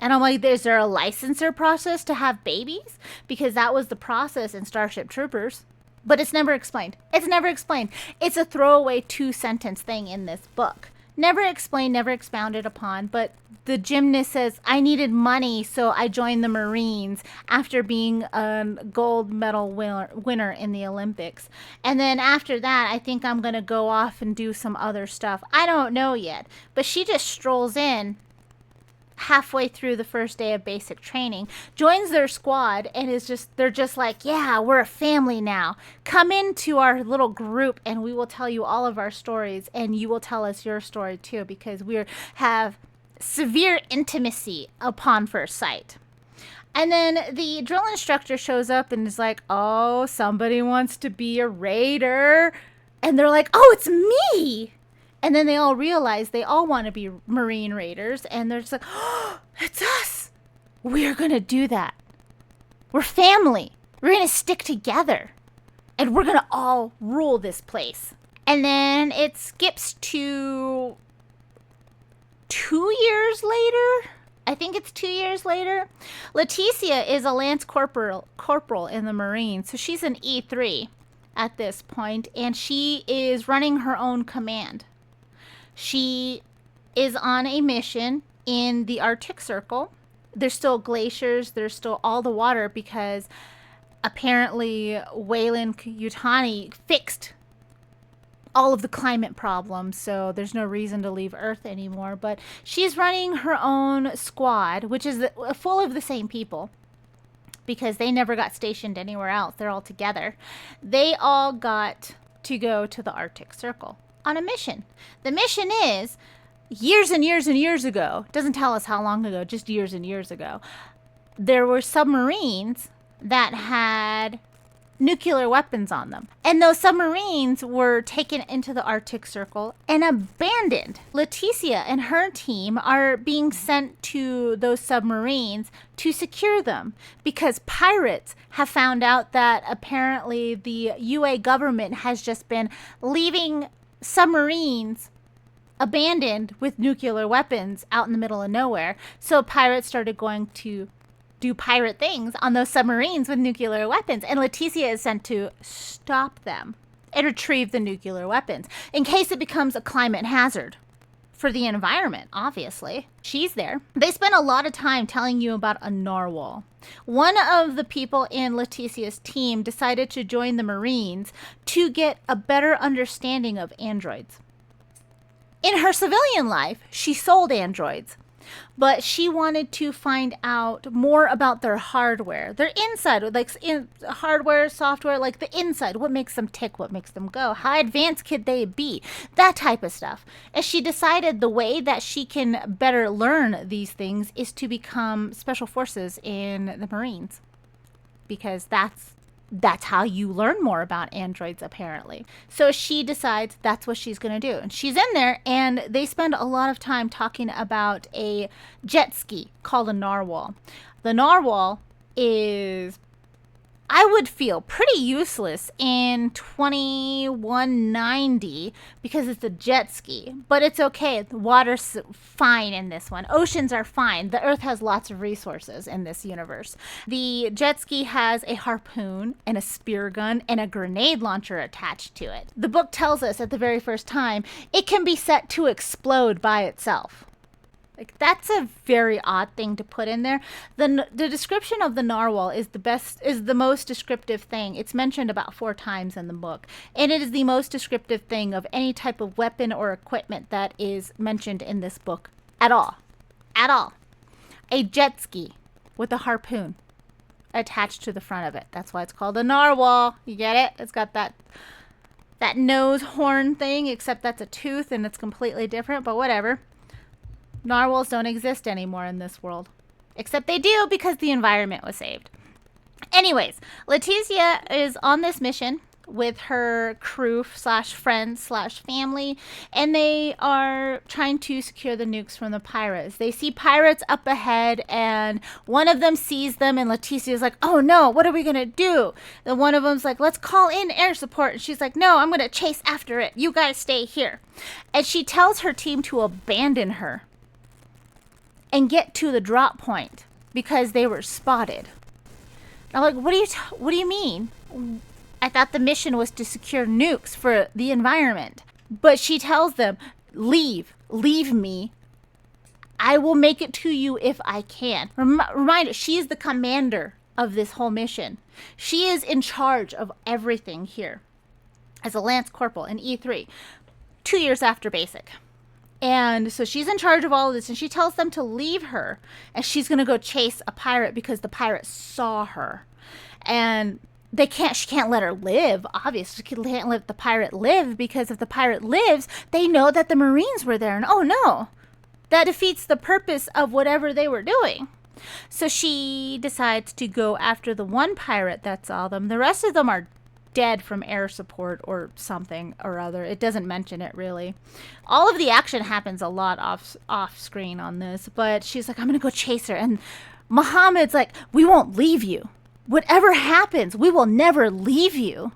Speaker 1: And I'm like, is there a licensure process to have babies? Because that was the process in Starship Troopers. But it's never explained. It's never explained. It's a throwaway 2-sentence thing in this book. Never explained, never expounded upon. But the gymnast says, I needed money, so I joined the Marines after being a gold medal winner in the Olympics. And then after that, I think I'm going to go off and do some other stuff. I don't know yet. But she just strolls in halfway through the first day of basic training, joins their squad, and they're just like, yeah, we're a family now. Come into our little group and we will tell you all of our stories, and you will tell us your story too, because we have severe intimacy upon first sight. And then the drill instructor shows up and is like, oh, somebody wants to be a raider. And they're like, oh, it's me. And then they all realize they all want to be Marine Raiders. And they're just like, oh, it's us. We're going to do that. We're family. We're going to stick together. And we're going to all rule this place. And then it skips to 2 years later. I think it's 2 years later. Leticia is a Lance Corporal in the Marines. So she's an E3 at this point. And she is running her own command. She is on a mission in the Arctic Circle. There's still glaciers. There's still all the water because apparently Weyland Yutani fixed all of the climate problems, so there's no reason to leave Earth anymore. But she's running her own squad, which is full of the same people because they never got stationed anywhere else. They're all together. They all got to go to the Arctic Circle on a mission. The mission is years and years and years ago. Doesn't tell us how long ago, just years and years ago. There were submarines that had nuclear weapons on them. And those submarines were taken into the Arctic Circle and abandoned. Leticia and her team are being sent to those submarines to secure them because pirates have found out that apparently the UA government has just been leaving submarines abandoned with nuclear weapons out in the middle of nowhere. So pirates started going to do pirate things on those submarines with nuclear weapons. And Leticia is sent to stop them and retrieve the nuclear weapons in case it becomes a climate hazard. for the environment, obviously. She's there. They spend a lot of time telling you about a narwhal. One of the people in Leticia's team decided to join the Marines to get a better understanding of androids. In her civilian life, she sold androids, but she wanted to find out more about their hardware, their inside, like hardware, software, like the inside, what makes them tick, what makes them go, how advanced could they be, that type of stuff. And she decided the way that she can better learn these things is to become special forces in the Marines, because that's how you learn more about androids, apparently. So she decides that's what she's going to do. And she's in there, and they spend a lot of time talking about a jet ski called a narwhal. The narwhal is, I would feel, pretty useless in 2190 because it's a jet ski. But it's okay. The water's fine in this one. Oceans are fine. The Earth has lots of resources in this universe. The jet ski has a harpoon and a spear gun and a grenade launcher attached to it. The book tells us at the very first time it can be set to explode by itself. Like, that's a very odd thing to put in there. The description of the narwhal is the most descriptive thing. It's mentioned about 4 times in the book. And it is the most descriptive thing of any type of weapon or equipment that is mentioned in this book at all. At all. A jet ski with a harpoon attached to the front of it. That's why it's called a narwhal. You get it? It's got that nose horn thing, except that's a tooth and it's completely different, but whatever. Narwhals don't exist anymore in this world. Except they do because the environment was saved. Anyways, Leticia is on this mission with her crew / friends / family, and they are trying to secure the nukes from the pirates. They see pirates up ahead, and one of them sees them, and Leticia's like, oh no, what are we gonna do? And one of them's like, let's call in air support. And she's like, no, I'm gonna chase after it. You guys stay here. And she tells her team to abandon her and get to the drop point because they were spotted. I'm like, what do you mean? I thought the mission was to secure nukes for the environment. But she tells them, leave me. I will make it to you if I can. Reminder, she is the commander of this whole mission. She is in charge of everything here as a Lance Corporal in E3, 2 years after basic. And so she's in charge of all of this, and she tells them to leave her, and she's going to go chase a pirate because the pirate saw her. And she can't let her live, obviously. She can't let the pirate live, because if the pirate lives, they know that the Marines were there. And oh no, that defeats the purpose of whatever they were doing. So she decides to go after the one pirate that saw them. The rest of them are dead from air support or something or other. It doesn't mention it really. All of the action happens a lot off screen on this, but she's like, I'm gonna go chase her. And Muhammad's like, we won't leave you. Whatever happens, we will never leave you.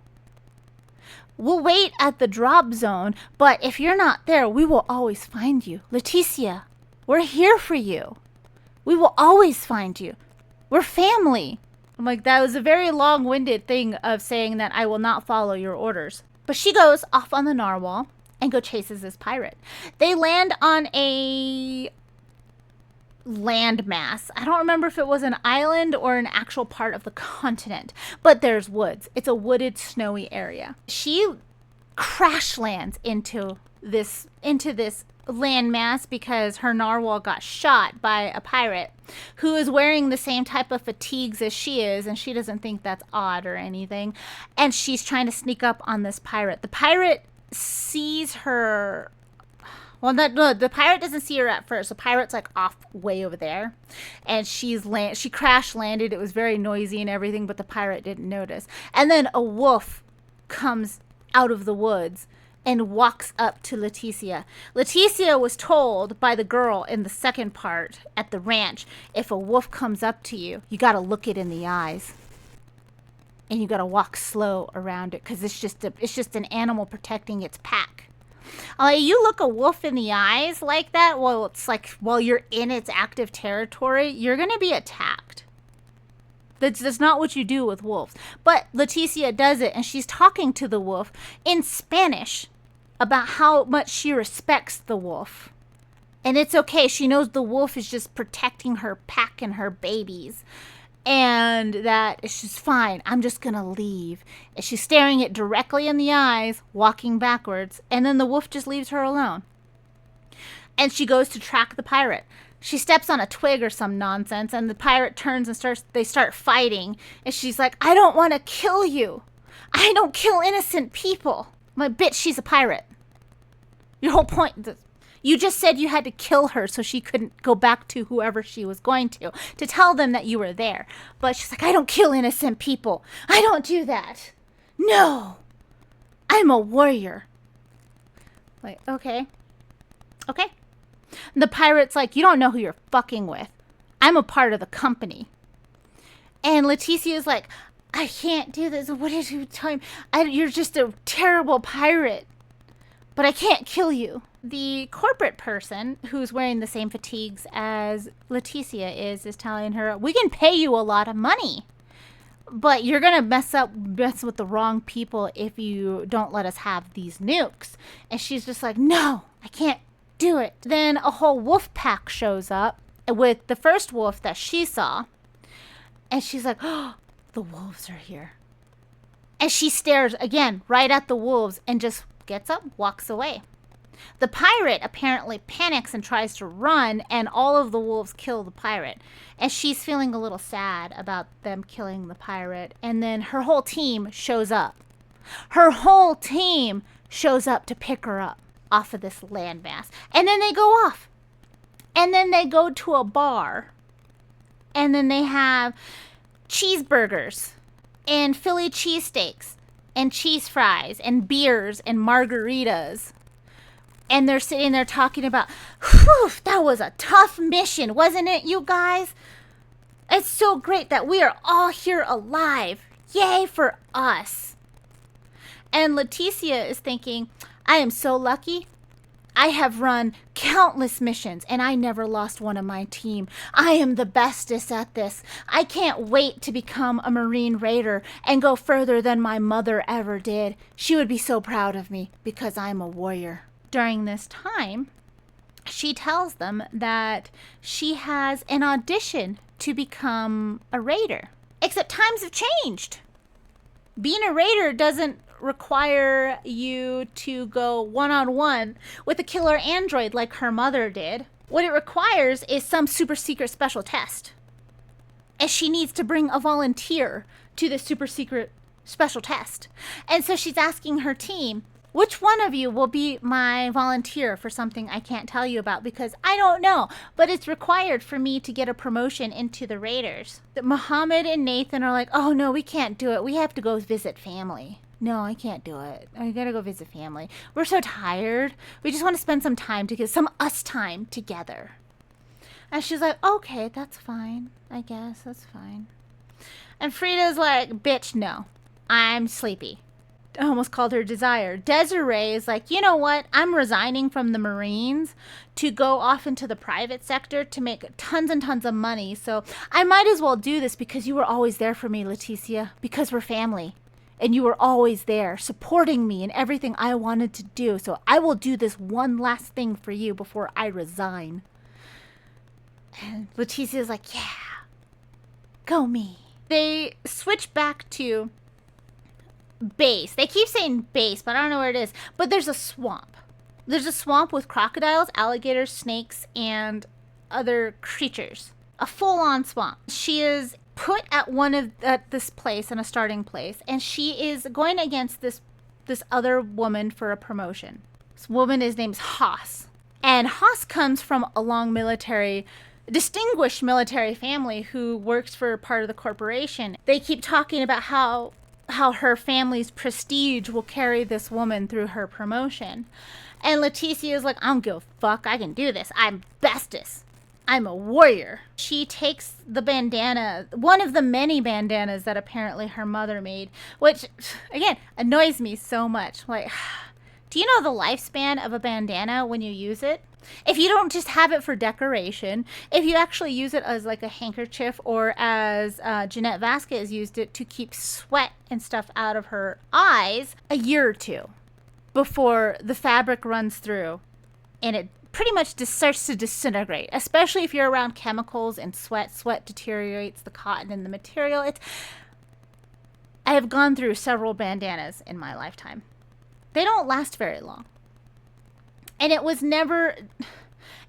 Speaker 1: We'll wait at the drop zone, but if you're not there, we will always find you. Leticia, we're here for you. We will always find you. We're family. I'm like, that was a very long-winded thing of saying that I will not follow your orders. But she goes off on the narwhal and go chases this pirate. They land on a landmass. I don't remember if it was an island or an actual part of the continent, but there's woods. It's a wooded, snowy area. She crash lands into this landmass because her narwhal got shot by a pirate who is wearing the same type of fatigues as she is, and she doesn't think that's odd or anything. And she's trying to sneak up on this pirate. The pirate sees her. Well, the pirate doesn't see her at first. The pirate's like off way over there, and she crash landed. It was very noisy and everything, but the pirate didn't notice. And then a wolf comes out of the woods and walks up to Leticia. Leticia was told by the girl in the second part at the ranch, if a wolf comes up to you, you got to look it in the eyes. And you got to walk slow around it because it's just an animal protecting its pack. You look a wolf in the eyes like that, well, it's like while you're in its active territory, you're going to be attacked. That's not what you do with wolves. But Leticia does it, and she's talking to the wolf in Spanish about how much she respects the wolf. And it's okay. She knows the wolf is just protecting her pack and her babies. And that she's fine. I'm just going to leave. And she's staring it directly in the eyes, walking backwards. And then the wolf just leaves her alone. And she goes to track the pirate. She steps on a twig or some nonsense, and the pirate turns and they start fighting. And she's like, I don't want to kill you. I don't kill innocent people. My bitch, she's a pirate. Your whole point, you just said you had to kill her so she couldn't go back to whoever she was going to tell them that you were there. But she's like, I don't kill innocent people. I don't do that. No, I'm a warrior. Like, okay. And the pirate's like, you don't know who you're fucking with. I'm a part of the company. And Leticia's like, I can't do this. What did you tell me? You're just a terrible pirate. But I can't kill you. The corporate person who's wearing the same fatigues as Leticia is telling her, we can pay you a lot of money. But you're going to mess with the wrong people if you don't let us have these nukes. And she's just like, no, I can't do it. Then a whole wolf pack shows up with the first wolf that she saw. And she's like, oh, the wolves are here. And she stares again right at the wolves and just gets up, walks away. The pirate apparently panics and tries to run, and all of the wolves kill the pirate. And she's feeling a little sad about them killing the pirate. And then her whole team shows up. Her whole team shows up to pick her up off of this landmass. And then they go off. And then they go to a bar. And then they have cheeseburgers and Philly cheesesteaks and cheese fries and beers and margaritas. And they're sitting there talking about, whew, that was a tough mission, wasn't it, you guys? It's so great that we are all here alive. Yay for us. And Leticia is thinking, I am so lucky. I have run countless missions, and I never lost one of my team. I am the bestest at this. I can't wait to become a Marine Raider and go further than my mother ever did. She would be so proud of me because I'm a warrior. During this time, she tells them that she has an audition to become a raider. Except times have changed. Being a raider doesn't require you to go one-on-one with a killer android like her mother did. What it requires is some super secret special test. And she needs to bring a volunteer to the super secret special test. And so she's asking her team, which one of you will be my volunteer for something I can't tell you about because I don't know, but it's required for me to get a promotion into the Raiders. Muhammad and Nathan are like, oh no, we can't do it. We have to go visit family. No, I can't do it. I gotta go visit family. We're so tired. We just want to spend some time together, some us time together. And she's like, okay, that's fine. I guess that's fine. And Frida's like, bitch, no. I'm sleepy. I almost called her Desire. Desiree is like, you know what? I'm resigning from the Marines to go off into the private sector to make tons and tons of money. So I might as well do this because you were always there for me, Leticia, because we're family. And you were always there supporting me in everything I wanted to do. So I will do this one last thing for you before I resign. And Leticia's like, yeah, go me. They switch back to base. They keep saying base, but I don't know where it is. But there's a swamp. There's a swamp with crocodiles, alligators, snakes, and other creatures. A full-on swamp. She is put at this place, in a starting place, and she is going against this other woman for a promotion. This woman is named Haas. And Haas comes from a distinguished military family who works for part of the corporation. They keep talking about how her family's prestige will carry this woman through her promotion. And Leticia is like, I don't give a fuck. I can do this. I'm bestest. I'm a warrior. She takes the bandana, one of the many bandanas that apparently her mother made, which, again, annoys me so much. Like, do you know the lifespan of a bandana when you use it? If you don't just have it for decoration, if you actually use it as like a handkerchief or as Jeanette Vasquez used it to keep sweat and stuff out of her eyes, a year or two before the fabric runs through and it pretty much just starts to disintegrate, especially if you're around chemicals and sweat. Sweat deteriorates the cotton and the material. I have gone through several bandanas in my lifetime. They don't last very long. And it was never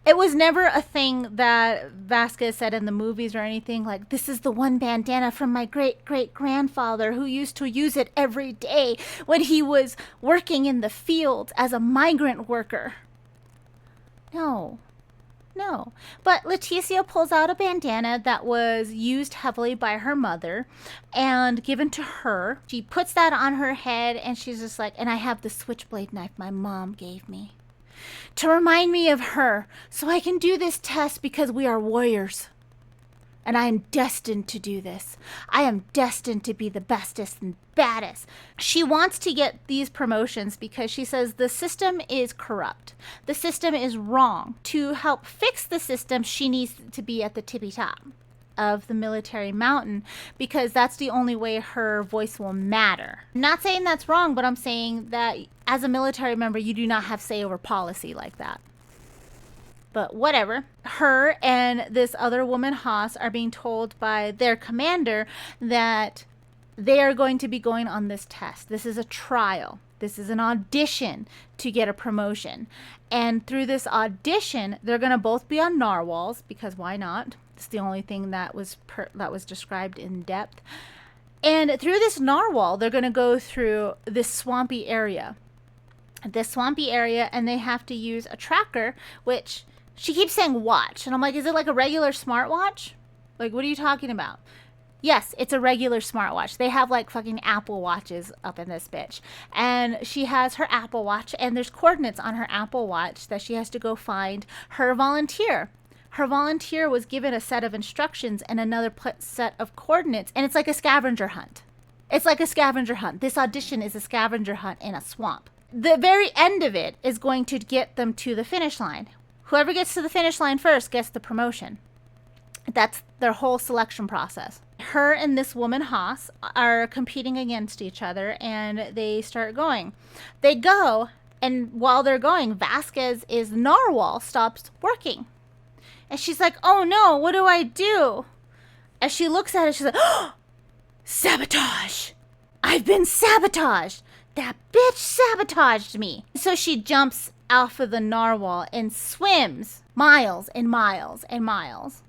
Speaker 1: a thing that Vasquez said in the movies or anything like, this is the one bandana from my great-great-grandfather who used to use it every day when he was working in the fields as a migrant worker. No. But Leticia pulls out a bandana that was used heavily by her mother and given to her. She puts that on her head and she's just like, and I have the switchblade knife my mom gave me to remind me of her so I can do this test because we are warriors. And I am destined to do this. I am destined to be the bestest and baddest. She wants to get these promotions because she says the system is corrupt. The system is wrong. To help fix the system, she needs to be at the tippy top of the military mountain because that's the only way her voice will matter. I'm not saying that's wrong, but I'm saying that as a military member, you do not have say over policy like that. But whatever. Her and this other woman, Haas, are being told by their commander that they are going to be going on this test. This is a trial. This is an audition to get a promotion. And through this audition, they're going to both be on narwhals, because why not? It's the only thing that was described in depth. And through this narwhal, they're going to go through this swampy area. And they have to use a tracker, which she keeps saying watch. And I'm like, is it like a regular smartwatch? Like, what are you talking about? Yes, it's a regular smartwatch. They have like fucking Apple Watches up in this bitch. And she has her Apple Watch, and there's coordinates on her Apple Watch that she has to go find her volunteer. Her volunteer was given a set of instructions and another set of coordinates, and it's like a scavenger hunt. This audition is a scavenger hunt in a swamp. The very end of it is going to get them to the finish line. Whoever gets to the finish line first gets the promotion. That's their whole selection process. Her and this woman, Haas, are competing against each other, and they start going. They go, and while they're going, Vasquez's narwhal stops working. And she's like, oh no, what do I do? As she looks at it, she's like, oh, sabotage! I've been sabotaged! That bitch sabotaged me! So she jumps off of the narwhal and swims miles and miles and miles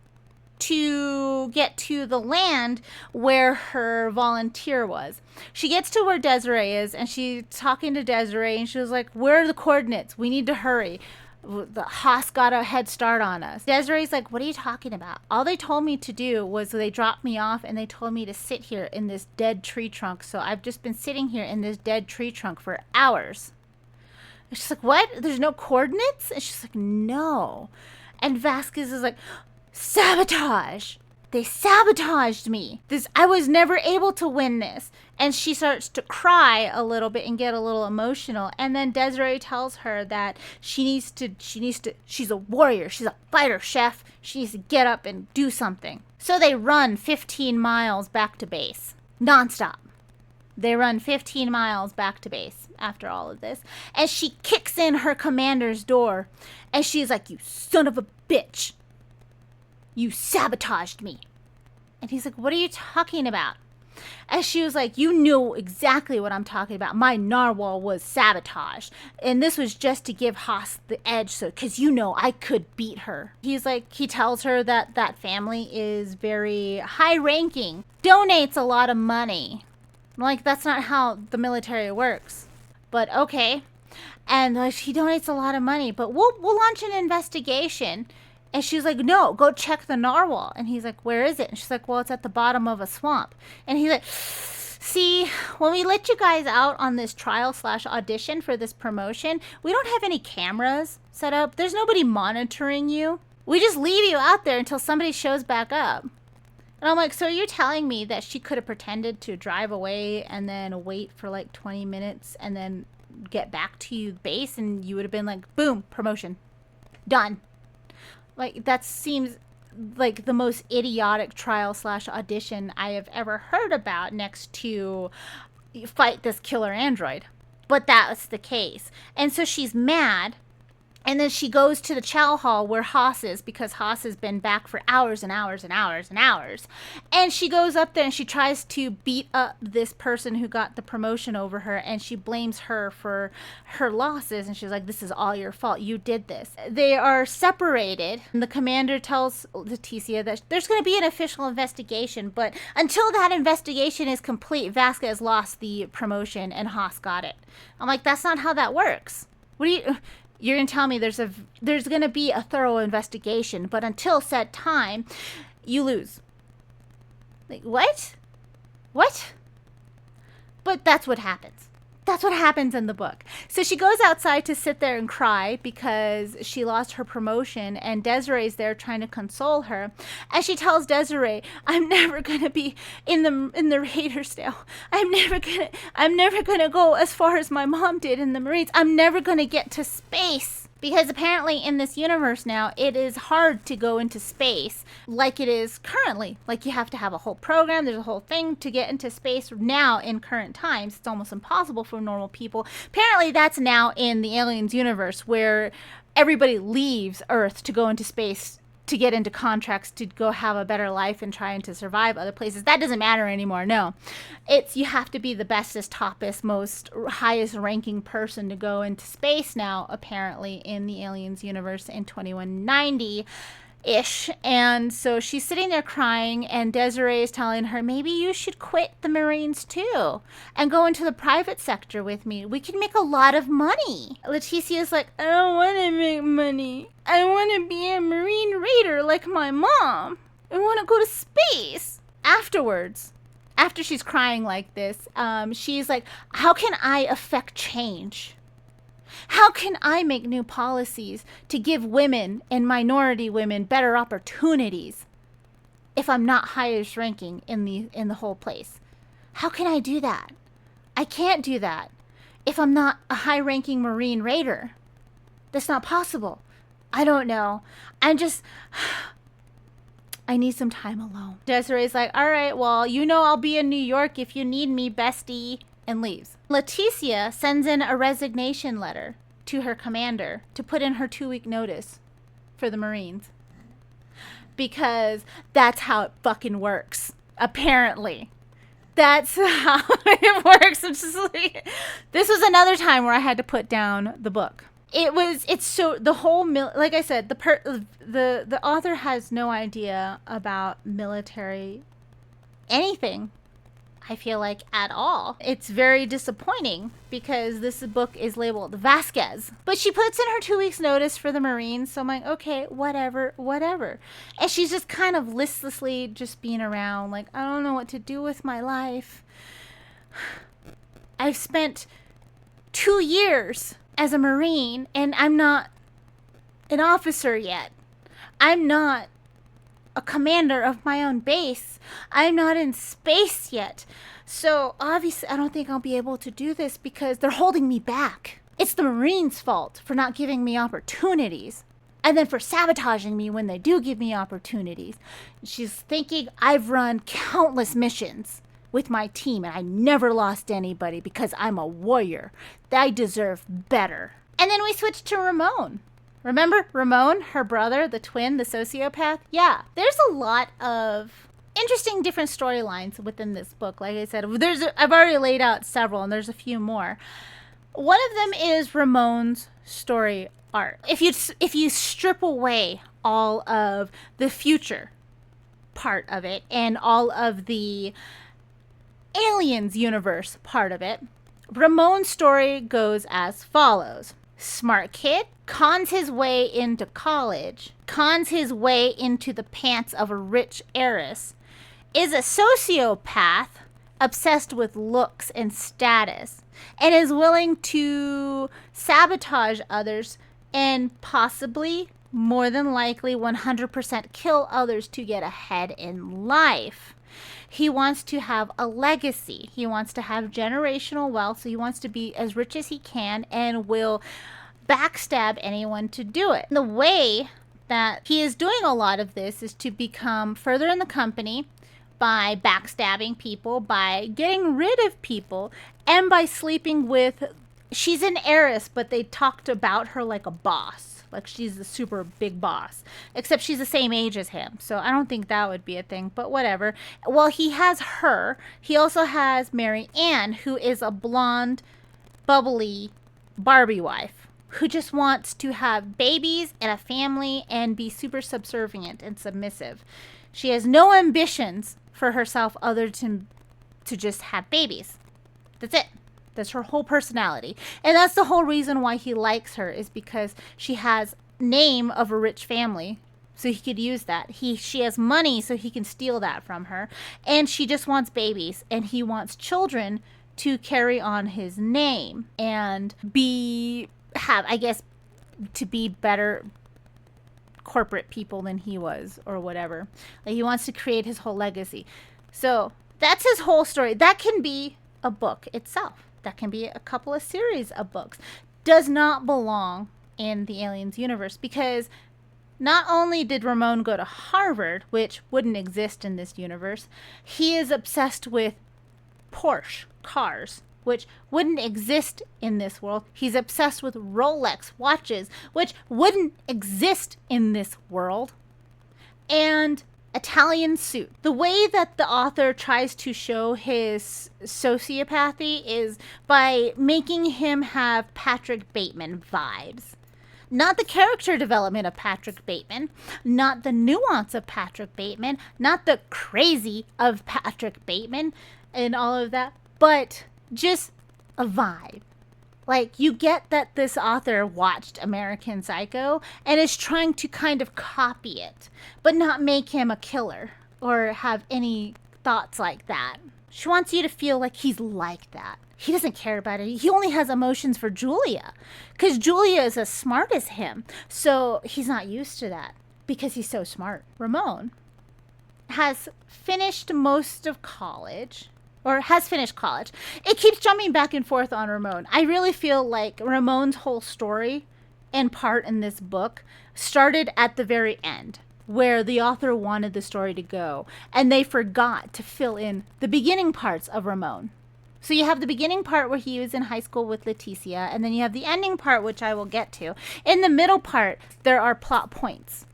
Speaker 1: to get to the land where her volunteer was. She gets to where Desiree is, and she's talking to Desiree, and she was like, where are the coordinates? We need to hurry. The Haas got a head start on us. Desiree's like, what are you talking about? All they told me to do was they dropped me off and they told me to sit here in this dead tree trunk. So I've just been sitting here in this dead tree trunk for hours. And she's like, what? There's no coordinates? And she's like, no. And Vasquez is like, sabotage. They sabotaged me. I was never able to win this. And she starts to cry a little bit and get a little emotional. And then Desiree tells her that she's a warrior. She's a fighter, chef. She needs to get up and do something. So they run 15 miles back to base. Nonstop. They run 15 miles back to base after all of this. And she kicks in her commander's door. And she's like, you son of a bitch. You sabotaged me. And he's like, what are you talking about? And she was like, you knew exactly what I'm talking about. My narwhal was sabotaged. And this was just to give Haas the edge, so because you know I could beat her. He's like, he tells her that that family is very high ranking, donates a lot of money. I'm like, that's not how the military works. But okay. And he donates a lot of money, but we'll launch an investigation. And she's like, no, go check the narwhal. And he's like, where is it? And she's like, well, it's at the bottom of a swamp. And he's like, see, when we let you guys out on this trial/audition for this promotion, we don't have any cameras set up. There's nobody monitoring you. We just leave you out there until somebody shows back up. And I'm like, so you're telling me that she could have pretended to drive away and then wait for like 20 minutes and then get back to you base, and you would have been like, boom, promotion. Done. Like, that seems like the most idiotic trial/audition I have ever heard about, next to fight this killer android. But that was the case. And so she's mad. And then she goes to the chow hall where Haas is, because Haas has been back for hours and hours and hours and hours. And she goes up there and she tries to beat up this person who got the promotion over her, and she blames her for her losses. And she's like, this is all your fault. You did this. They are separated. And the commander tells Leticia that there's going to be an official investigation, but until that investigation is complete, Vasquez lost the promotion and Haas got it. I'm like, that's not how that works. What do you... You're going to tell me there's going to be a thorough investigation, but until said time, you lose. Like, what? What? But that's what happens. That's what happens in the book. So she goes outside to sit there and cry because she lost her promotion, and Desiree's there trying to console her. And she tells Desiree, I'm never going to be in the Raiders now. I'm never going to go as far as my mom did in the Marines. I'm never going to get to space. Because apparently in this universe now, it is hard to go into space like it is currently. Like, you have to have a whole program. There's a whole thing to get into space now in current times. It's almost impossible for normal people. Apparently that's now in the Aliens universe, where everybody leaves Earth to go into space, to get into contracts, to go have a better life and trying to survive other places. That doesn't matter anymore. No, it's, you have to be the bestest, toppest, most highest ranking person to go into space now, apparently in the Aliens universe in 2190 ish. And so she's sitting there crying, and Desiree is telling her, maybe you should quit the Marines too and go into the private sector with me. We can make a lot of money. Leticia's like, I don't want to make money. I want to be a Marine Raider like my mom. I want to go to space. Afterwards, after she's crying like this, she's like, how can I affect change? How can I make new policies to give women and minority women better opportunities if I'm not highest ranking in the whole place? How can I do that? I can't do that if I'm not a high-ranking Marine Raider. That's not possible. I don't know. I need some time alone. Desiree's like, all right, well, you know I'll be in New York if you need me, bestie, and leaves. Leticia sends in a resignation letter to her commander to put in her 2-week notice for the Marines. Because that's how it fucking works, apparently. That's how it works. I'm just like, this was another time where I had to put down the book. It's so, the whole, like I said, the author has no idea about military anything, I feel like, at all. It's very disappointing because this book is labeled Vasquez. But she puts in her 2 weeks notice for the Marines, so I'm like, okay, whatever. And she's just kind of listlessly just being around, like, I don't know what to do with my life. I've spent 2 years as a Marine, and I'm not an officer yet. I'm not a commander of my own base. I'm not in space yet. So obviously I don't think I'll be able to do this because they're holding me back. It's the Marines' fault for not giving me opportunities, and then for sabotaging me when they do give me opportunities. She's thinking, I've run countless missions with my team, and I never lost anybody because I'm a warrior. I deserve better. And then we switch to Ramon. Remember Ramon, her brother, the twin, the sociopath? Yeah, there's a lot of interesting different storylines within this book. Like I said, I've already laid out several, and there's a few more. One of them is Ramon's story arc. If you strip away all of the future part of it and all of the Aliens universe part of it, Ramon's story goes as follows. Smart kid, cons his way into college, cons his way into the pants of a rich heiress, is a sociopath obsessed with looks and status, and is willing to sabotage others and possibly, more than likely, 100% kill others to get ahead in life. He wants to have a legacy. He wants to have generational wealth, so he wants to be as rich as he can and will backstab anyone to do it. The way that he is doing a lot of this is to become further in the company by backstabbing people, by getting rid of people, and by sleeping with she's an heiress, but they talked about her like a boss. Like she's the super big boss. Except she's the same age as him. So I don't think that would be a thing, but whatever. Well, he has her. He also has Mary Ann, who is a blonde, bubbly Barbie wife who just wants to have babies and a family and be super subservient and submissive. She has no ambitions for herself other than to just have babies. That's it. That's her whole personality. And that's the whole reason why he likes her, is because she has name of a rich family. So he could use that. She has money, so he can steal that from her. And she just wants babies. And he wants children to carry on his name and to be better corporate people than he was, or whatever. Like, he wants to create his whole legacy. So that's his whole story. That can be a book itself. That can be a couple of series of books. Does not belong in the Aliens universe, because not only did Ramon go to Harvard, which wouldn't exist in this universe, he is obsessed with Porsche cars, which wouldn't exist in this world. He's obsessed with Rolex watches, which wouldn't exist in this world. And Italian suit. The way that the author tries to show his sociopathy is by making him have Patrick Bateman vibes. Not the character development of Patrick Bateman, not the nuance of Patrick Bateman, not the crazy of Patrick Bateman and all of that, but just a vibe. Like, you get that this author watched American Psycho and is trying to kind of copy it, but not make him a killer or have any thoughts like that. She wants you to feel like he's like that. He doesn't care about it. He only has emotions for Julia, because Julia is as smart as him. So he's not used to that because he's so smart. Ramon has finished most of college. Or has finished college. It keeps jumping back and forth on Ramon. I really feel like Ramon's whole story and part in this book started at the very end, where the author wanted the story to go, and they forgot to fill in the beginning parts of Ramon. So you have the beginning part where he was in high school with Leticia, and then you have the ending part, which I will get to. In the middle part, there are plot points.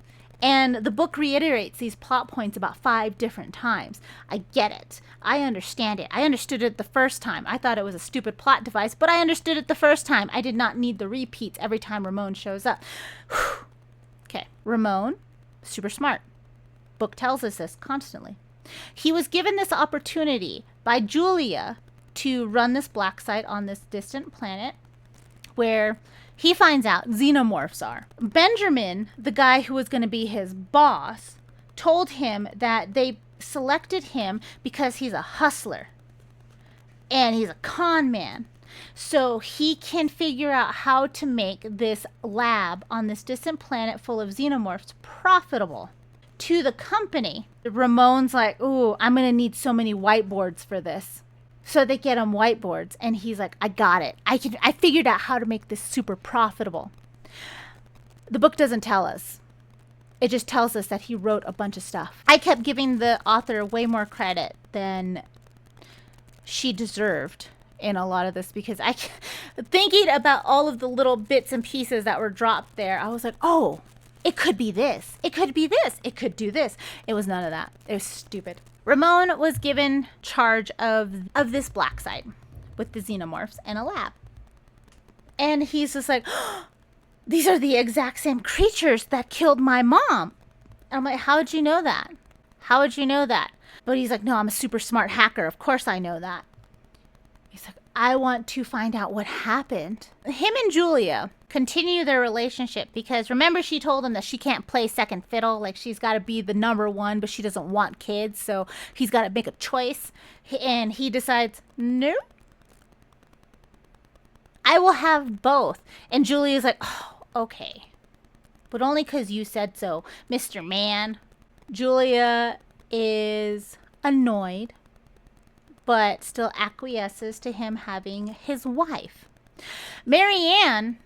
Speaker 1: And the book reiterates these plot points about 5 different times. I get it. I understand it. I understood it the first time. I thought it was a stupid plot device, but I understood it the first time. I did not need the repeats every time Ramon shows up. Okay, Ramon, super smart. Book tells us this constantly. He was given this opportunity by Julia to run this black site on this distant planet where he finds out xenomorphs are. Benjamin, the guy who was going to be his boss, told him that they selected him because he's a hustler and he's a con man. So he can figure out how to make this lab on this distant planet full of xenomorphs profitable to the company. Ramon's like, ooh, I'm going to need so many whiteboards for this. So they get him whiteboards, and he's like, I got it. I figured out how to make this super profitable. The book doesn't tell us. It just tells us that he wrote a bunch of stuff. I kept giving the author way more credit than she deserved in a lot of this, because thinking about all of the little bits and pieces that were dropped there, I was like, oh, it could be this. It could be this. It could do this. It was none of that. It was stupid. Ramon was given charge of this black site with the xenomorphs and a lab. And he's just like, oh, these are the exact same creatures that killed my mom. And I'm like, how would you know that? How would you know that? But he's like, no, I'm a super smart hacker. Of course I know that. He's like, I want to find out what happened. Him and Julia continue their relationship because, remember, she told him that she can't play second fiddle. Like, she's got to be the number one, but she doesn't want kids. So he's got to make a choice. And he decides, nope. I will have both. And Julia's like, oh, okay. But only because you said so, Mr. Man. Julia is annoyed, but still acquiesces to him having his wife. Marianne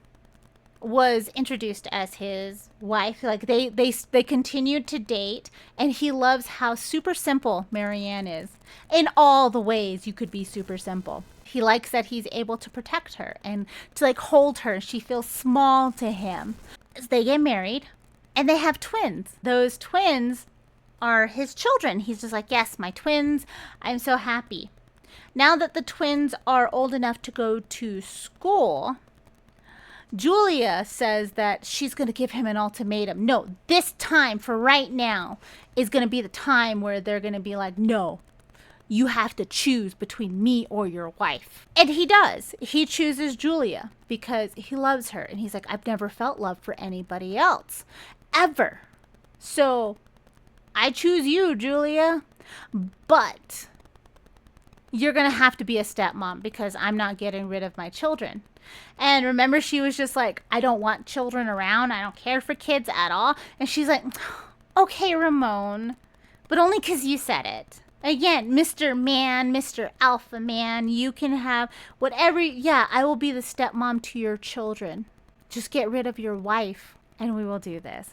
Speaker 1: was introduced as his wife. Like, they continued to date, and he loves how super simple Marianne is in all the ways you could be super simple. He likes that he's able to protect her and to like hold her. She feels small to him. They get married and they have twins. Those twins are his children. He's just like, yes, my twins. I'm so happy. Now that the twins are old enough to go to school, Julia says that she's going to give him an ultimatum. No, this time for right now is going to be the time where they're going to be like, no, you have to choose between me or your wife. And he does. He chooses Julia because he loves her. And he's like, I've never felt love for anybody else, ever. So I choose you, Julia. But you're going to have to be a stepmom because I'm not getting rid of my children. And remember, she was just like, I don't want children around. I don't care for kids at all. And she's like, okay, Ramon, but only because you said it. Again, Mr. Man, Mr. Alpha Man, you can have whatever. Yeah, I will be the stepmom to your children. Just get rid of your wife and we will do this.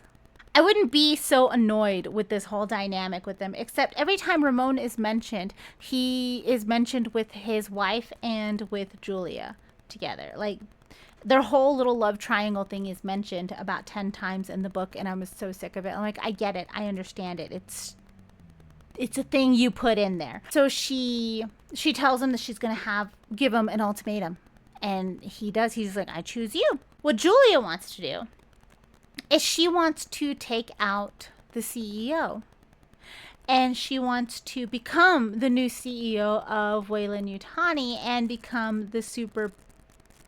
Speaker 1: I wouldn't be so annoyed with this whole dynamic with them, except every time Ramon is mentioned, he is mentioned with his wife and with Julia together. Like, their whole little love triangle thing is mentioned about 10 times in the book, and I was so sick of it. I'm like, I get it. I understand it. It's a thing you put in there. So she tells him that she's going to give him an ultimatum. And he does. He's like, I choose you. What Julia wants to do is she wants to take out the CEO. And she wants to become the new CEO of Weyland-Yutani and become the super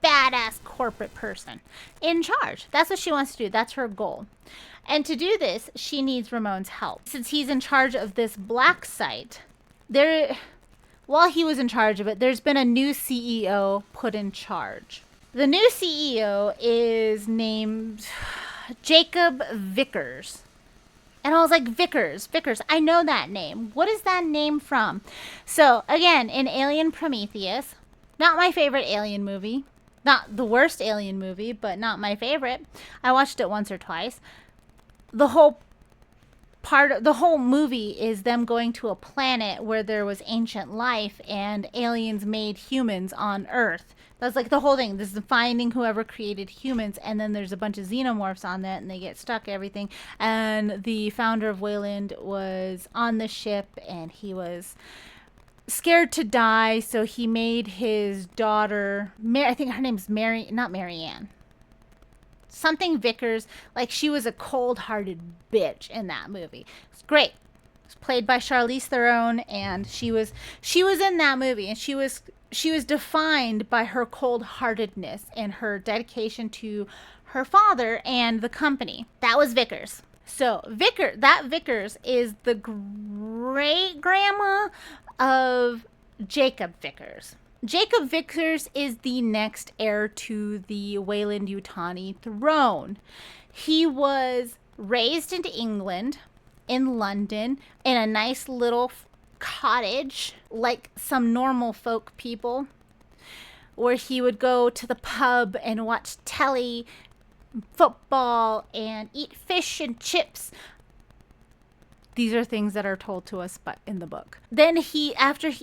Speaker 1: badass corporate person in charge. That's what she wants to do. That's her goal. And to do this, she needs Ramon's help. Since he's in charge of this black site, while he was in charge of it, there's been a new CEO put in charge. The new CEO is named Jacob Vickers. And I was like, Vickers, I know that name. What is that name from? So, again, in Alien Prometheus, not my favorite Alien movie. Not the worst Alien movie, but not my favorite. I watched it once or twice. The whole movie is them going to a planet where there was ancient life and aliens made humans on Earth. That's like the whole thing. This is finding whoever created humans, and then there's a bunch of xenomorphs on that, and they get stuck, everything. And the founder of Weyland was on the ship, and he was scared to die, so he made his daughter, I think her name's not Marianne. Something Vickers. Like, she was a cold-hearted bitch in that movie. It's great. It's played by Charlize Theron, and she was in that movie, and she was defined by her cold-heartedness and her dedication to her father and the company. That was Vickers. So Vickers is the great-grandma of Jacob Vickers. Jacob Vickers is the next heir to the Weyland-Yutani throne. He was raised in England, in London, in a nice little cottage, like some normal folk people, where he would go to the pub and watch telly, football, and eat fish and chips. These are things that are told to us in the book. Then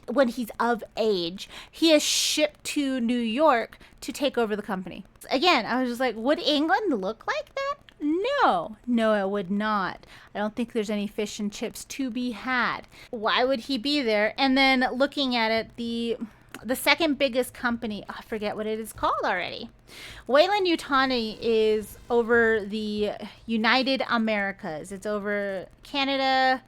Speaker 1: when he's of age, he is shipped to New York to take over the company. Again, I was just like, would England look like that? No, it would not. I don't think there's any fish and chips to be had. Why would he be there? And then looking at it, the second biggest company, I forget what it is called already. Weyland-Yutani is over the United Americas. It's over Canada,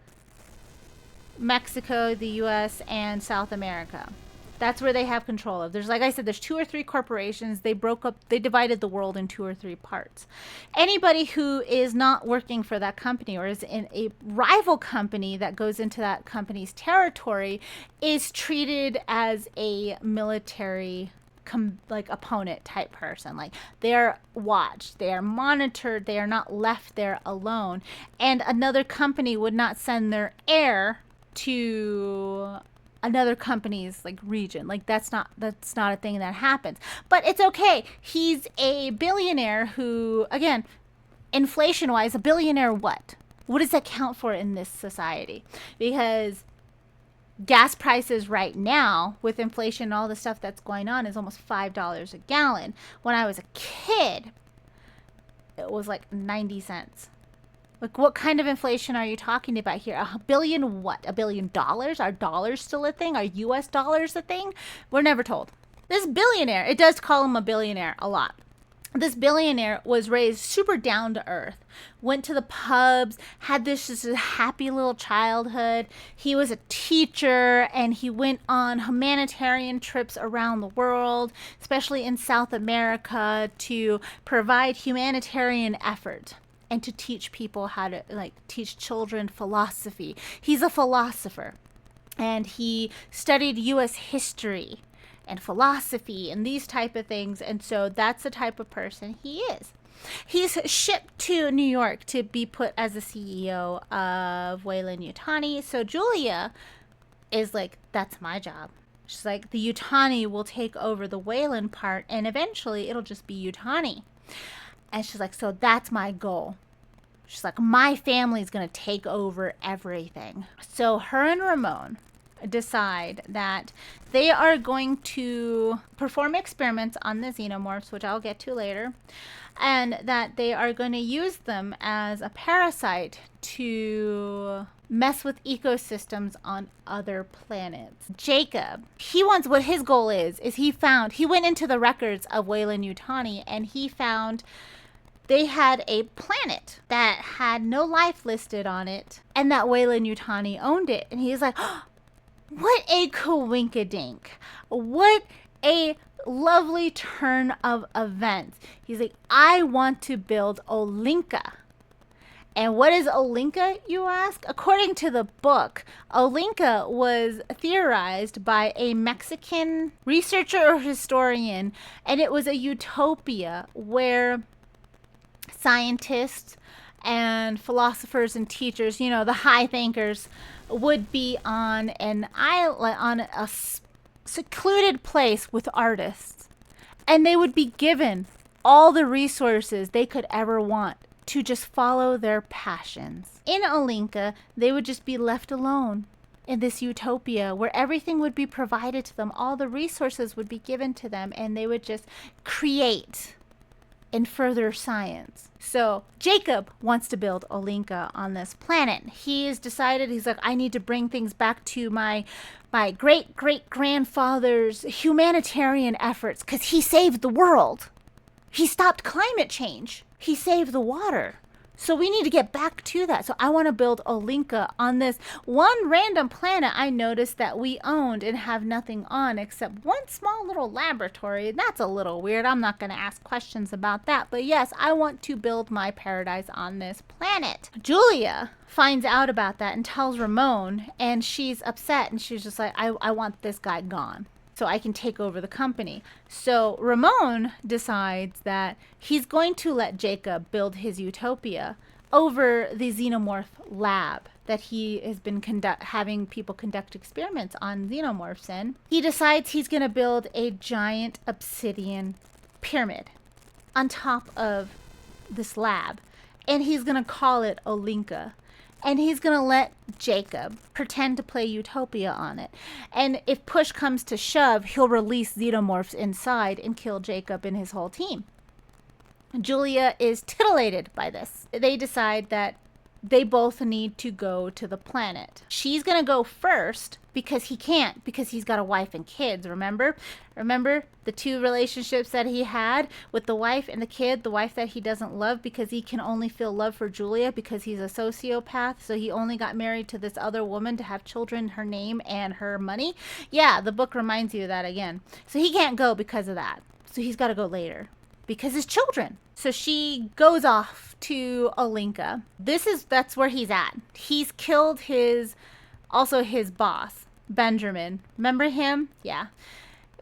Speaker 1: Mexico, the U.S., and South America. That's where they have control of. Like I said, there's 2 or 3 corporations. They divided the world in 2 or 3 parts. Anybody who is not working for that company or is in a rival company that goes into that company's territory is treated as a military opponent type person. Like, they're watched, they are monitored, they are not left there alone. And another company would not send their heir to another company's region. That's not a thing that happens. But it's okay. He's a billionaire who, again, inflation wise, a billionaire what does that count for in this society? Because gas prices right now, with inflation and all the stuff that's going on, is almost $5 a gallon. When I was a kid, it was like 90 cents. Like, what kind of inflation are you talking about here? $1 billion what? $1 billion? Are dollars still a thing? Are US dollars a thing? We're never told. This billionaire, it does call him a billionaire a lot. This billionaire was raised super down to earth, went to the pubs, had this just a happy little childhood. He was a teacher, and he went on humanitarian trips around the world, especially in South America, to provide humanitarian effort and to teach people how to, like, teach children philosophy. He's a philosopher, and he studied U.S. history and philosophy and these type of things. And so that's the type of person he is. He's shipped to New York to be put as the CEO of Weyland-Yutani. So Julia is like, that's my job. She's like, the Yutani will take over the Weyland part, and eventually it'll just be Yutani. And she's like, so that's my goal. She's like, my family's going to take over everything. So her and Ramon decide that they are going to perform experiments on the xenomorphs, which I'll get to later, and that they are going to use them as a parasite to mess with ecosystems on other planets. Jacob, what his goal is he went into the records of Weyland-Yutani, and he found they had a planet that had no life listed on it, and that Weyland-Yutani owned it. And he's like, oh, what a coinkydink. What a lovely turn of events. He's like, I want to build Olinka. And what is Olinka, you ask? According to the book, Olinka was theorized by a Mexican researcher or historian, and it was a utopia where scientists and philosophers and teachers, you know, the high thinkers, would be on an island, on a secluded place with artists, and they would be given all the resources they could ever want to just follow their passions. In Olinka, they would just be left alone in this utopia where everything would be provided to them, all the resources would be given to them, and they would just create and further science. So Jacob wants to build Olinka on this planet. He's decided, he's like, I need to bring things back to my great-great-grandfather's humanitarian efforts, because he saved the world. He stopped climate change. He saved the water. So we need to get back to that. So I want to build Olinka on this one random planet I noticed that we owned and have nothing on except one small little laboratory. That's a little weird. I'm not going to ask questions about that. But yes, I want to build my paradise on this planet. Julia finds out about that and tells Ramon, and she's upset, and she's just like, I want this guy gone so I can take over the company. So Ramon decides that he's going to let Jacob build his utopia over the xenomorph lab that he has been having people conduct experiments on xenomorphs in. He decides he's going to build a giant obsidian pyramid on top of this lab, and he's going to call it Olinka. And he's going to let Jacob pretend to play Utopia on it. And if push comes to shove, he'll release xenomorphs inside and kill Jacob and his whole team. Julia is titillated by this. They decide that they both need to go to the planet. She's going to go first because he can't, because he's got a wife and kids, remember? Remember the two relationships that he had with the wife and the kid, the wife that he doesn't love because he can only feel love for Julia because he's a sociopath, so he only got married to this other woman to have children, her name, and her money? Yeah, the book reminds you of that again. So he can't go because of that. So he's got to go later because his children. So she goes off to Olinka. That's where he's at. He's killed his boss, Benjamin. Remember him? Yeah.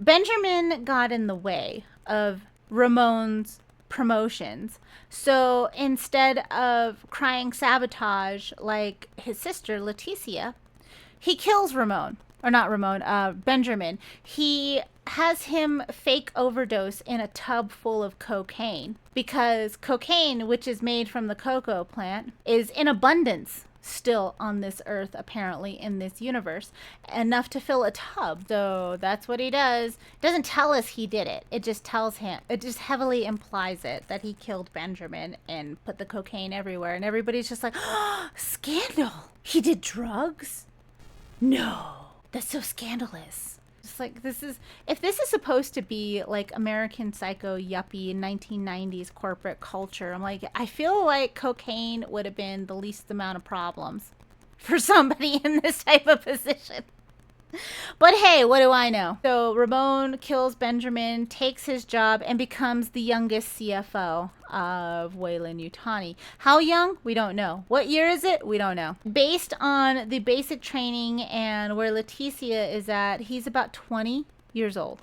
Speaker 1: Benjamin got in the way of Ramon's promotions. So instead of crying sabotage like his sister, Leticia, he kills Ramon. Or not Ramon, Benjamin. He has him fake overdose in a tub full of cocaine because cocaine, which is made from the cocoa plant, is in abundance. still on this earth, apparently, in this universe, enough to fill a tub. So that's what he does. It doesn't tell us he did it. It just tells him, it just heavily implies it, that he killed Benjamin and put the cocaine everywhere. And everybody's just like, oh, scandal. He did drugs? No. That's so scandalous. Just like, this is, if this is supposed to be like American Psycho yuppie 1990s corporate culture, I'm like, I feel like cocaine would have been the least amount of problems for somebody in this type of position. But hey, what do I know? So Ramon kills Benjamin, takes his job, and becomes the youngest CFO of Weyland-Yutani. How young? We don't know. What year is it? We don't know. Based on the basic training and where Leticia is at, he's about 20 years old.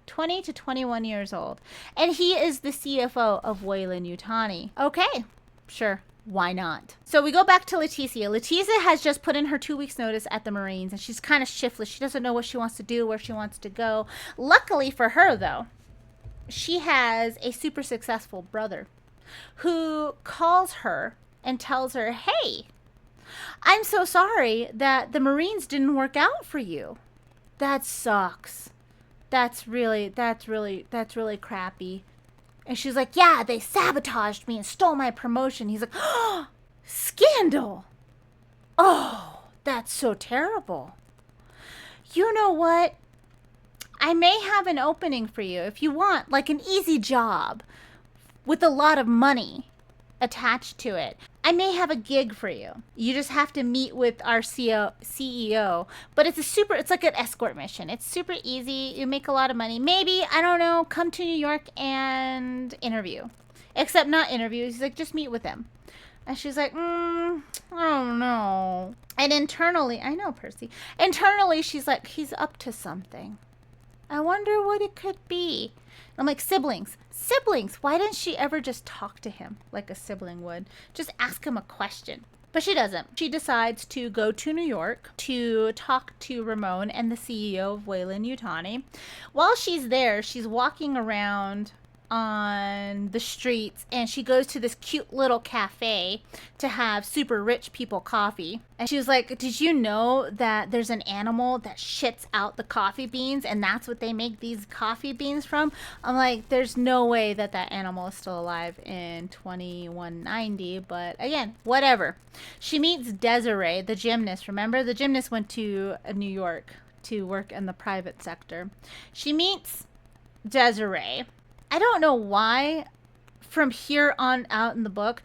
Speaker 1: 20 to 21 years old. And he is the CFO of Weyland-Yutani. Okay, sure. Why not? So we go back to Leticia. Leticia has just put in her 2 weeks notice at the Marines, and she's kind of shiftless. She doesn't know what she wants to do, where she wants to go. Luckily for her, though, she has a super successful brother who calls her and tells her, hey, I'm so sorry that the Marines didn't work out for you. That sucks. That's really crappy. And she's like, yeah, they sabotaged me and stole my promotion. He's like, oh, scandal. Oh, that's so terrible. You know what? I may have an opening for you if you want, like an easy job with a lot of money attached to it. I may have a gig for you. You just have to meet with our CEO, but it's like an escort mission. It's super easy. You make a lot of money. Maybe, I don't know, come to New York and interview. Except not interview. He's like, just meet with him. And she's like, I don't know. And internally, I know, Percy. Internally, she's like, he's up to something. I wonder what it could be. I'm like, siblings. Why didn't she ever just talk to him like a sibling would? Just ask him a question. But she doesn't. She decides to go to New York to talk to Ramon and the CEO of Weyland-Yutani. While she's there, she's walking around on the streets, and she goes to this cute little cafe to have super rich people coffee. And she was like, did you know that there's an animal that shits out the coffee beans, and that's what they make these coffee beans from? I'm like, there's no way that animal is still alive in 2190, but again, whatever. She meets Desiree, the gymnast. Remember, the gymnast went to New York to work in the private sector. She meets Desiree. I don't know why from here on out in the book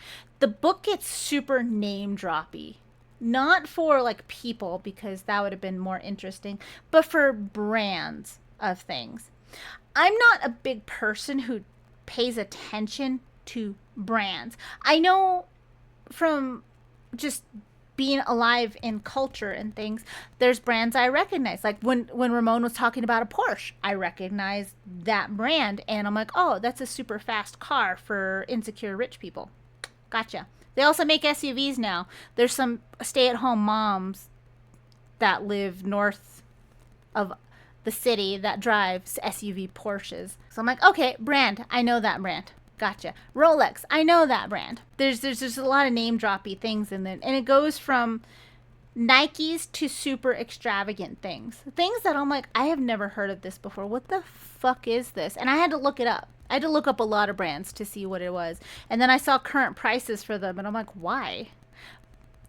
Speaker 1: gets super name droppy. Not for like people, because that would have been more interesting, but for brands of things. I'm not a big person who pays attention to brands. I know from just being alive in culture and things, there's brands I recognize. Like when Ramon was talking about a Porsche, I recognized that brand, and I'm like, oh, that's a super fast car for insecure rich people. Gotcha. They also make SUVs now. There's some stay-at-home moms that live north of the city that drives SUV Porsches. So I'm like, okay, brand. I know that brand. Gotcha. Rolex. I know that brand. There's just a lot of name droppy things in it. And it goes from Nikes to super extravagant things. Things that I'm like, I have never heard of this before. What the fuck is this? And I had to look it up. I had to look up a lot of brands to see what it was. And then I saw current prices for them, and I'm like, why?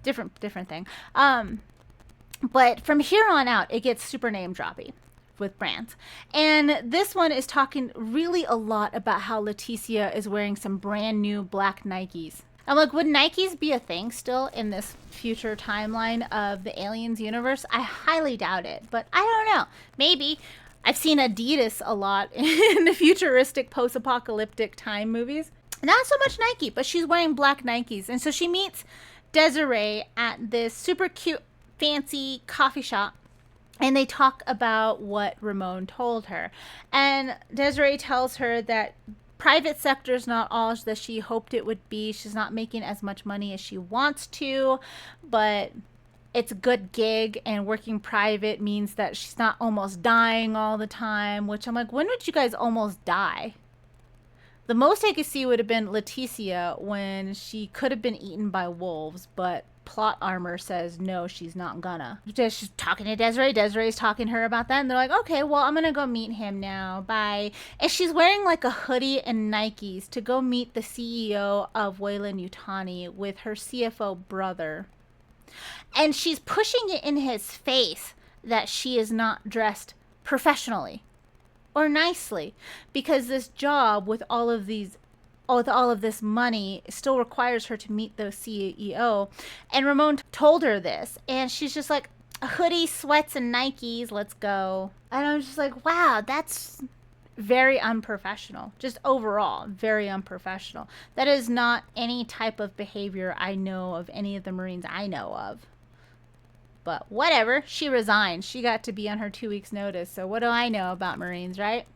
Speaker 1: Different thing. But from here on out, it gets super name droppy with brands. And this one is talking really a lot about how Leticia is wearing some brand new black Nikes. I'm like, would Nikes be a thing still in this future timeline of the Aliens universe? I highly doubt it, but I don't know. Maybe. I've seen Adidas a lot in the futuristic post-apocalyptic time movies. Not so much Nike, but she's wearing black Nikes. And so she meets Desiree at this super cute, fancy coffee shop. And they talk about what Ramon told her. And Desiree tells her that private sector is not all that she hoped it would be. She's not making as much money as she wants to, but it's a good gig, and working private means that she's not almost dying all the time, which I'm like, when would you guys almost die? The most I could see would have been Leticia when she could have been eaten by wolves, but plot armor says no, she's not gonna. She's talking to Desiree. Desiree's talking to her about that, and they're like, okay, well, I'm gonna go meet him now. Bye. And she's wearing like a hoodie and Nikes to go meet the CEO of Weyland-Yutani with her CFO brother. And she's pushing it in his face that she is not dressed professionally or nicely, because this job with all of this money still requires her to meet the CEO. And Ramon told her this, and she's just like, hoodie, sweats, and Nikes, let's go. And I'm just like, wow, that's very unprofessional. Just overall, very unprofessional. That is not any type of behavior I know of any of the Marines I know of. But whatever, she resigned. She got to be on her 2 weeks notice. So what do I know about Marines, right?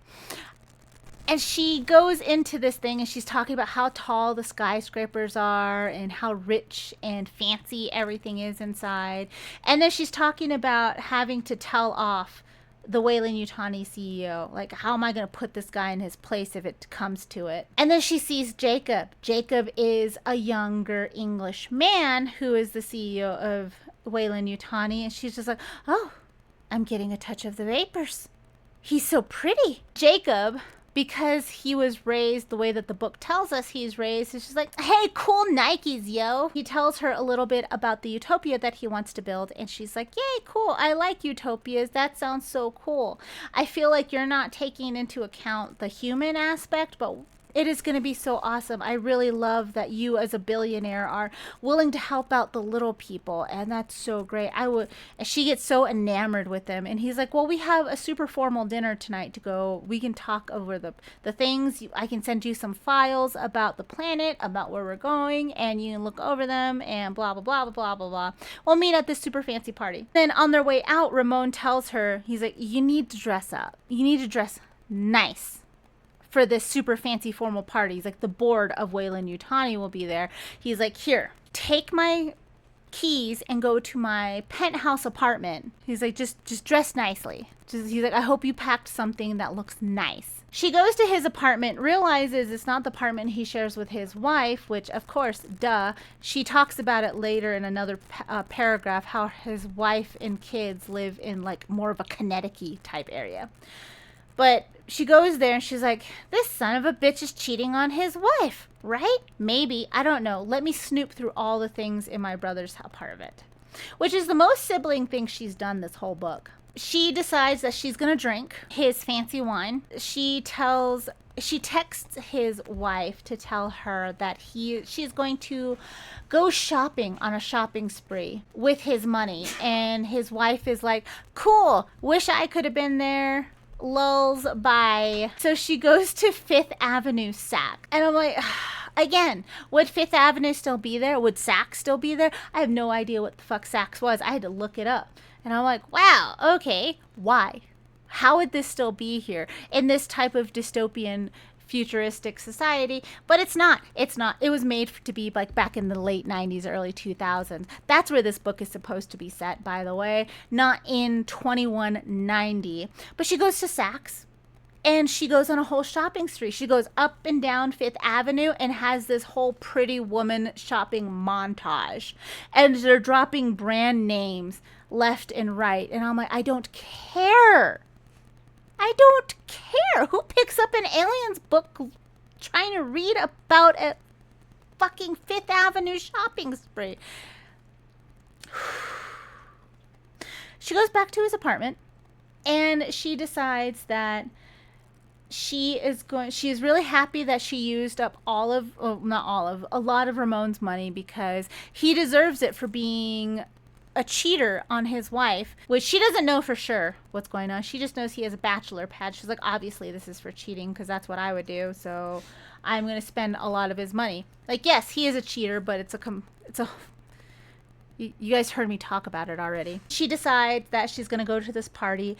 Speaker 1: And she goes into this thing and she's talking about how tall the skyscrapers are and how rich and fancy everything is inside. And then she's talking about having to tell off the Weyland-Yutani CEO. Like, how am I going to put this guy in his place if it comes to it? And then she sees Jacob. Jacob is a younger English man who is the CEO of Weyland-Yutani. And she's just like, oh, I'm getting a touch of the vapors. He's so pretty. Jacob, because he was raised the way that the book tells us he's raised, is just like, hey, cool Nikes, yo. He tells her a little bit about the utopia that he wants to build, and she's like, yay, cool. I like utopias. That sounds so cool. I feel like you're not taking into account the human aspect, but it is going to be so awesome. I really love that you as a billionaire are willing to help out the little people. And that's so great. She gets so enamored with him. And he's like, well, we have a super formal dinner tonight to go. We can talk over the things. I can send you some files about the planet, about where we're going, and you can look over them and blah, blah, blah, blah, blah, blah, blah. We'll meet at this super fancy party. Then on their way out, Ramon tells her, he's like, you need to dress up. You need to dress nice for this super fancy formal party. He's like, the board of Weyland-Yutani will be there. He's like, here, take my keys and go to my penthouse apartment. He's like, just dress nicely. He's like, I hope you packed something that looks nice. She goes to his apartment, realizes it's not the apartment he shares with his wife, which, of course, duh. She talks about it later in another paragraph, how his wife and kids live in like more of a Connecticut type area. But she goes there and she's like, this son of a bitch is cheating on his wife, right? Maybe. I don't know. Let me snoop through all the things in my brother's apartment, which is the most sibling thing she's done this whole book. She decides that she's going to drink his fancy wine. She texts his wife to tell her that she's going to go shopping on a shopping spree with his money. And his wife is like, cool. Wish I could have been there. Lulz, bye. So she goes to Fifth Avenue Saks. And I'm like, again, would Fifth Avenue still be there? Would Saks still be there? I have no idea what the fuck Saks was. I had to look it up. And I'm like, wow, okay, why? How would this still be here in this type of dystopian futuristic society? But it's not. It was made to be like back in the late 90s, early 2000s. That's where this book is supposed to be set, by the way, not in 2190. But she goes to Saks and she goes on a whole shopping spree. She goes up and down Fifth Avenue and has this whole pretty woman shopping montage. And they're dropping brand names left and right. And I'm like, I don't care. I don't care. Who picks up an aliens book trying to read about a fucking Fifth Avenue shopping spree? She goes back to his apartment and she decides that she is really happy that she used up a lot of Ramon's money, because he deserves it for being a cheater on his wife, which she doesn't know for sure what's going on. She just knows he has a bachelor pad. She's like, obviously this is for cheating, because that's what I would do. So I'm going to spend a lot of his money. Like, yes, he is a cheater, but you guys heard me talk about it already. She decides that she's going to go to this party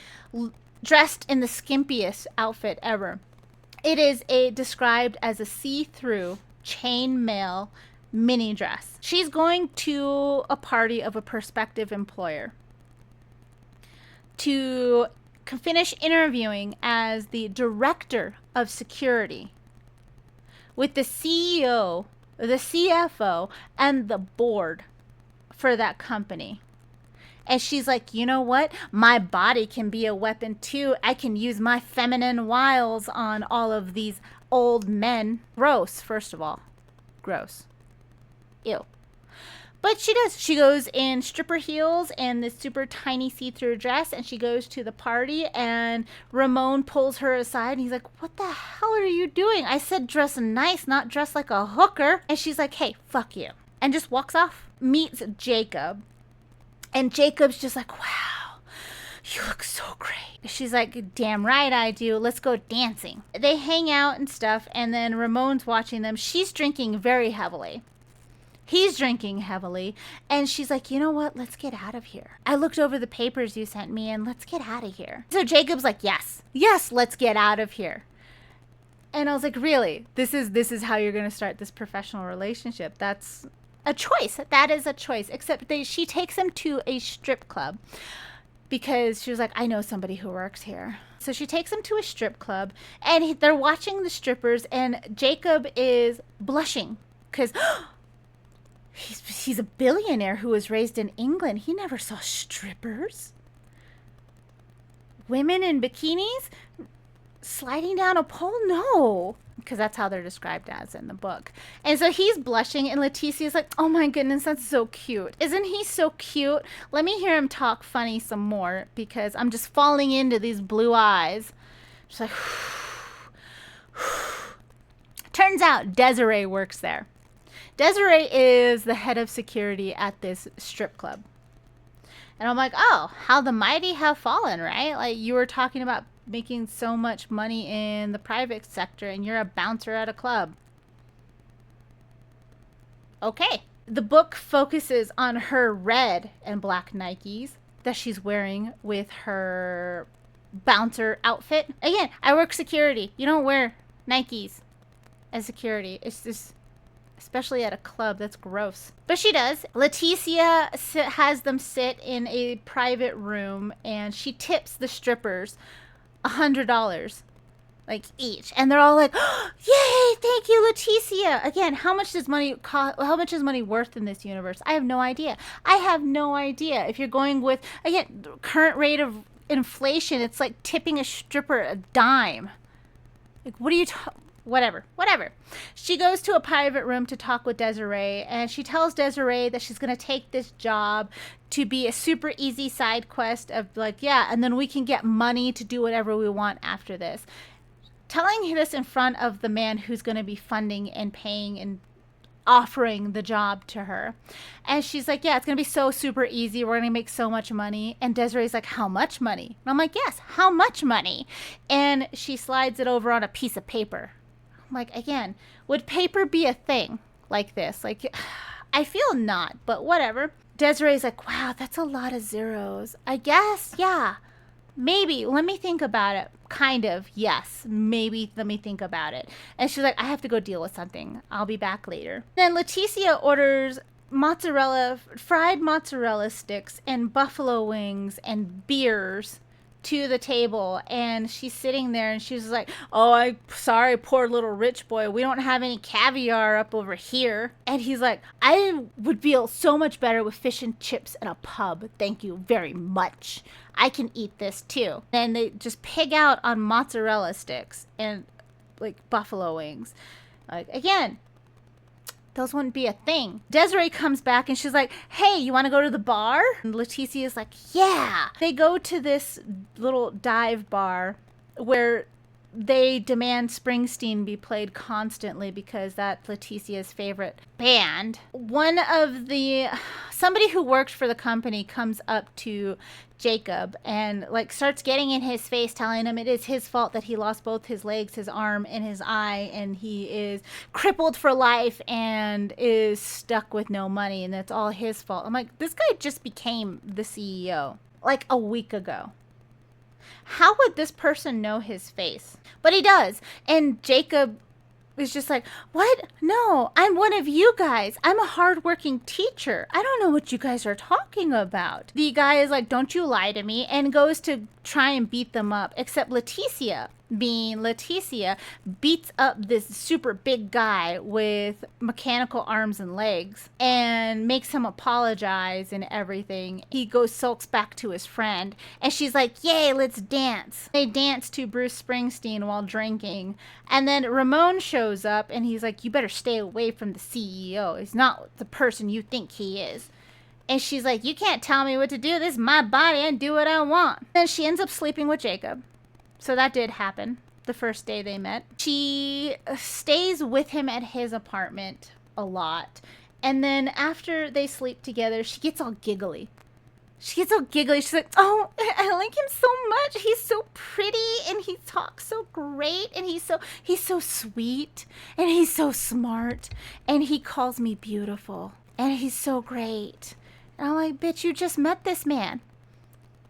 Speaker 1: dressed in the skimpiest outfit ever. It is described as a see-through chainmail mini dress. She's going to a party of a prospective employer to finish interviewing as the director of security with the CEO, the CFO, and the board for that company. And she's like, you know what? My body can be a weapon too. I can use my feminine wiles on all of these old men. Gross, first of all. Gross. Ew. But she does. She goes in stripper heels and this super tiny see-through dress, and she goes to the party, and Ramon pulls her aside, and he's like, what the hell are you doing? I said dress nice, not dress like a hooker. And she's like, hey, fuck you. And just walks off. Meets Jacob. And Jacob's just like, wow, you look so great. She's like, damn right I do. Let's go dancing. They hang out and stuff, and then Ramon's watching them. She's drinking very heavily. He's drinking heavily. And she's like, you know what? Let's get out of here. I looked over the papers you sent me, and let's get out of here. So Jacob's like, yes, let's get out of here. And I was like, really? This is how you're going to start this professional relationship? That's a choice. That is a choice. Except she takes him to a strip club because she was like, I know somebody who works here. So she takes him to a strip club, and they're watching the strippers, and Jacob is blushing because he's a billionaire who was raised in England. He never saw strippers. Women in bikinis sliding down a pole? No. Because that's how they're described as in the book. And so he's blushing, and Leticia's like, oh my goodness, that's so cute. Isn't he so cute? Let me hear him talk funny some more, because I'm just falling into these blue eyes. She's like, turns out Desiree works there. Desiree is the head of security at this strip club. And I'm like, oh, how the mighty have fallen, right? Like, you were talking about making so much money in the private sector, and you're a bouncer at a club. Okay. The book focuses on her red and black Nikes that she's wearing with her bouncer outfit. Again, I work security. You don't wear Nikes as security. It's just, especially at a club, that's gross. But she does. Leticia has them sit in a private room, and she tips the strippers $100, like, each, and they're all like, oh, yay, thank you, Leticia. Again, how much does money cost? How much is money worth in this universe? I have no idea. If you're going with, again, current rate of inflation, it's like tipping a stripper a dime. Like, what are you whatever. She goes to a private room to talk with Desiree, and she tells Desiree that she's going to take this job to be a super easy side quest of, like, yeah, and then we can get money to do whatever we want after this. Telling this in front of the man who's going to be funding and paying and offering the job to her. And she's like, yeah, it's going to be so super easy. We're going to make so much money. And Desiree's like, how much money? And I'm like, yes, how much money? And she slides it over on a piece of paper. Like, again, would paper be a thing like this? Like, I feel not, but whatever. Desiree's like, wow, that's a lot of zeros. I guess, yeah, maybe. Let me think about it. Kind of, yes, maybe. Let me think about it. And she's like, I have to go deal with something. I'll be back later. Then Leticia orders fried mozzarella sticks and buffalo wings and beers to the table, and she's sitting there, and she's like, oh, I'm sorry, poor little rich boy, we don't have any caviar up over here. And he's like, I would feel so much better with fish and chips in a pub, thank you very much. I can eat this too. And they just pig out on mozzarella sticks and like buffalo wings. Like, again, those wouldn't be a thing. Desiree comes back, and she's like, hey, you want to go to the bar? And Leticia is like, yeah. They go to this little dive bar where they demand Springsteen be played constantly because that's Leticia's favorite band. Somebody who worked for the company comes up to Jacob and like starts getting in his face, telling him it is his fault that he lost both his legs, his arm, and his eye, and he is crippled for life and is stuck with no money, and that's all his fault. I'm like, this guy just became the CEO like a week ago. How would this person know his face? But he does. And Jacob is just like, what? No, I'm one of you guys. I'm a hardworking teacher. I don't know what you guys are talking about. The guy is like, don't you lie to me, and goes to try and beat them up, except Leticia, being Leticia, beats up this super big guy with mechanical arms and legs and makes him apologize and everything. He sulks back to his friend, and she's like, yay, let's dance. They dance to Bruce Springsteen while drinking, and then Ramon shows up, and he's like, you better stay away from the CEO. He's not the person you think he is. And she's like, you can't tell me what to do. This is my body. I do what I want. Then she ends up sleeping with Jacob. So that did happen the first day they met. She stays with him at his apartment a lot. And then after they sleep together, she gets all giggly. She's like, oh, I like him so much. He's so pretty and he talks so great and he's so sweet and he's so smart and he calls me beautiful and he's so great. And I'm like, bitch, you just met this man.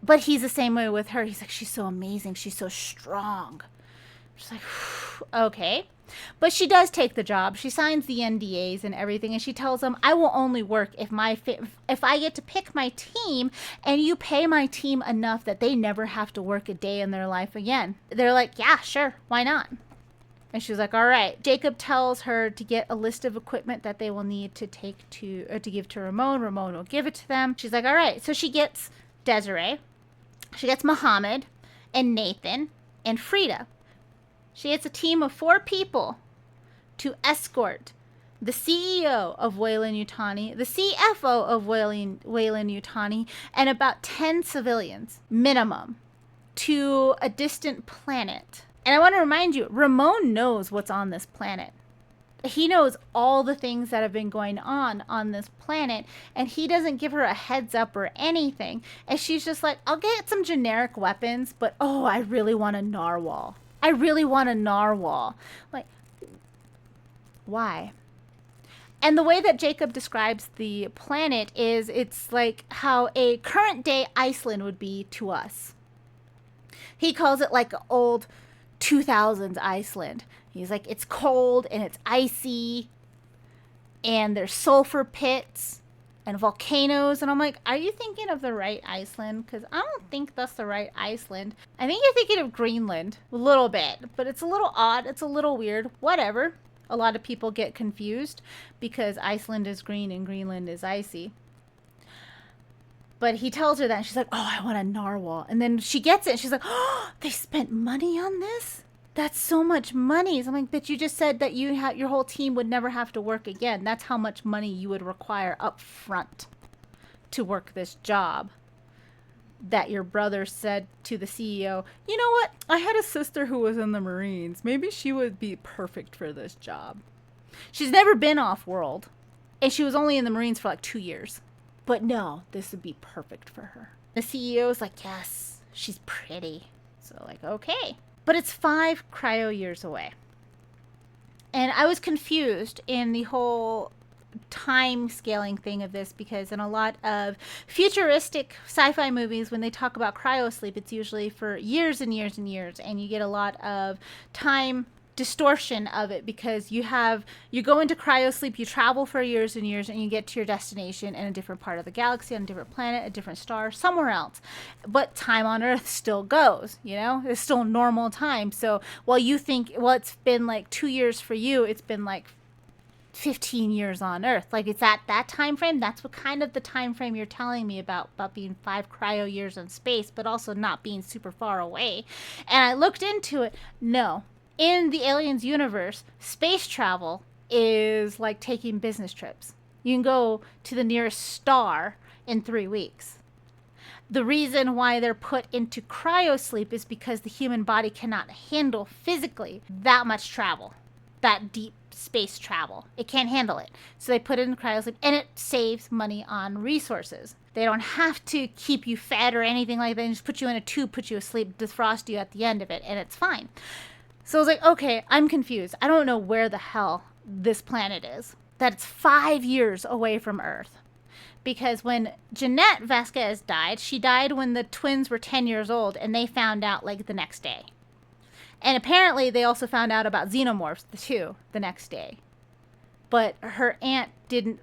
Speaker 1: But he's the same way with her. He's like, she's so amazing. She's so strong. She's like, okay. But she does take the job. She signs the NDAs and everything. And she tells them, I will only work if I get to pick my team and you pay my team enough that they never have to work a day in their life again. They're like, yeah, sure. Why not? And she's like, all right. Jacob tells her to get a list of equipment that they will need to take to give to Ramon. Ramon will give it to them. She's like, all right. So she gets Desiree. She gets Muhammad and Nathan and Frida. She gets a team of 4 people to escort the CEO of Weyland-Yutani, the CFO of Weyland-Yutani, and about 10 civilians, minimum, to a distant planet. And I want to remind you, Ramon knows what's on this planet. He knows all the things that have been going on this planet, and he doesn't give her a heads up or anything. And she's just like, I'll get some generic weapons, but oh, I really want a narwhal. I really want a narwhal. Like, why? And the way that Jacob describes the planet is it's like how a current day Iceland would be to us. He calls it like old 2000s Iceland. He's like, it's cold and it's icy and there's sulfur pits and volcanoes. And I'm like, are you thinking of the right Iceland? Because I don't think that's the right Iceland. I think you're thinking of Greenland a little bit, but it's a little odd. It's a little weird. Whatever. A lot of people get confused because Iceland is green and Greenland is icy. But he tells her that and she's like, oh, I want a narwhal. And then she gets it and she's like, oh, they spent money on this? That's so much money. So I'm like, bitch, you just said that your whole team would never have to work again. That's how much money you would require up front to work this job. That your brother said to the CEO, you know what? I had a sister who was in the Marines. Maybe she would be perfect for this job. She's never been off-world. And she was only in the Marines for like 2 years. But no, this would be perfect for her. The CEO is like, yes, she's pretty. So like, okay. But it's 5 cryo years away. And I was confused in the whole time scaling thing of this because in a lot of futuristic sci-fi movies, when they talk about cryosleep, it's usually for years and years and years. And you get a lot of time distortion of it because you go into cryosleep, you travel for years and years, and you get to your destination in a different part of the galaxy, on a different planet, a different star, somewhere else. But time on Earth still goes, it's still normal time. So while you think, well, it's been like 2 years for you, it's been like 15 years on Earth. Like, it's at that time frame. That's what kind of the time frame you're telling me about being 5 cryo years in space, but also not being super far away. And I looked into it. No. In the Aliens universe, space travel is like taking business trips. You can go to the nearest star in 3 weeks. The reason why they're put into cryosleep is because the human body cannot handle physically that much travel, that deep space travel. It can't handle it. So they put it in cryosleep, and it saves money on resources. They don't have to keep you fed or anything like that. They just put you in a tube, put you asleep, defrost you at the end of it, and it's fine. So I was like, okay, I'm confused. I don't know where the hell this planet is. That it's 5 years away from Earth. Because when Jeanette Vasquez died, she died when the twins were 10 years old, and they found out like the next day. And apparently they also found out about xenomorphs too the next day. But her aunt didn't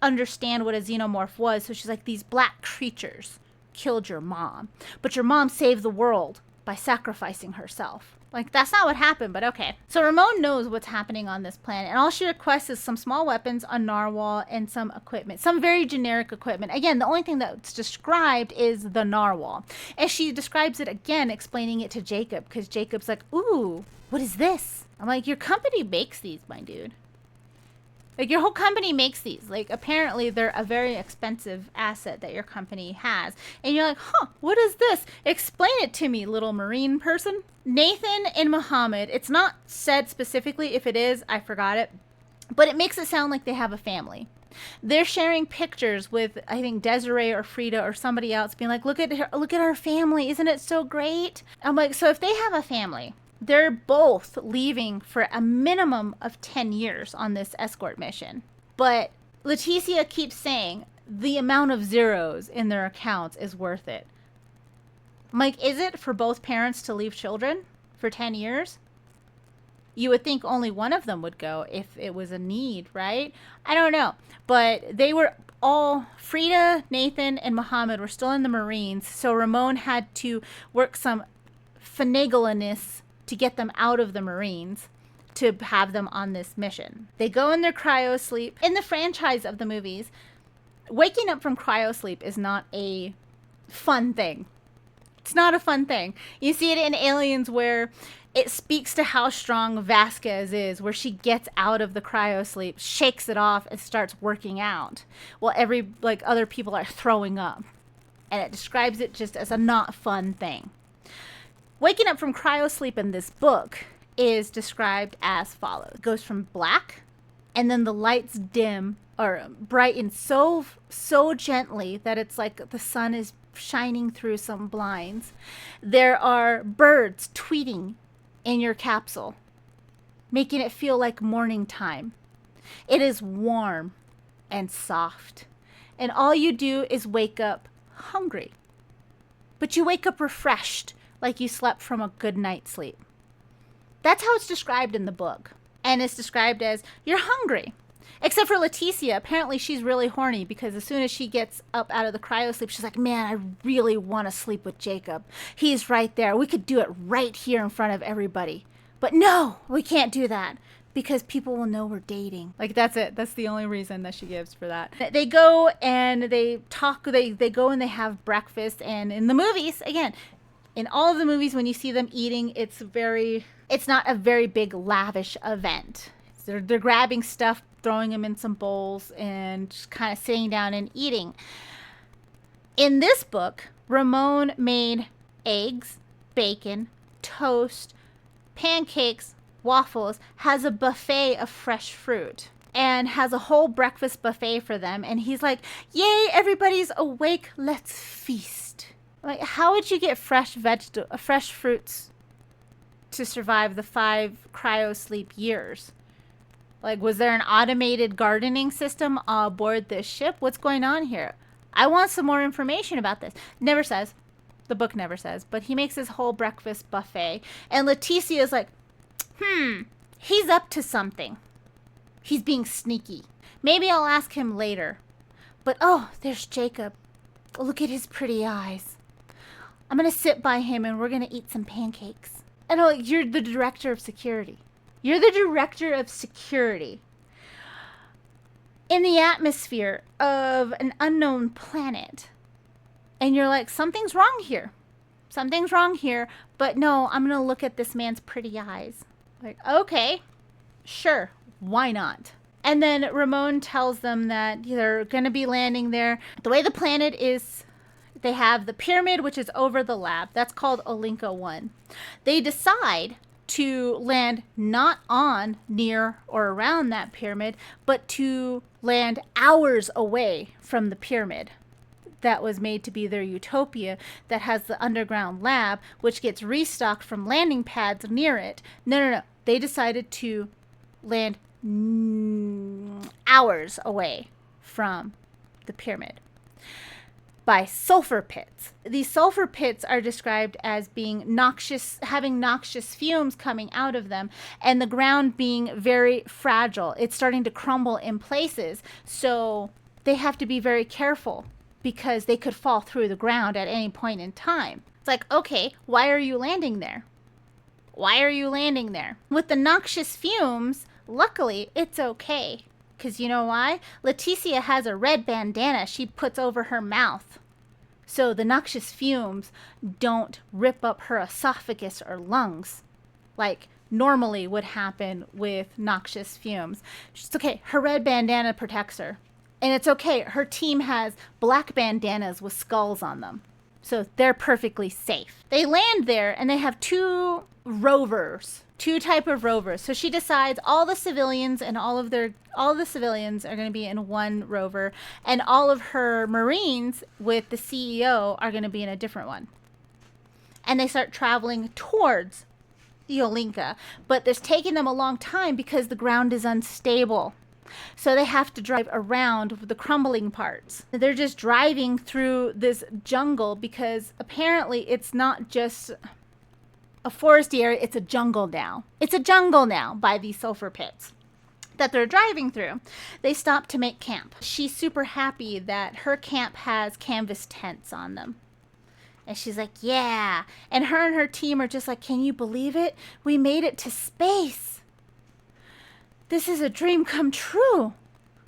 Speaker 1: understand what a xenomorph was, so she's like, these black creatures killed your mom, but your mom saved the world by sacrificing herself. Like, that's not what happened, but okay. So Ramon knows what's happening on this planet, and all she requests is some small weapons, a narwhal, and some equipment. Some very generic equipment. Again, the only thing that's described is the narwhal. And she describes it again, explaining it to Jacob, because Jacob's like, ooh, what is this? I'm like, your company makes these, my dude. Like, your whole company makes these. Like, apparently they're a very expensive asset that your company has. And you're like, huh, what is this? Explain it to me, little marine person. Nathan and Muhammad, it's not said specifically. If it is, I forgot it. But it makes it sound like they have a family. They're sharing pictures with, I think, Desiree or Frida or somebody else, being like, look at our family. Isn't it so great? I'm like, so if they have a family, they're both leaving for a minimum of 10 years on this escort mission. But Leticia keeps saying the amount of zeros in their accounts is worth it. I'm like, is it for both parents to leave children for 10 years? You would think only one of them would go if it was a need, right? I don't know. But they were all, Frida, Nathan, and Muhammad were still in the Marines. So Ramon had to work some finagliness to get them out of the Marines to have them on this mission. They go in their cryo sleep. In the franchise of the movies, waking up from cryo sleep is not a fun thing. It's not a fun thing. You see it in Aliens where it speaks to how strong Vasquez is, where she gets out of the cryo sleep, shakes it off, and starts working out while other people are throwing up. And it describes it just as a not fun thing. Waking up from cryo sleep in this book is described as follows. It goes from black, and then the lights dim or brighten so gently that it's like the sun is shining through some blinds. There are birds tweeting in your capsule, making it feel like morning time. It is warm and soft, and all you do is wake up hungry. But you wake up refreshed, like you slept from a good night's sleep. That's how it's described in the book. And it's described as, you're hungry. Except for Leticia. Apparently she's really horny because as soon as she gets up out of the cryo sleep, she's like, man, I really want to sleep with Jacob. He's right there. We could do it right here in front of everybody. But no, we can't do that because people will know we're dating. Like, that's it. That's the only reason that she gives for that. They go and they talk. They go and they have breakfast. And in the movies, again, in all of the movies, when you see them eating, it's not a very big, lavish event. They're grabbing stuff, throwing them in some bowls, and just kind of sitting down and eating. In this book, Ramon made eggs, bacon, toast, pancakes, waffles, has a buffet of fresh fruit, and has a whole breakfast buffet for them. And he's like, yay, everybody's awake, let's feast. Like, how would you get fresh fruits to survive the 5 cryo sleep years? Like, was there an automated gardening system aboard this ship? What's going on here? I want some more information about this. Never says. The book never says. But he makes his whole breakfast buffet. And Leticia is like, he's up to something. He's being sneaky. Maybe I'll ask him later. But, oh, there's Jacob. Look at his pretty eyes. I'm going to sit by him and we're going to eat some pancakes. And I'm like, you're the director of security. You're the director of security in the atmosphere of an unknown planet. And you're like, something's wrong here. Something's wrong here. But no, I'm going to look at this man's pretty eyes. Like, okay, sure, why not? And then Ramon tells them that they're going to be landing there. The way the planet is, they have the pyramid, which is over the lab. That's called Olinka 1. They decide to land not on, near, or around that pyramid, but to land hours away from the pyramid that was made to be their utopia, that has the underground lab, which gets restocked from landing pads near it. No. They decided to land hours away from the pyramid by sulfur pits. These sulfur pits are described as being noxious, having noxious fumes coming out of them, and the ground being very fragile. It's starting to crumble in places, so they have to be very careful because they could fall through the ground at any point in time. It's like, okay, why are you landing there? Why are you landing there? With the noxious fumes, luckily, it's okay. Because you know why? Leticia has a red bandana she puts over her mouth, so the noxious fumes don't rip up her esophagus or lungs like normally would happen with noxious fumes. It's okay. Her red bandana protects her. And it's okay. Her team has black bandanas with skulls on them, so they're perfectly safe. They land there and they have two type of rovers. So she decides all the civilians and all the civilians are going to be in one rover, and all of her Marines with the CEO are going to be in a different one. And they start traveling towards Yolinka, but it's taking them a long time because the ground is unstable. So they have to drive around the crumbling parts. They're just driving through this jungle because apparently it's not just a foresty area, it's a jungle now. It's a jungle now by these sulfur pits that they're driving through. They stop to make camp. She's super happy that her camp has canvas tents on them. And she's like, yeah. And her team are just like, can you believe it? We made it to space. This is a dream come true.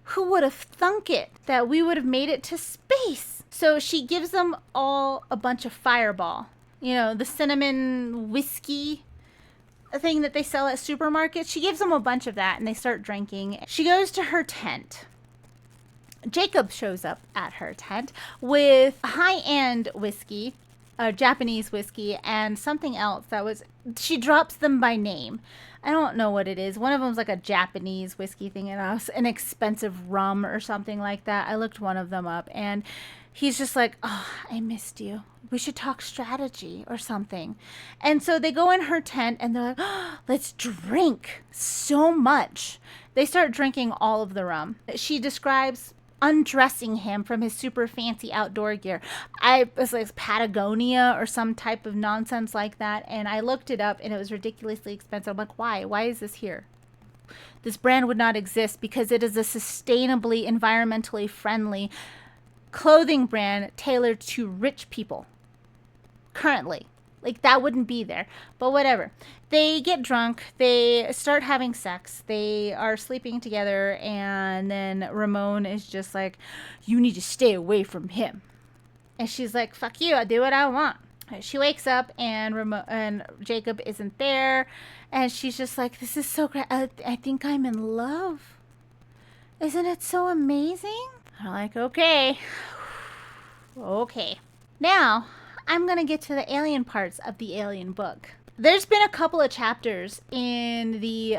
Speaker 1: Who would have thunk it that we would have made it to space? So she gives them all a bunch of Fireball. You know, the cinnamon whiskey thing that they sell at supermarkets. She gives them a bunch of that and they start drinking. She goes to her tent. Jacob shows up at her tent with high-end whiskey, Japanese whiskey, and something else she drops them by name. I don't know what it is. One of them's like a Japanese whiskey thing and an expensive rum or something like that. I looked one of them up and he's just like, oh, I missed you. We should talk strategy or something. And so they go in her tent and they're like, oh, let's drink so much. They start drinking all of the rum. She describes undressing him from his super fancy outdoor gear. I was like Patagonia or some type of nonsense like that. And I looked it up and it was ridiculously expensive. I'm like, why? Why is this here? This brand would not exist because it is a sustainably, environmentally friendly clothing brand tailored to rich people. Currently. Like, that wouldn't be there. But whatever. They get drunk. They start having sex. They are sleeping together. And then Ramon is just like, you need to stay away from him. And she's like, fuck you. I'll do what I want. She wakes up and Jacob isn't there. And she's just like, this is so great. I think I'm in love. Isn't it so amazing? I'm like, okay. Okay. Now, I'm going to get to the alien parts of the alien book. There's been a couple of chapters in the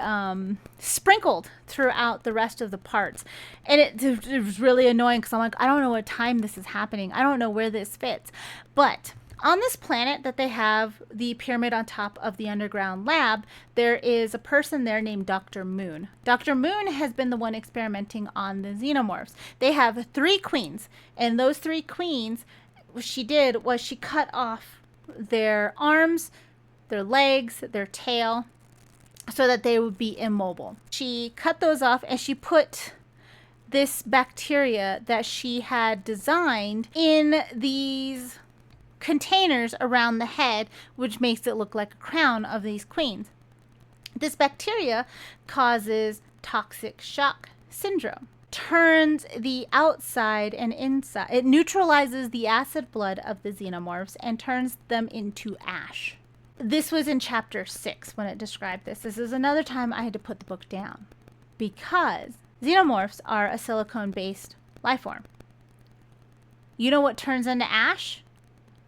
Speaker 1: sprinkled throughout the rest of the parts. And it was really annoying because I'm like, I don't know what time this is happening. I don't know where this fits. But on this planet that they have the pyramid on top of the underground lab, there is a person there named Dr. Moon. Dr. Moon has been the one experimenting on the xenomorphs. They have 3 queens. And those 3 queens, what she did was she cut off their arms, their legs, their tail, so that they would be immobile. She cut those off and she put this bacteria that she had designed in these containers around the head, which makes it look like a crown of these queens. This bacteria causes toxic shock syndrome. Turns the outside and inside. It neutralizes the acid blood of the xenomorphs and turns them into ash. This was in chapter 6 when it described this. This is another time I had to put the book down because xenomorphs are a silicone-based life form. You know what turns into ash?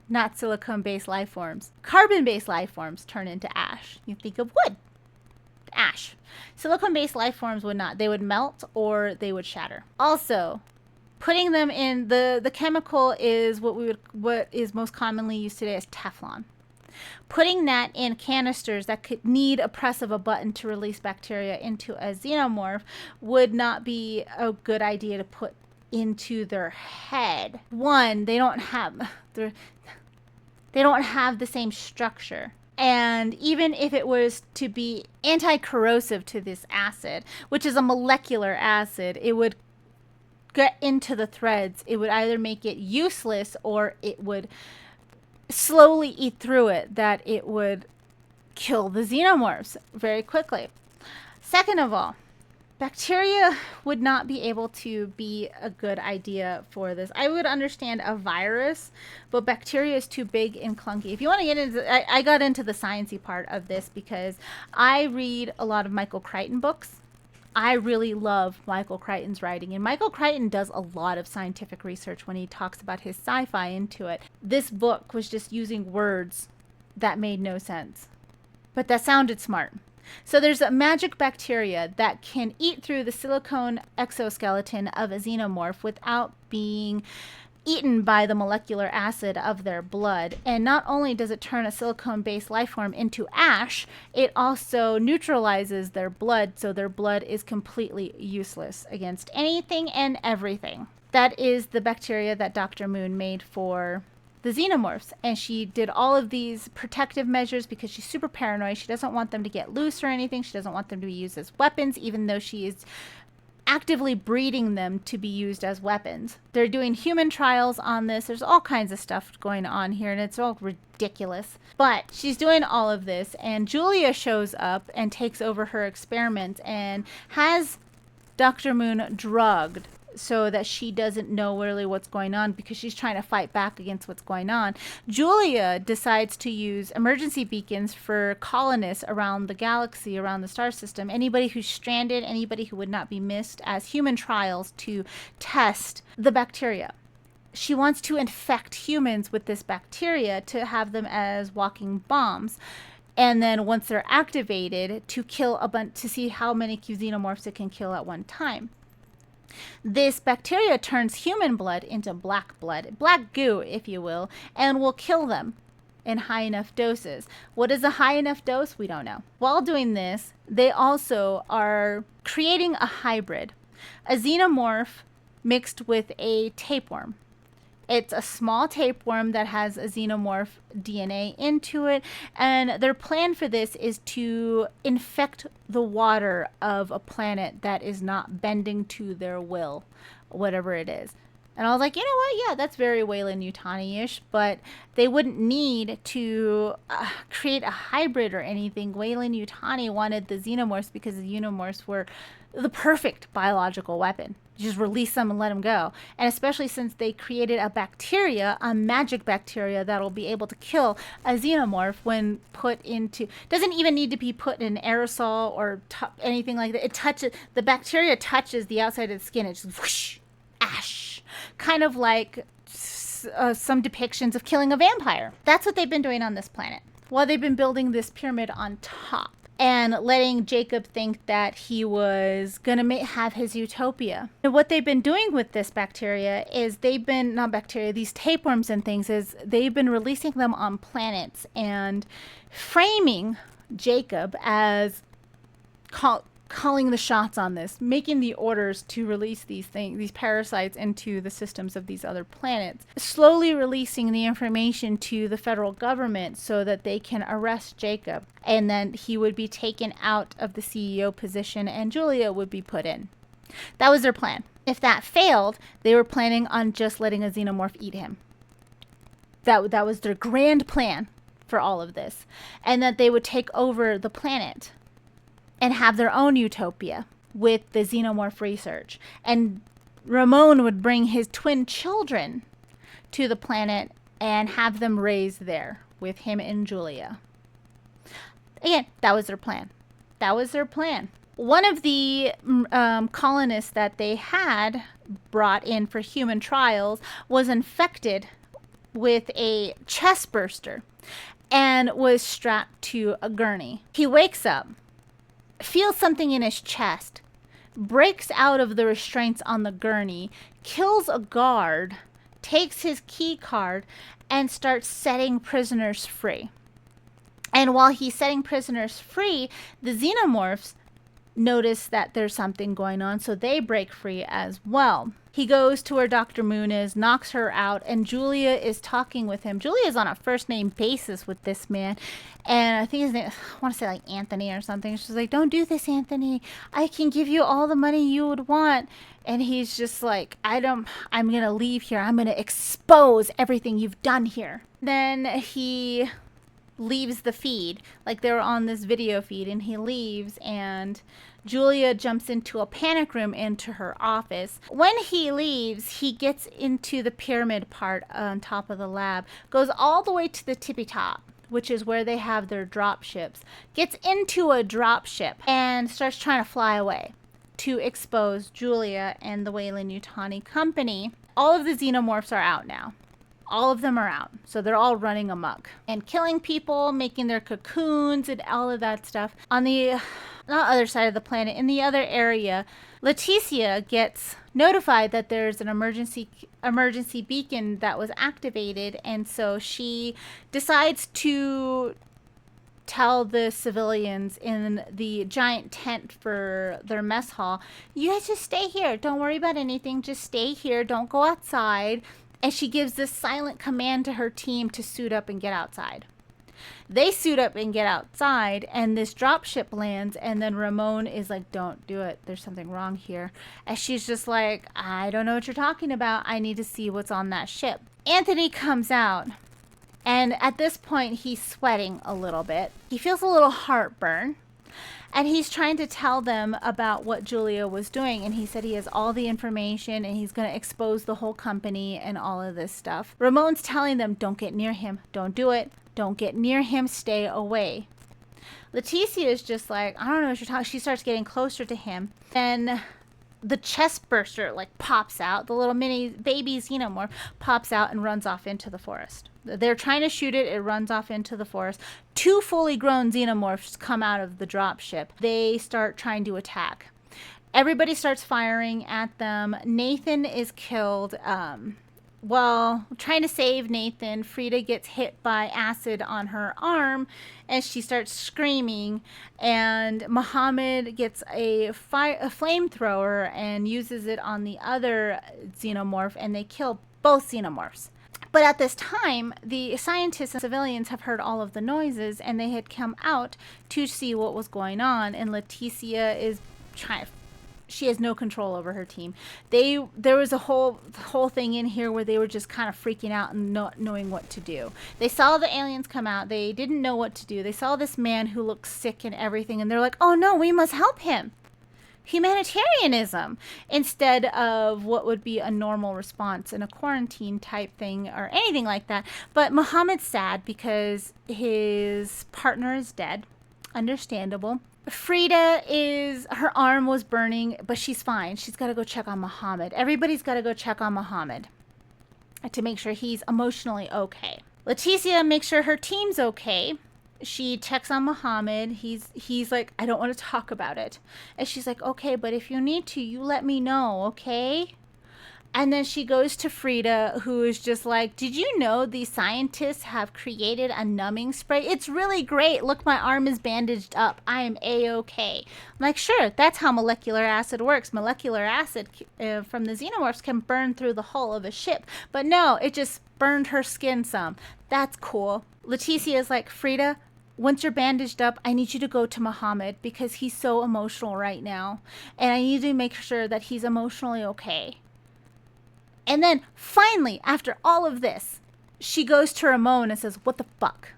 Speaker 1: Not silicone-based life forms. Carbon-based life forms turn into ash. You think of wood. Ash. Silicone-based life forms would not. They would melt or they would shatter. Also, putting them in the chemical is what is most commonly used today as Teflon. Putting that in canisters that could need a press of a button to release bacteria into a xenomorph would not be a good idea to put into their head. One, they don't have the same structure. And even if it was to be anti-corrosive to this acid, which is a molecular acid, it would get into the threads, it would either make it useless or it would slowly eat through it, that it would kill the xenomorphs very quickly. Second of all, bacteria would not be able to be a good idea for this. I would understand a virus, but bacteria is too big and clunky. If you want to get into, I got into the sciencey part of this because I read a lot of Michael Crichton books. I really love Michael Crichton's writing, and Michael Crichton does a lot of scientific research when he talks about his sci-fi into it. This book was just using words that made no sense, but that sounded smart. So there's a magic bacteria that can eat through the silicone exoskeleton of a xenomorph without being eaten by the molecular acid of their blood. And not only does it turn a silicone-based life form into ash, it also neutralizes their blood, so their blood is completely useless against anything and everything. That is the bacteria that Dr. Moon made for the xenomorphs, and she did all of these protective measures because she's super paranoid. She doesn't want them to get loose or anything. She doesn't want them to be used as weapons, even though she is actively breeding them to be used as weapons. They're doing human trials on this. There's all kinds of stuff going on here, and it's all ridiculous. But she's doing all of this, and Julia shows up and takes over her experiments and has Dr. Moon drugged so that she doesn't know really what's going on because she's trying to fight back against what's going on. Julia decides to use emergency beacons for colonists around the galaxy, around the star system, anybody who's stranded, anybody who would not be missed, as human trials to test the bacteria. She wants to infect humans with this bacteria to have them as walking bombs. And then once they're activated, to kill a bunch, to see how many xenomorphs it can kill at one time. This bacteria turns human blood into black blood, black goo, if you will, and will kill them in high enough doses. What is a high enough dose? We don't know. While doing this, they also are creating a hybrid, a xenomorph mixed with a tapeworm. It's a small tapeworm that has a xenomorph DNA into it, and their plan for this is to infect the water of a planet that is not bending to their will, whatever it is. And I was like, you know what? Yeah, that's very Weyland-Yutani-ish, but they wouldn't need to create a hybrid or anything. Weyland-Yutani wanted the xenomorphs because the xenomorphs were the perfect biological weapon. You just release them and let them go. And especially since they created a bacteria, a magic bacteria that'll be able to kill a xenomorph when put into, doesn't even need to be put in an aerosol or anything like that. It touches, the bacteria touches the outside of the skin. It's just whoosh, ash. Kind of like some depictions of killing a vampire. That's what they've been doing on this planet, while they've been building this pyramid on top and letting Jacob think that he was going to have his utopia. And what they've been doing with this bacteria is they've been, not bacteria, these tapeworms and things, is they've been releasing them on planets and framing Jacob as calling the shots on this, making the orders to release these things, these parasites into the systems of these other planets, slowly releasing the information to the federal government so that they can arrest Jacob, and then he would be taken out of the CEO position and Julia would be put in. That was their plan. If that failed, they were planning on just letting a xenomorph eat him. That was their grand plan for all of this, and that they would take over the planet and have their own utopia with the xenomorph research. And Ramon would bring his twin children to the planet and have them raised there with him and Julia. Again, that was their plan. That was their plan. One of the colonists that they had brought in for human trials was infected with a chest burster and was strapped to a gurney. He wakes up, feels something in his chest, breaks out of the restraints on the gurney, kills a guard, takes his key card, and starts setting prisoners free. And while he's setting prisoners free, the xenomorphs notice that there's something going on, so they break free as well. He goes to where Dr. Moon is, knocks her out, and Julia is talking with him. Julia is on a first name basis with this man. And I think his name, I want to say like Anthony or something. She's like, don't do this, Anthony. I can give you all the money you would want. And he's just like, I'm going to leave here. I'm going to expose everything you've done here. Then he leaves the feed. Like they were on this video feed, and he leaves, and Julia jumps into a panic room into her office. When he leaves, he gets into the pyramid part on top of the lab, goes all the way to the tippy top, which is where they have their drop ships, gets into a drop ship and starts trying to fly away to expose Julia and the Weyland-Yutani Company. All of the xenomorphs are out now. All of them are out. So they're all running amok and killing people, making their cocoons and all of that stuff. On the other side of the planet, in the other area, Leticia gets notified that there's an emergency beacon that was activated, and so she decides to tell the civilians in the giant tent for their mess hall, you guys just stay here. Don't worry about anything. Just stay here. Don't go outside. And she gives this silent command to her team to suit up and get outside. They suit up and get outside, and this dropship lands, and then Ramon is like, don't do it. There's something wrong here. And she's just like, I don't know what you're talking about. I need to see what's on that ship. Anthony comes out, and at this point, he's sweating a little bit. He feels a little heartburn. And he's trying to tell them about what Julia was doing. And he said he has all the information and he's going to expose the whole company and all of this stuff. Ramon's telling them, don't get near him. Don't do it. Don't get near him. Stay away. Leticia is just like, I don't know what you're talking. She starts getting closer to him. Then the chest burster like pops out. The little mini baby xenomorph pops out and runs off into the forest. They're trying to shoot it. It runs off into the forest. 2 fully grown xenomorphs come out of the dropship. They start trying to attack. Everybody starts firing at them. Nathan is killed. While trying to save Nathan, Frida gets hit by acid on her arm as she starts screaming. And Muhammad gets a flamethrower and uses it on the other xenomorph, and they kill both xenomorphs. But at this time, the scientists and civilians have heard all of the noises, and they had come out to see what was going on. And Leticia is trying. She has no control over her team. There was a whole thing in here where they were just kind of freaking out and not knowing what to do. They saw the aliens come out. They didn't know what to do. They saw this man who looked sick and everything, and they're like, "Oh no, we must help him." Humanitarianism instead of what would be a normal response in a quarantine type thing or anything like that. But Muhammad's sad because his partner is dead. Understandable. Frida her arm was burning, but she's fine. She's got to go check on Muhammad. Everybody's got to go check on Muhammad to make sure he's emotionally okay. Leticia makes sure her team's okay. She checks on Muhammad. He's like, I don't want to talk about it. And she's like, okay, but if you need to, you let me know, okay? And then she goes to Frida, who is just like, did you know these scientists have created a numbing spray? It's really great. Look, my arm is bandaged up. I am A-okay. I'm like, sure, that's how molecular acid works. Molecular acid from the xenomorphs can burn through the hull of a ship. But no, it just burned her skin some. That's cool. Leticia is like, Frida, once you're bandaged up, I need you to go to Muhammad because he's so emotional right now. And I need to make sure that he's emotionally okay. And then finally, after all of this, she goes to Ramon and says, what the fuck?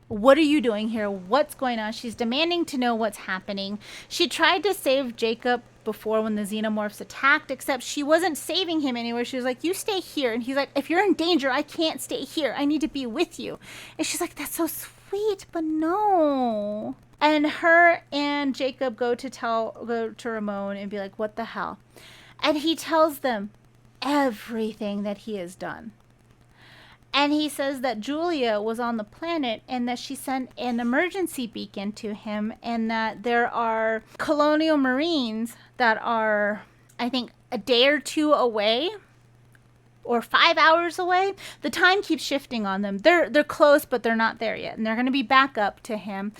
Speaker 1: What are you doing here? What's going on? She's demanding to know what's happening. She tried to save Jacob before when the xenomorphs attacked, except she wasn't saving him anywhere. She was like, you stay here. And he's like, if you're in danger, I can't stay here. I need to be with you. And she's like, that's so sweet, but no. And her and Jacob go to Ramon and be like, what the hell? And he tells them everything that he has done. And he says that Julia was on the planet and that she sent an emergency beacon to him, and that there are colonial marines that are, I think, a day or two away or 5 hours away. The time keeps shifting on them. They're close, but they're not there yet. And they're going to be back up to him,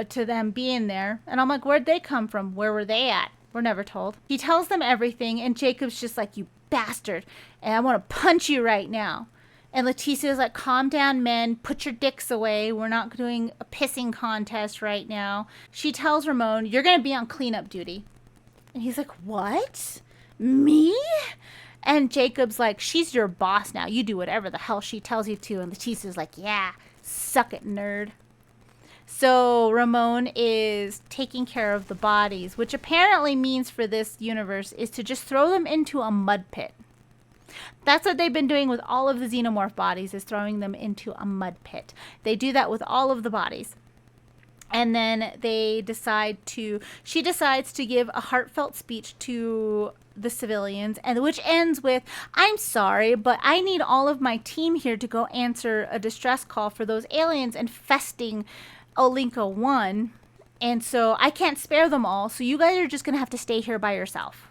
Speaker 1: to them being there. And I'm like, where'd they come from? Where were they at? We're never told. He tells them everything, and Jacob's just like, you bastard, and I want to punch you right now. And Leticia's like, calm down, men. Put your dicks away. We're not doing a pissing contest right now. She tells Ramon, you're going to be on cleanup duty. And he's like, what? Me? And Jacob's like, she's your boss now. You do whatever the hell she tells you to. And Leticia's like, yeah, suck it, nerd. So Ramon is taking care of the bodies, which apparently means for this universe is to just throw them into a mud pit. That's what they've been doing with all of the xenomorph bodies, is throwing them into a mud pit. They do that with all of the bodies. And then she decides to give a heartfelt speech to the civilians, and which ends with, I'm sorry, but I need all of my team here to go answer a distress call for those aliens infesting Olinka 1. And so I can't spare them all, so you guys are just going to have to stay here by yourself.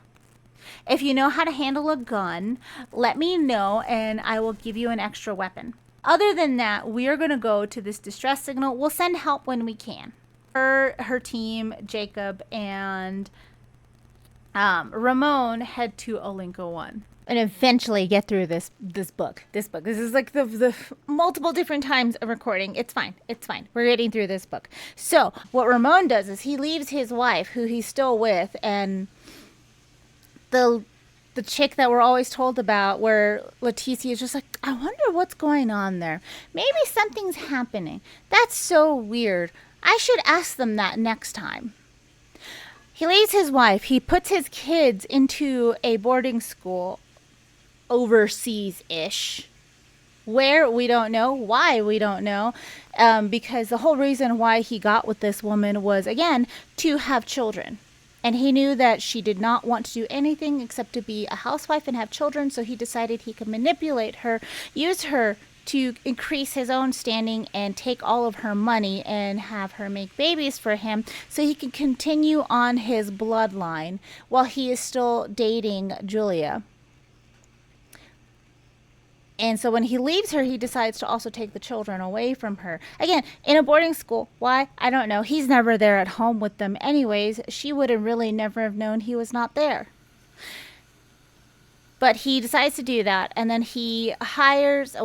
Speaker 1: If you know how to handle a gun, let me know and I will give you an extra weapon. Other than that, we are going to go to this distress signal. We'll send help when we can. Her team, Jacob, and Ramon head to Olinka 1. And eventually get through this book. This is like the multiple different times of recording. It's fine. We're getting through this book. So what Ramon does is he leaves his wife, who he's still with, and the chick that we're always told about, where Leticia is just like, I wonder what's going on there. Maybe something's happening. That's so weird. I should ask them that next time. He leaves his wife. He puts his kids into a boarding school overseas-ish. Where, we don't know. Why, we don't know. Because the whole reason why he got with this woman was, again, to have children. And he knew that she did not want to do anything except to be a housewife and have children, so he decided he could manipulate her, use her to increase his own standing and take all of her money and have her make babies for him so he can continue on his bloodline while he is still dating Julia. And so when he leaves her, he decides to also take the children away from her. Again, in a boarding school. Why? I don't know. He's never there at home with them anyways. She would have really never have known he was not there. But he decides to do that. And then he hires,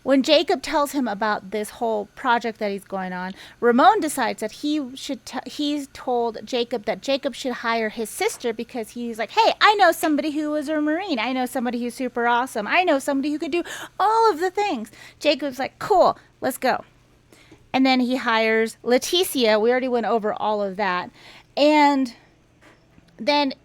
Speaker 1: when Jacob tells him about this whole project that he's going on, Ramon decides that he's told Jacob that Jacob should hire his sister, because he's like, hey, I know somebody who was a Marine. I know somebody who's super awesome. I know somebody who can do all of the things. Jacob's like, cool, let's go. And then he hires Leticia. We already went over all of that. And then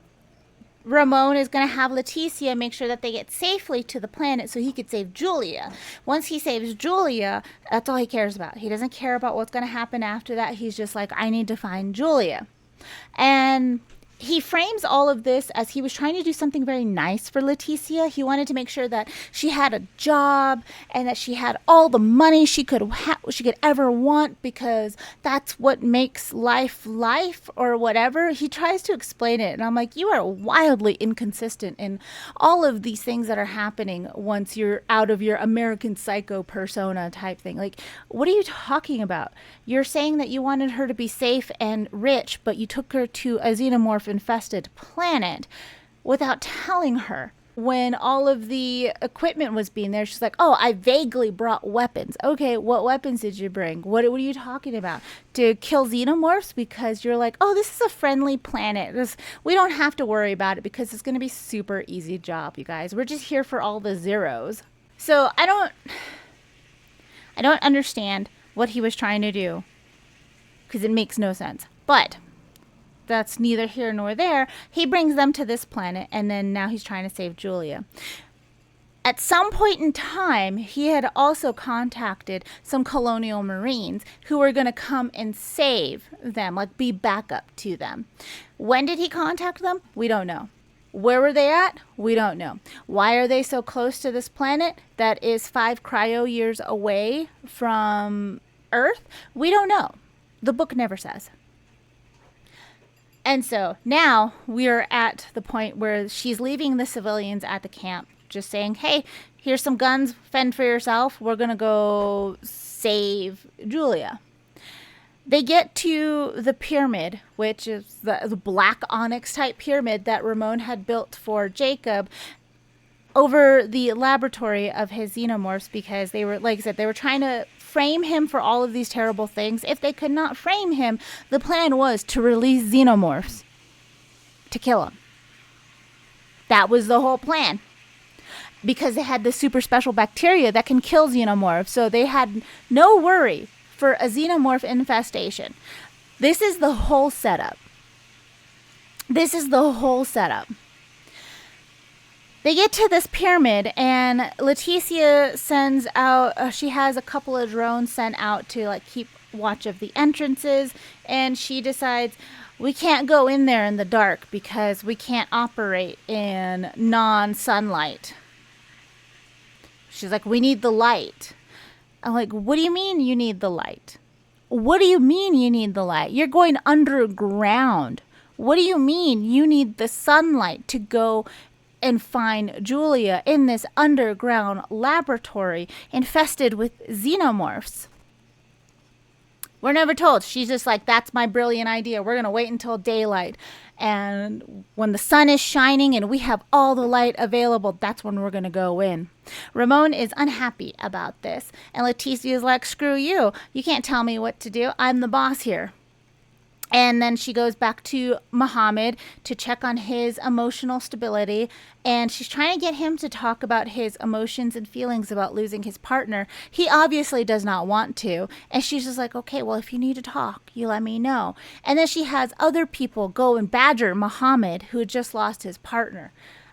Speaker 1: Ramon is going to have Leticia make sure that they get safely to the planet so he could save Julia. Once he saves Julia, that's all he cares about. He doesn't care about what's going to happen after that. He's just like, I need to find Julia. And he frames all of this as he was trying to do something very nice for Leticia. He wanted to make sure that she had a job and that she had all the money she could ever want, because that's what makes life or whatever. He tries to explain it, and I'm like, you are wildly inconsistent in all of these things that are happening once you're out of your American Psycho persona type thing. Like, what are you talking about? You're saying that you wanted her to be safe and rich, but you took her to a xenomorph infested planet without telling her. When all of the equipment was being there, she's like, oh, I vaguely brought weapons. Okay, what weapons did you bring? What are you talking about? To kill xenomorphs? Because you're like, oh, this is a friendly planet. We don't have to worry about it because it's going to be super easy job, you guys. We're just here for all the zeros. So I don't understand what he was trying to do, because it makes no sense. But that's neither here nor there. He brings them to this planet, and then now he's trying to save Julia. At some point in time, he had also contacted some colonial Marines who were going to come and save them, like be backup to them. When did he contact them? We don't know. Where were they at? We don't know. Why are they so close to this planet that is 5 cryo years away from Earth? We don't know. The book never says. And so now we are at the point where she's leaving the civilians at the camp, just saying, hey, here's some guns, fend for yourself. We're going to go save Julia. They get to the pyramid, which is the black onyx type pyramid that Ramon had built for Jacob over the laboratory of his xenomorphs, because they were, like I said, they were trying to frame him for all of these terrible things. If they could not frame him, the plan was to release xenomorphs to kill him. That was the whole plan, because they had this super special bacteria that can kill xenomorphs. So they had no worry for a xenomorph infestation. This is the whole setup. This is the whole setup. They get to this pyramid, and Leticia sends out, she has a couple of drones sent out to like keep watch of the entrances, and she decides, we can't go in there in the dark because we can't operate in non-sunlight. She's like, we need the light. I'm like, what do you mean you need the light? What do you mean you need the light? You're going underground. What do you mean you need the sunlight to go and find Julia in this underground laboratory infested with xenomorphs? We're never told. She's just like, that's my brilliant idea. We're going to wait until daylight. And when the sun is shining and we have all the light available, that's when we're going to go in. Ramon is unhappy about this. And Leticia is like, screw you. You can't tell me what to do. I'm the boss here. And then she goes back to Muhammad to check on his emotional stability. And she's trying to get him to talk about his emotions and feelings about losing his partner. He obviously does not want to. And she's just like, okay, well, if you need to talk, you let me know. And then she has other people go and badger Muhammad, who had just lost his partner.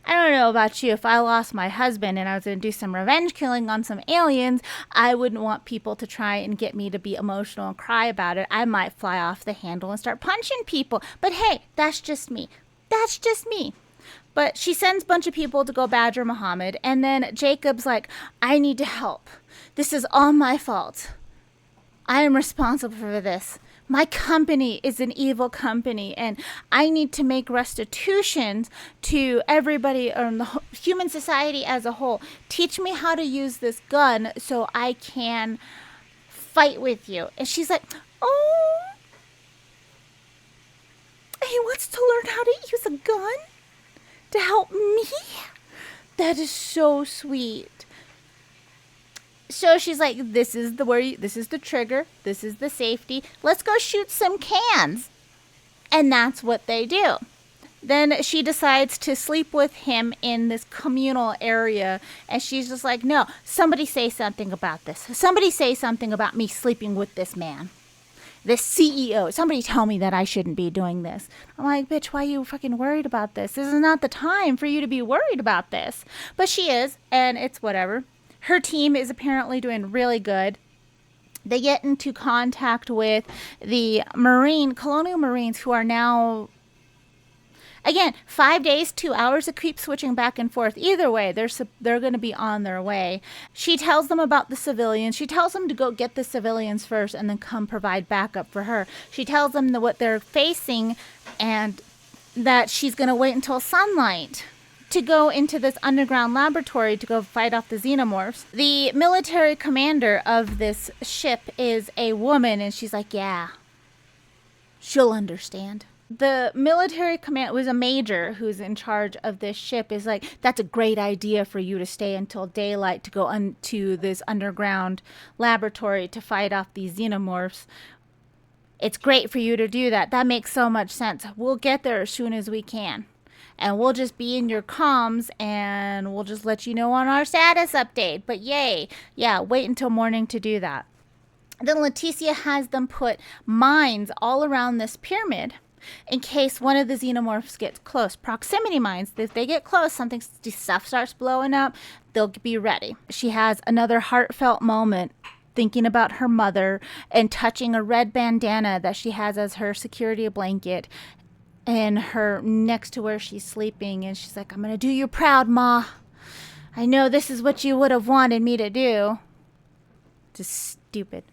Speaker 1: I don't know about you. If I lost my husband and I was going to do some revenge killing on some aliens, I wouldn't want people to try and get me to be emotional and cry about it. I might fly off the handle and start punching people. But hey, that's just me. That's just me. But she sends a bunch of people to go badger Muhammad. And then Jacob's like, I need to help. This is all my fault. I am responsible for this. My company is an evil company, and I need to make restitutions to everybody, or the human society as a whole. Teach me how to use this gun so I can fight with you. And she's like, oh, he wants to learn how to use a gun to help me? That is so sweet. So she's like, this is the trigger. This is the safety. Let's go shoot some cans. And that's what they do. Then she decides to sleep with him in this communal area. And she's just like, no, somebody say something about this. Somebody say something about me sleeping with this man. This CEO. Somebody tell me that I shouldn't be doing this. I'm like, bitch, why are you fucking worried about this? This is not the time for you to be worried about this. But she is, and it's whatever. Her team is apparently doing really good. They get into contact with the colonial Marines, who are now, again, 5 days, 2 hours. It keeps switching back and forth. Either way, they're going to be on their way. She tells them about the civilians. She tells them to go get the civilians first and then come provide backup for her. She tells them what they're facing and that she's going to wait until sunlight to go into this underground laboratory to go fight off the xenomorphs. The military commander of this ship is a woman, and she's like, yeah, she'll understand. The military command was a major who's in charge of this ship, is like, that's a great idea for you to stay until daylight to go into this underground laboratory to fight off these xenomorphs. It's great for you to do that. That makes so much sense. We'll get there as soon as we can. And we'll just be in your comms, and we'll just let you know on our status update. But yay. Yeah, wait until morning to do that. Then Leticia has them put mines all around this pyramid in case one of the xenomorphs gets close. Proximity mines. If they get close, stuff starts blowing up, they'll be ready. She has another heartfelt moment thinking about her mother and touching a red bandana that she has as her security blanket and her next to where she's sleeping, and she's like, I'm gonna do you proud, Ma. I know this is what you would have wanted me to do. Just stupid.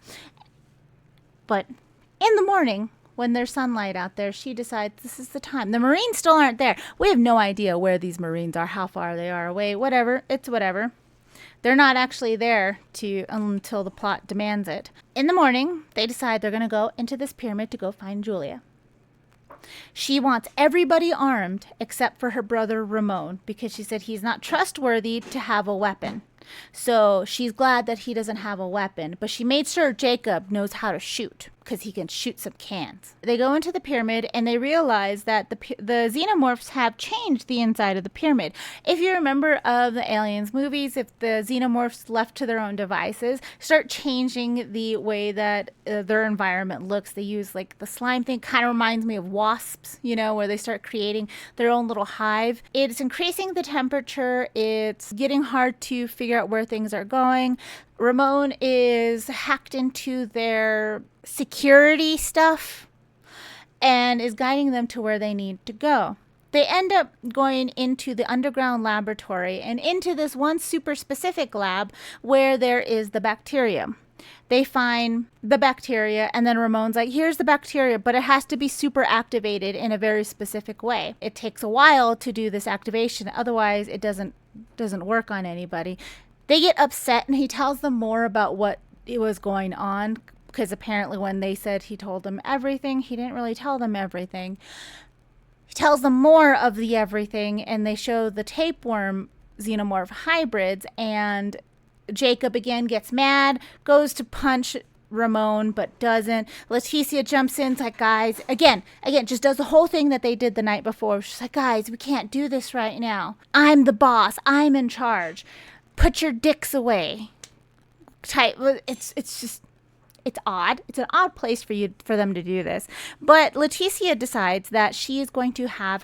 Speaker 1: But in the morning, when there's sunlight out there, she decides this is the time. The Marines still aren't there. We have no idea where these Marines are, how far they are away, whatever. It's whatever. They're not actually there until the plot demands it. In the morning, they decide they're going to go into this pyramid to go find Julia. She wants everybody armed except for her brother Ramon, because she said he's not trustworthy to have a weapon. So she's glad that he doesn't have a weapon, but she made sure Jacob knows how to shoot, because he can shoot some cans. They go into the pyramid and they realize that the xenomorphs have changed the inside of the pyramid. If you remember of the Aliens movies, if the xenomorphs left to their own devices start changing the way that their environment looks, they use like the slime thing. Kind of reminds me of wasps, where they start creating their own little hive. It's increasing the temperature. It's getting hard to figure out where things are going. Ramon is hacked into their security stuff and is guiding them to where they need to go. They end up going into the underground laboratory and into this one super specific lab where there is the bacteria. They find the bacteria, and then Ramon's like, here's the bacteria, but it has to be super activated in a very specific way. It takes a while to do this activation, otherwise it doesn't work on anybody. They get upset, and he tells them more about what it was going on, because apparently when they said he told them everything, he didn't really tell them everything. He tells them more of the everything, and they show the tapeworm xenomorph hybrids, and Jacob again gets mad, goes to punch Ramon, but doesn't. Leticia jumps in, like, guys, again, just does the whole thing that they did the night before. She's like, guys, we can't do this right now. I'm the boss. I'm in charge. Put your dicks away. It's odd. It's an odd place for them to do this. But Leticia decides that she is going to have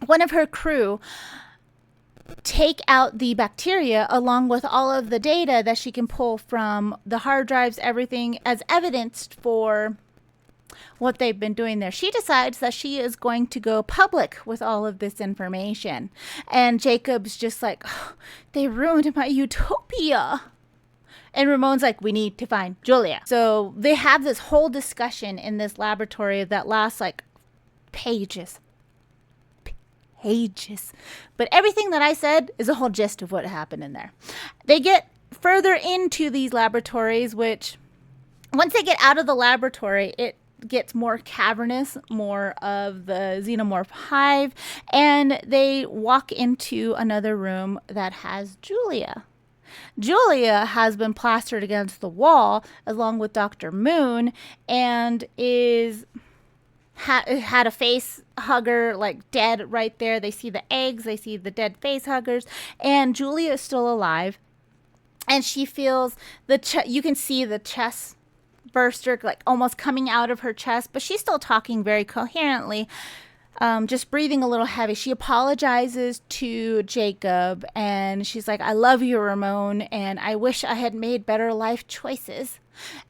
Speaker 1: one of her crew take out the bacteria along with all of the data that she can pull from the hard drives, everything as evidence for what they've been doing there. She decides that she is going to go public with all of this information. And Jacob's just like, oh, they ruined my utopia. And Ramon's like, we need to find Julia. So they have this whole discussion in this laboratory that lasts like pages. But everything that I said is a whole gist of what happened in there. They get further into these laboratories, which once they get out of the laboratory, it gets more cavernous, more of the xenomorph hive, and they walk into another room that has Julia. Julia has been plastered against the wall along with Dr. Moon, and had a face hugger like dead right there. They see the eggs, they see the dead face huggers, and Julia is still alive, and she feels you can see the chest burster like almost coming out of her chest, but she's still talking very coherently, just breathing a little heavy. She apologizes to Jacob, and she's like, I love you, Ramon, and I wish I had made better life choices.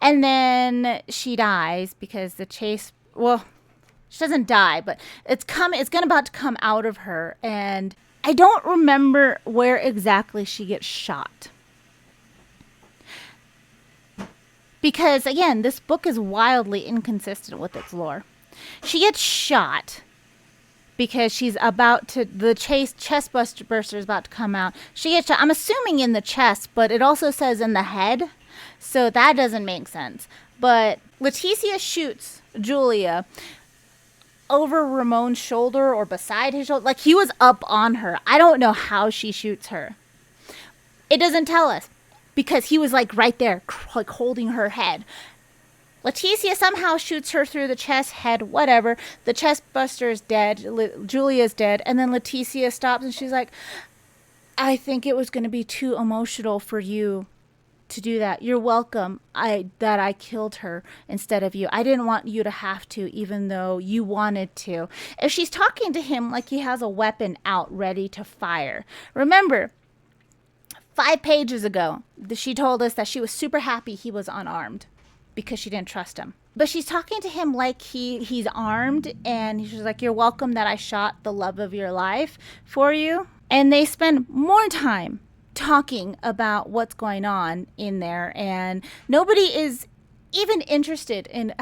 Speaker 1: And then she dies because the chase, she doesn't die, but it's about to come out of her, and I don't remember where exactly she gets shot. Because, again, this book is wildly inconsistent with its lore. She gets shot because she's the chest burster is about to come out. She gets shot, I'm assuming in the chest, but it also says in the head, so that doesn't make sense. But Leticia shoots Julia over Ramon's shoulder or beside his shoulder. Like, he was up on her. I don't know how she shoots her. It doesn't tell us, because he was like right there, like holding her head. Leticia somehow shoots her through the chest, head, whatever. The chest buster is dead. Julia's dead. And then Leticia stops and she's like, I think it was going to be too emotional for you to do that. You're welcome that I killed her instead of you. I didn't want you to have to, even though you wanted to. If she's talking to him like he has a weapon out ready to fire. Remember, 5 pages ago, she told us that she was super happy he was unarmed because she didn't trust him. But she's talking to him like he's armed, and she's like, you're welcome that I shot the love of your life for you. And they spend more time talking about what's going on in there, and nobody is even interested in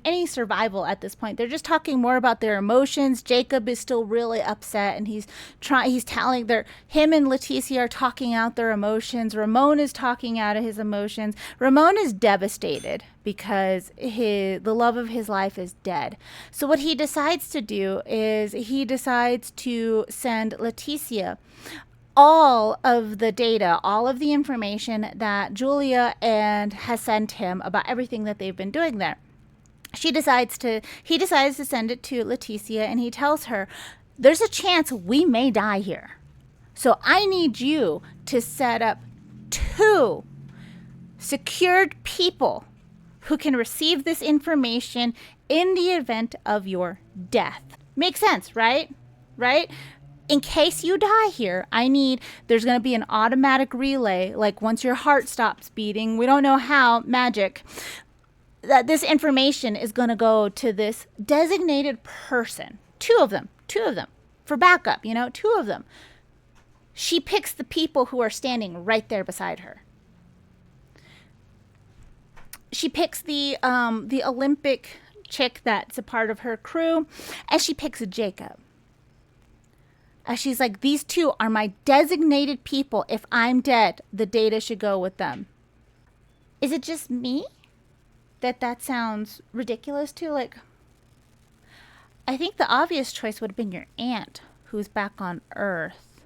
Speaker 1: any survival at this point. They're just talking more about their emotions. Jacob is still really upset, and he's telling him and Leticia are talking out their emotions. Ramon is talking out of his emotions. Ramon is devastated because the love of his life is dead. So what he decides to do is he decides to send Leticia all of the data, all of the information that Julia has sent him about everything that they've been doing there. He decides to send it to Leticia, and he tells her, there's a chance we may die here. So I need you to set up 2 secured people who can receive this information in the event of your death. Makes sense, right? Right? In case you die here, there's going to be an automatic relay, like once your heart stops beating, we don't know how, magic, that this information is going to go to this designated person. 2 of them, for backup, 2 of them. She picks the people who are standing right there beside her. She picks the Olympic chick that's a part of her crew, and she picks Jacob. She's like, these 2 are my designated people. If I'm dead, the data should go with them. Is it just me that sounds ridiculous to? Like, I think the obvious choice would have been your aunt, who's back on Earth,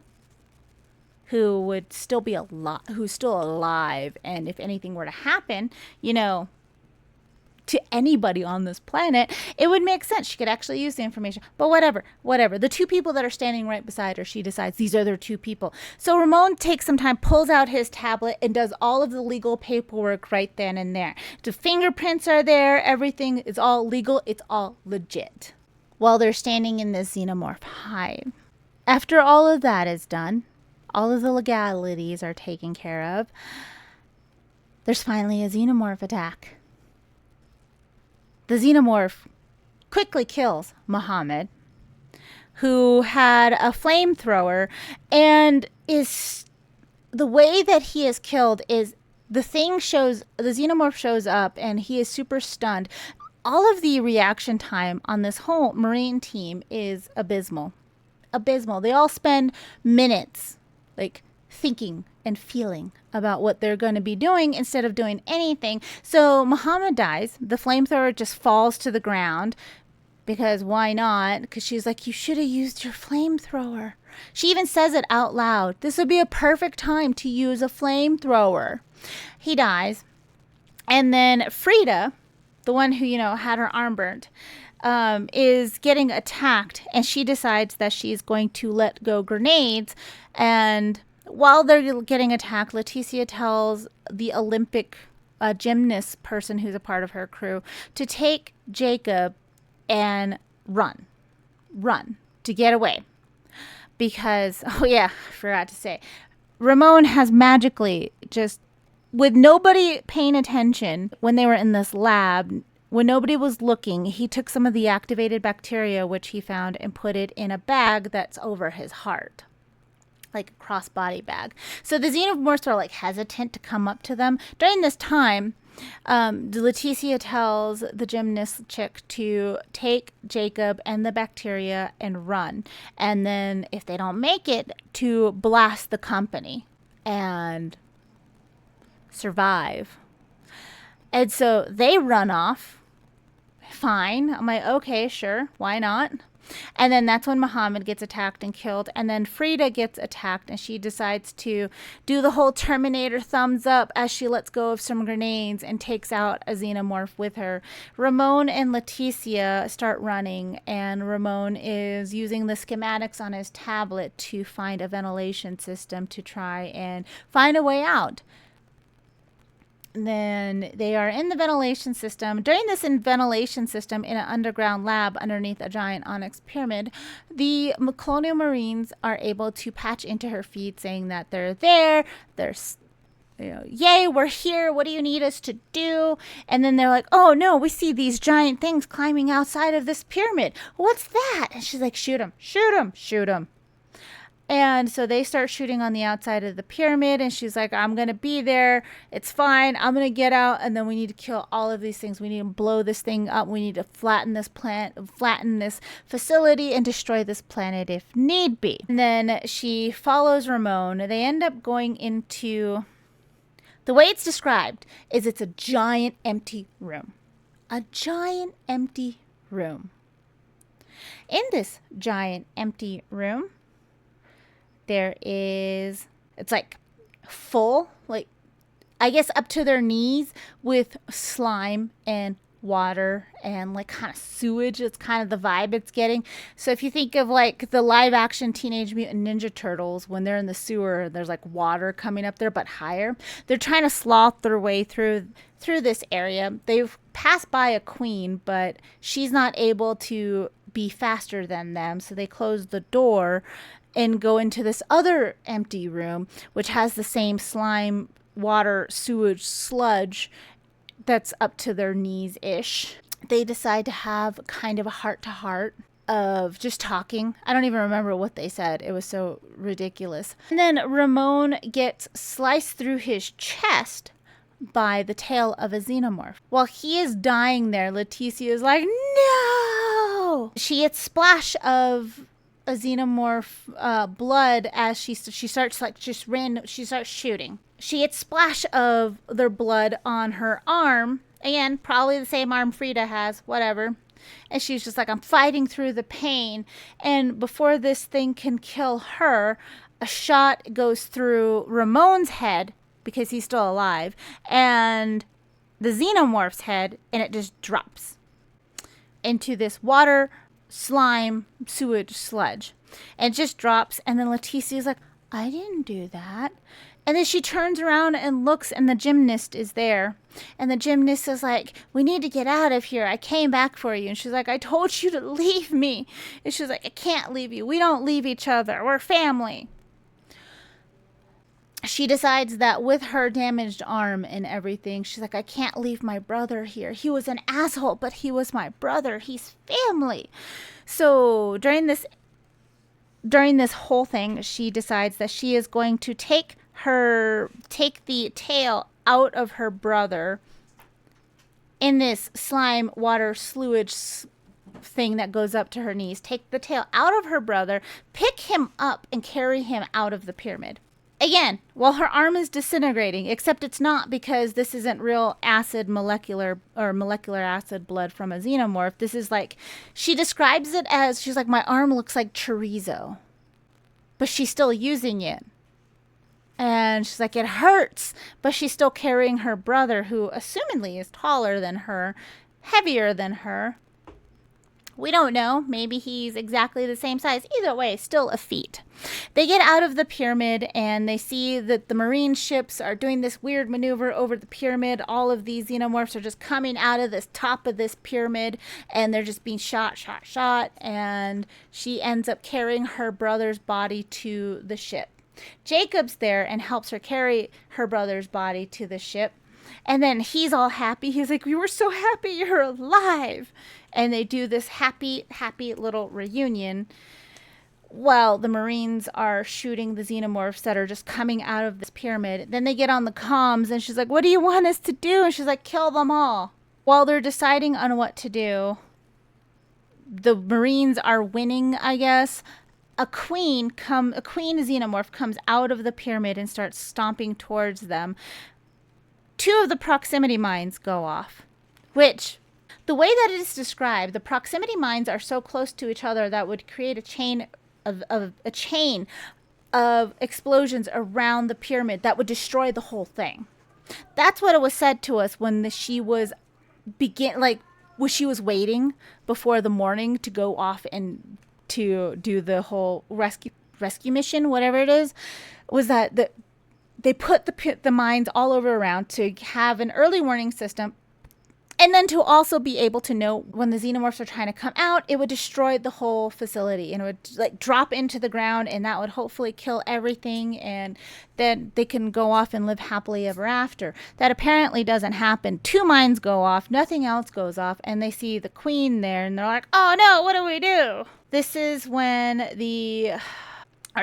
Speaker 1: who would still be who's still alive, and if anything were to happen, to anybody on this planet, it would make sense. She could actually use the information. But whatever. The 2 people that are standing right beside her, she decides these are their 2 people. So Ramon takes some time, pulls out his tablet, and does all of the legal paperwork right then and there. The fingerprints are there. Everything is all legal. It's all legit. While they're standing in this xenomorph hive. After all of that is done, all of the legalities are taken care of, there's finally a xenomorph attack. The xenomorph quickly kills Muhammad, who had a flamethrower, and the way that he is killed is the xenomorph shows up, and he is super stunned. All of the reaction time on this whole Marine team is abysmal. They all spend minutes, like, thinking and feeling about what they're going to be doing instead of doing anything. So Muhammad dies. The flamethrower just falls to the ground because why not? Because she's like, you should have used your flamethrower. She even says it out loud. This would be a perfect time to use a flamethrower. He dies. And then Frida, the one who, had her arm burnt, is getting attacked, and she decides that she's going to let go grenades. And while they're getting attacked, Leticia tells the Olympic gymnast person who's a part of her crew to take Jacob and run to get away. Because, I forgot to say, Ramon has magically, just with nobody paying attention when they were in this lab, when nobody was looking, he took some of the activated bacteria, which he found, and put it in a bag that's over his heart. Like a crossbody bag. So the xenomorphs are like hesitant to come up to them. During this time, Leticia tells the gymnast chick to take Jacob and the bacteria and run. And then if they don't make it, to blast the company and survive. And so they run off. Fine. I'm like, okay, sure. Why not? And then that's when Muhammad gets attacked and killed. And then Frida gets attacked, and she decides to do the whole Terminator thumbs up as she lets go of some grenades and takes out a xenomorph with her. Ramon and Leticia start running, and Ramon is using the schematics on his tablet to find a ventilation system to try and find a way out. Then they are in the ventilation system. During this ventilation system in an underground lab underneath a giant onyx pyramid, the Colonial Marines are able to patch into her feet, saying that they're there. They're, yay, we're here. What do you need us to do? And then they're like, oh no, we see these giant things climbing outside of this pyramid. What's that? And she's like, shoot them, shoot them, shoot them. And so they start shooting on the outside of the pyramid, and she's like, I'm going to be there. It's fine. I'm going to get out, and then we need to kill all of these things. We need to blow this thing up. We need to flatten this facility, and destroy this planet if need be. And then she follows Ramon. They end up going into... The way it's described is it's a giant empty room. A giant empty room. In this giant empty room, there is, it's like full, like, I guess up to their knees with slime and water and like kind of sewage. It's kind of the vibe it's getting. So if you think of like the live action Teenage Mutant Ninja Turtles, when they're in the sewer, there's like water coming up there, but higher. They're trying to sloth their way through this area. They've passed by a queen, but she's not able to be faster than them. So they close the door and go into this other empty room, which has the same slime, water, sewage, sludge that's up to their knees-ish. They decide to have kind of a heart-to-heart of just talking. I don't even remember what they said. It was so ridiculous. And then Ramon gets sliced through his chest by the tail of a xenomorph. While he is dying there, Leticia is like, no! She gets splash of a xenomorph blood as she starts like just random. She starts shooting. She gets splash of their blood on her arm. Again, probably the same arm Frida has, whatever. And she's just like, I'm fighting through the pain. And before this thing can kill her, a shot goes through Ramon's head because he's still alive, and the xenomorph's head, and it just drops into this water, slime, sewage, sludge. And it just drops, and then Leticia's like, I didn't do that. And then she turns around and looks, and the gymnast is there. And the gymnast is like, we need to get out of here. I came back for you. And she's like, I told you to leave me. And she's like, I can't leave you. We don't leave each other. We're family. She decides that with her damaged arm and everything, she's like, I can't leave my brother here. He was an asshole, but he was my brother. He's family. So during this whole thing, she decides that she is going to take the tail out of her brother in this slime, water, sewage thing that goes up to her knees. Take the tail out of her brother, pick him up, and carry him out of the pyramid. Again, while her arm is disintegrating, except it's not, because this isn't real molecular acid blood from a xenomorph. This is like, she describes it as, she's like, my arm looks like chorizo, but she's still using it. And she's like, it hurts, but she's still carrying her brother, who assumedly is taller than her, heavier than her. We don't know. Maybe he's exactly the same size. Either way, still a feat. They get out of the pyramid, and they see that the marine ships are doing this weird maneuver over the pyramid. All of these xenomorphs are just coming out of this top of this pyramid, and they're just being shot. And she ends up carrying her brother's body to the ship. Jacob's there and helps her carry her brother's body to the ship. And then he's all happy. He's like, we were so happy you're alive. And they do this happy little reunion while the Marines are shooting the xenomorphs that are just coming out of this pyramid. Then they get on the comms, and she's like, what do you want us to do? And she's like, kill them all. While they're deciding on what to do, the Marines are winning, I guess. A queen xenomorph comes out of the pyramid and starts stomping towards them. 2 of the proximity mines go off, which, the way that it is described, the proximity mines are so close to each other that would create a chain of explosions around the pyramid that would destroy the whole thing. That's what it was said to us when she was waiting before the morning to go off and to do the whole rescue mission, whatever it is, was that they put the mines all over around to have an early warning system, and then to also be able to know when the xenomorphs are trying to come out, it would destroy the whole facility, and it would like drop into the ground, and that would hopefully kill everything, and then they can go off and live happily ever after. That apparently doesn't happen. 2 mines go off, nothing else goes off, and they see the queen there, and they're like, oh no, what do we do? This is when the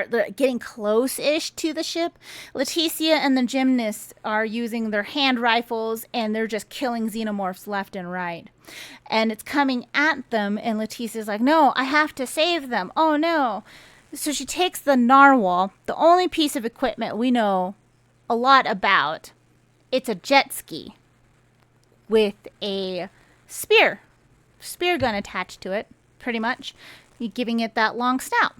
Speaker 1: they're getting close-ish to the ship. Leticia and the gymnasts are using their hand rifles, and they're just killing xenomorphs left and right. And it's coming at them, and Leticia's like, no, I have to save them. Oh, no. So she takes the narwhal, the only piece of equipment we know a lot about. It's a jet ski with a spear gun attached to it, pretty much, giving it that long snout.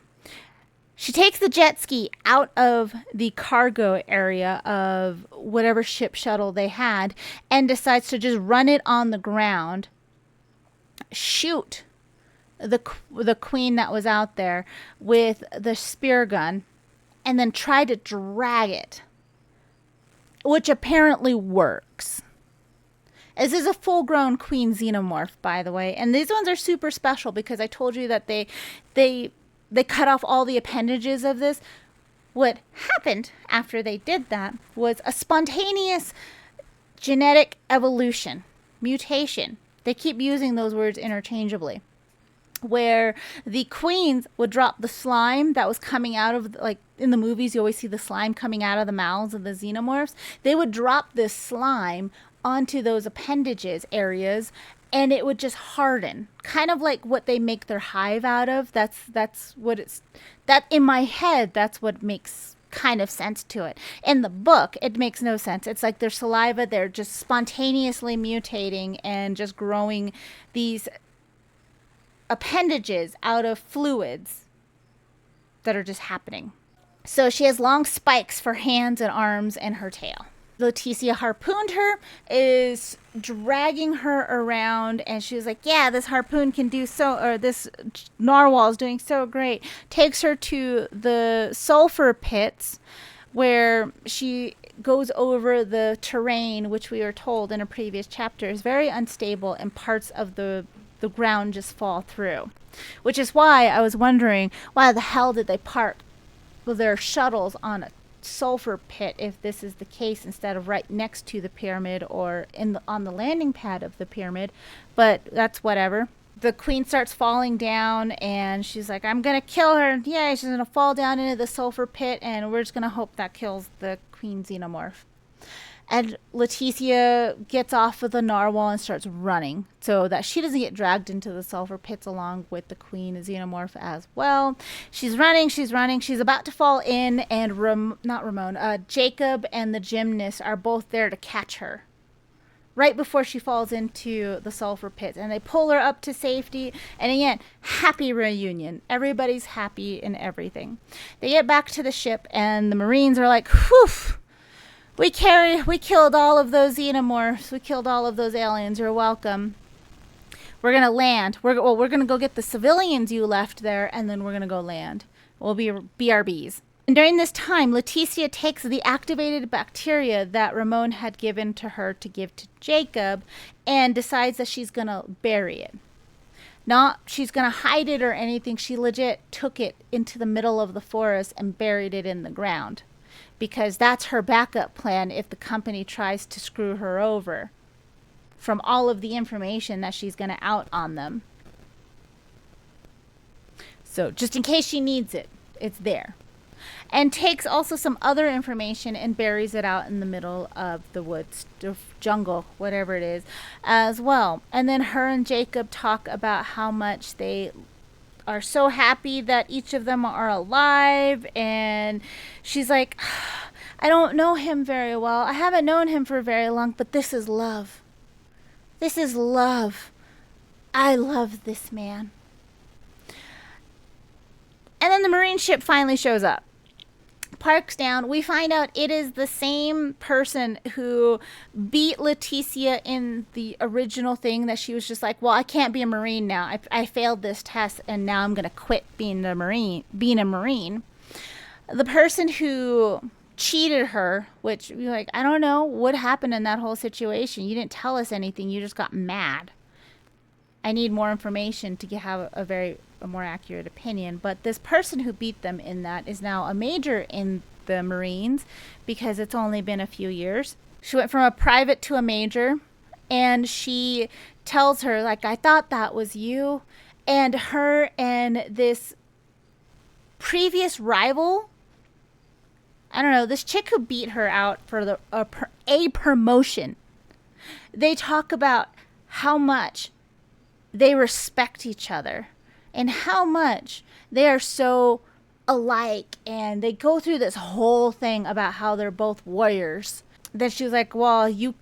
Speaker 1: She takes the jet ski out of the cargo area of whatever ship shuttle they had and decides to just run it on the ground, shoot the queen that was out there with the spear gun, and then try to drag it, which apparently works. This is a full-grown queen xenomorph, by the way, and these ones are super special because I told you that they cut off all the appendages of this. What happened after they did that was a spontaneous genetic evolution, mutation. They keep using those words interchangeably, where the queens would drop the slime that was coming out of, like in the movies, you always see the slime coming out of the mouths of the xenomorphs. They would drop this slime onto those appendages areas, and it would just harden, kind of like what they make their hive out of. That's what it's, that in my head, that's what makes kind of sense to it. In the book, it makes no sense. It's like their saliva, they're just spontaneously mutating and just growing these appendages out of fluids that are just happening. So she has long spikes for hands and arms and her tail. Leticia harpooned her, is dragging her around, and she was like, yeah, this harpoon can do so, or this narwhal is doing so great. Takes her to the sulfur pits, where she goes over the terrain, which we were told in a previous chapter is very unstable, and parts of the ground just fall through. Which is why I was wondering, why the hell did they park their shuttles on a sulfur pit if this is the case, instead of right next to the pyramid or on the landing pad of the pyramid. But that's whatever. The queen starts falling down, and she's like, I'm gonna kill her. Yeah, she's gonna fall down into the sulfur pit, and we're just gonna hope that kills the queen xenomorph. And Leticia gets off of the narwhal and starts running so that she doesn't get dragged into the sulfur pits along with the queen xenomorph as well. She's running. She's about to fall in, and Jacob and the gymnast are both there to catch her right before she falls into the sulfur pits. And they pull her up to safety. And again, happy reunion. Everybody's happy and everything. They get back to the ship, and the Marines are like, whew. We killed all of those xenomorphs. We killed all of those aliens. You're welcome. We're going to land. We're going to go get the civilians you left there, and then we're going to go land. We'll be BRBs. And during this time, Leticia takes the activated bacteria that Ramon had given to her to give to Jacob and decides that she's going to bury it. Not she's going to hide it or anything. She legit took it into the middle of the forest and buried it in the ground, because that's her backup plan if the company tries to screw her over from all of the information that she's going to out on them. So just in case she needs it, it's there. And takes also some other information and buries it out in the middle of the woods, jungle, whatever it is, as well. And then her and Jacob talk about how much they are so happy that each of them are alive, and she's like, I don't know him very well. I haven't known him for very long, but this is love. This is love. I love this man. And then the Marine ship finally shows up. Parks down. We find out it is the same person who beat Leticia in the original thing, that she was just like, well, I can't be a Marine now. I failed this test, and now I'm going to quit being a Marine. The person who cheated her, which you're like, I don't know what happened in that whole situation. You didn't tell us anything. You just got mad. I need more information to have a more accurate opinion. But this person who beat them in that is now a major in the Marines, because it's only been a few years. She went from a private to a major, and she tells her, like, I thought that was you. And her and this previous rival, I don't know, this chick who beat her out for a promotion, they talk about how much they respect each other and how much they are so alike, and they go through this whole thing about how they're both warriors. Then she was like, well, you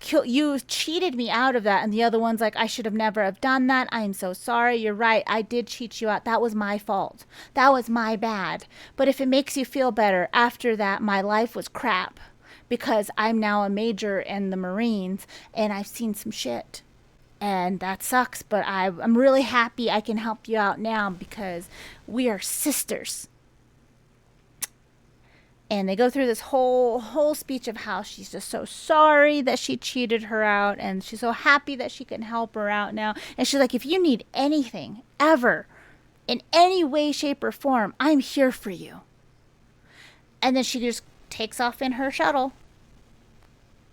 Speaker 1: cheated me out of that. And the other one's like, I should have never have done that. I'm so sorry. You're right. I did cheat you out. That was my fault. That was my bad. But if it makes you feel better, after that, my life was crap because I'm now a major in the Marines and I've seen some shit. And that sucks, but I'm really happy I can help you out now because we are sisters. And they go through this whole speech of how she's just so sorry that she cheated her out, and she's so happy that she can help her out now. And she's like, if you need anything, ever, in any way, shape, or form, I'm here for you. And then she just takes off in her shuttle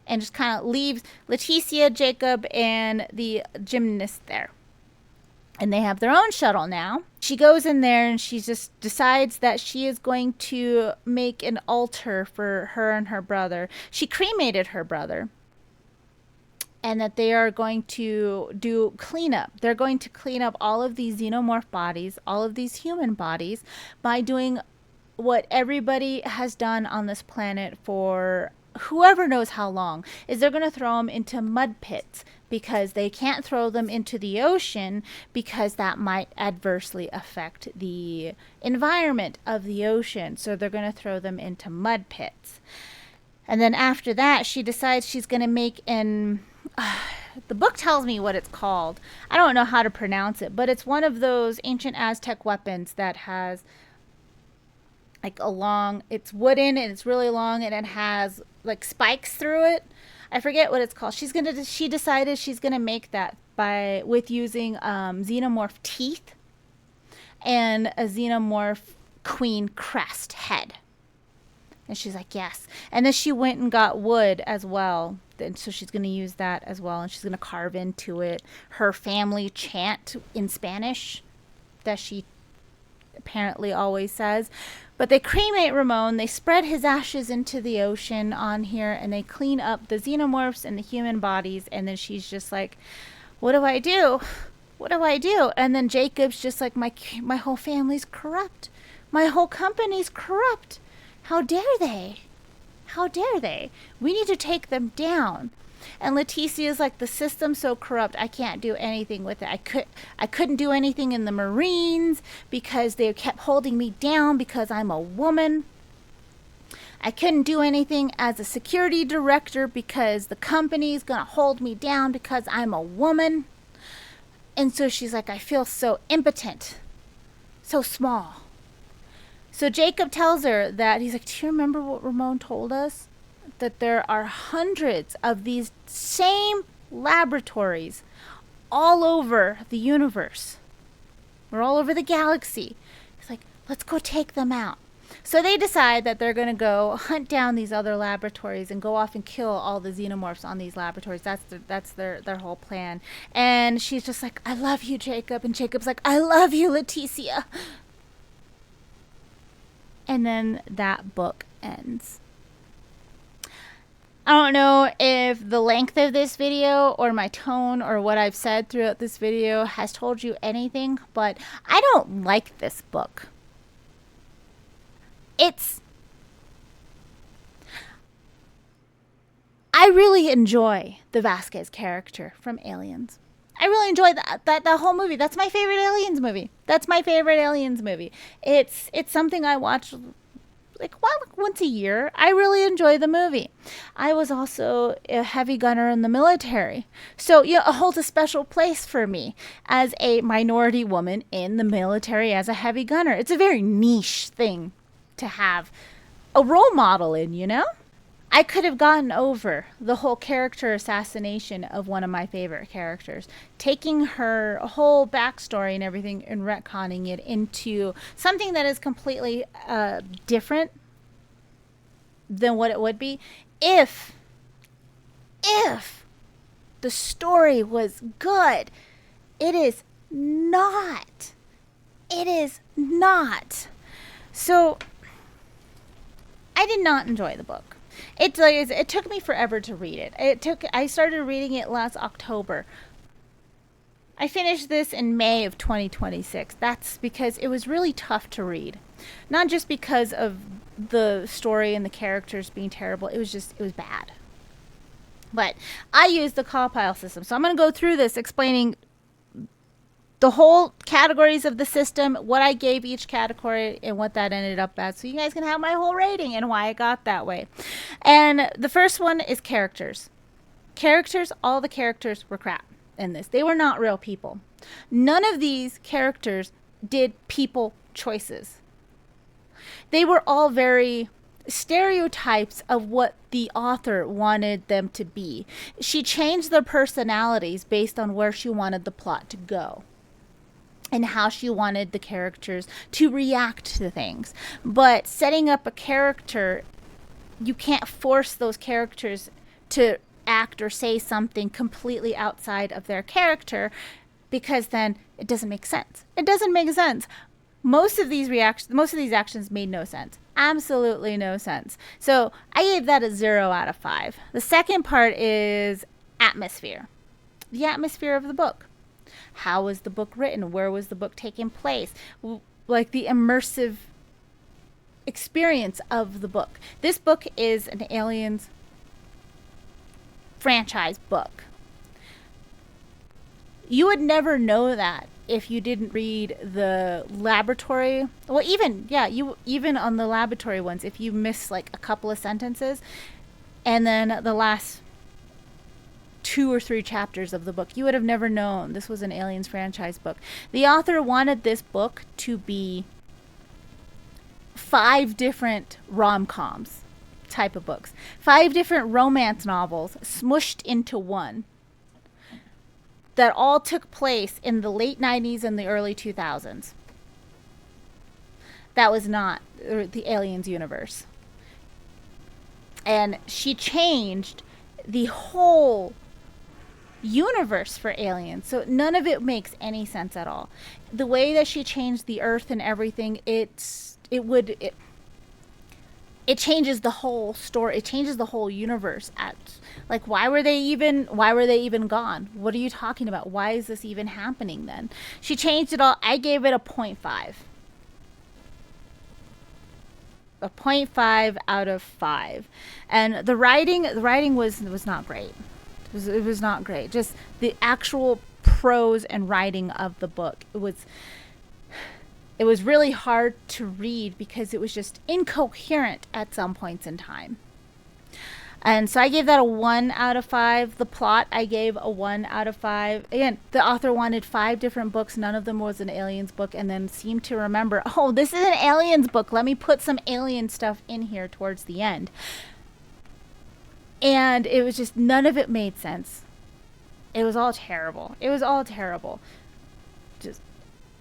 Speaker 1: and just kind of leaves Leticia, Jacob, and the gymnast there. And they have their own shuttle now. She goes in there and she just decides that she is going to make an altar for her and her brother. She cremated her brother. And that they are going to do cleanup. They're going to clean up all of these xenomorph bodies, all of these human bodies, by doing what everybody has done on this planet for whoever knows how long, is they're going to throw them into mud pits because they can't throw them into the ocean because that might adversely affect the environment of the ocean. So they're going to throw them into mud pits. And then after that, she decides she's going to make an... the book tells me what it's called. I don't know how to pronounce it, but it's one of those ancient Aztec weapons that has like a long... It's wooden and it's really long and it has like spikes through it. I forget what it's called. She decided she's gonna make that with using xenomorph teeth and a xenomorph queen crest head. And she's like, yes. And then she went and got wood as well. And so she's going to use that as well. And she's going to carve into it her family chant in Spanish that she apparently always says. But they cremate Ramon. They spread his ashes into the ocean on here. And they clean up the xenomorphs and the human bodies. And then she's just like, what do I do? What do I do? And then Jacob's just like, my whole family's corrupt. My whole company's corrupt. How dare they? How dare they? We need to take them down. And Leticia's like, the system's so corrupt, I can't do anything with it. I couldn't do anything in the Marines because they kept holding me down because I'm a woman. I couldn't do anything as a security director because the company's gonna hold me down because I'm a woman. And so she's like, I feel so impotent, so small. So Jacob tells her that, he's like, do you remember what Ramon told us? That there are hundreds of these same laboratories all over the universe. Or all over the galaxy. He's like, let's go take them out. So they decide that they're going to go hunt down these other laboratories and go off and kill all the xenomorphs on these laboratories. That's their whole plan. And she's just like, I love you, Jacob. And Jacob's like, I love you, Leticia. And then that book ends. I don't know if the length of this video or my tone or what I've said throughout this video has told you anything, but I don't like this book. I really enjoy the Vasquez character from Aliens. I really enjoy that whole movie. That's my favorite Aliens movie. It's something I watch like once a year. I really enjoy the movie. I was also a heavy gunner in the military. So, it holds a special place for me as a minority woman in the military as a heavy gunner. It's a very niche thing to have a role model in, I could have gotten over the whole character assassination of one of my favorite characters, taking her whole backstory and everything and retconning it into something that is completely different than what it would be if the story was good. It is not. So I did not enjoy the book. It took me forever to read it. I started reading it last October. I finished this in May of 2026. That's because it was really tough to read. Not just because of the story and the characters being terrible. It was bad. But I used the call pile system. So I'm going to go through this explaining the whole categories of the system, what I gave each category, and what that ended up as. So you guys can have my whole rating and why it got that way. And the first one is characters. All the characters were crap in this. They were not real people. None of these characters did people choices. They were all very stereotypes of what the author wanted them to be. She changed their personalities based on where she wanted the plot to go and how she wanted the characters to react to things. But setting up a character, you can't force those characters to act or say something completely outside of their character, because then it doesn't make sense. It doesn't make sense. Most of these actions made no sense. Absolutely no sense. So I gave that a 0 out of 5. The second part is atmosphere. The atmosphere of the book. How was the book written? Where was the book taking place? Like the immersive experience of the book. This book is an Aliens franchise book. You would never know that if you didn't read the laboratory. Well, even on the laboratory ones, if you miss like a couple of sentences, and then the last 2 or 3 chapters of the book, you would have never known this was an Aliens franchise book. The author wanted this book to be 5 different rom-coms type of books, 5 different romance novels smushed into one, that all took place in the late 90s and the early 2000s. That was not the Aliens universe. And she changed the whole universe for Aliens, so none of it makes any sense at all. The way that she changed the Earth and everything, it changes the whole story. It changes the whole universe. Like, why were they even gone? What are you talking about? Why is this even happening then? She changed it all. I gave it a 0.5. A 0.5 out of 5. And the writing was not great. It was not great. Just the actual prose and writing of the book. It was really hard to read because it was just incoherent at some points in time. And so I gave that a 1 out of 5. The plot, I gave a 1 out of 5. Again, the author wanted 5 different books. None of them was an Aliens book, and then seemed to remember, oh, this is an Aliens book. Let me put some alien stuff in here towards the end. And it was just, none of it made sense. It was all terrible. Just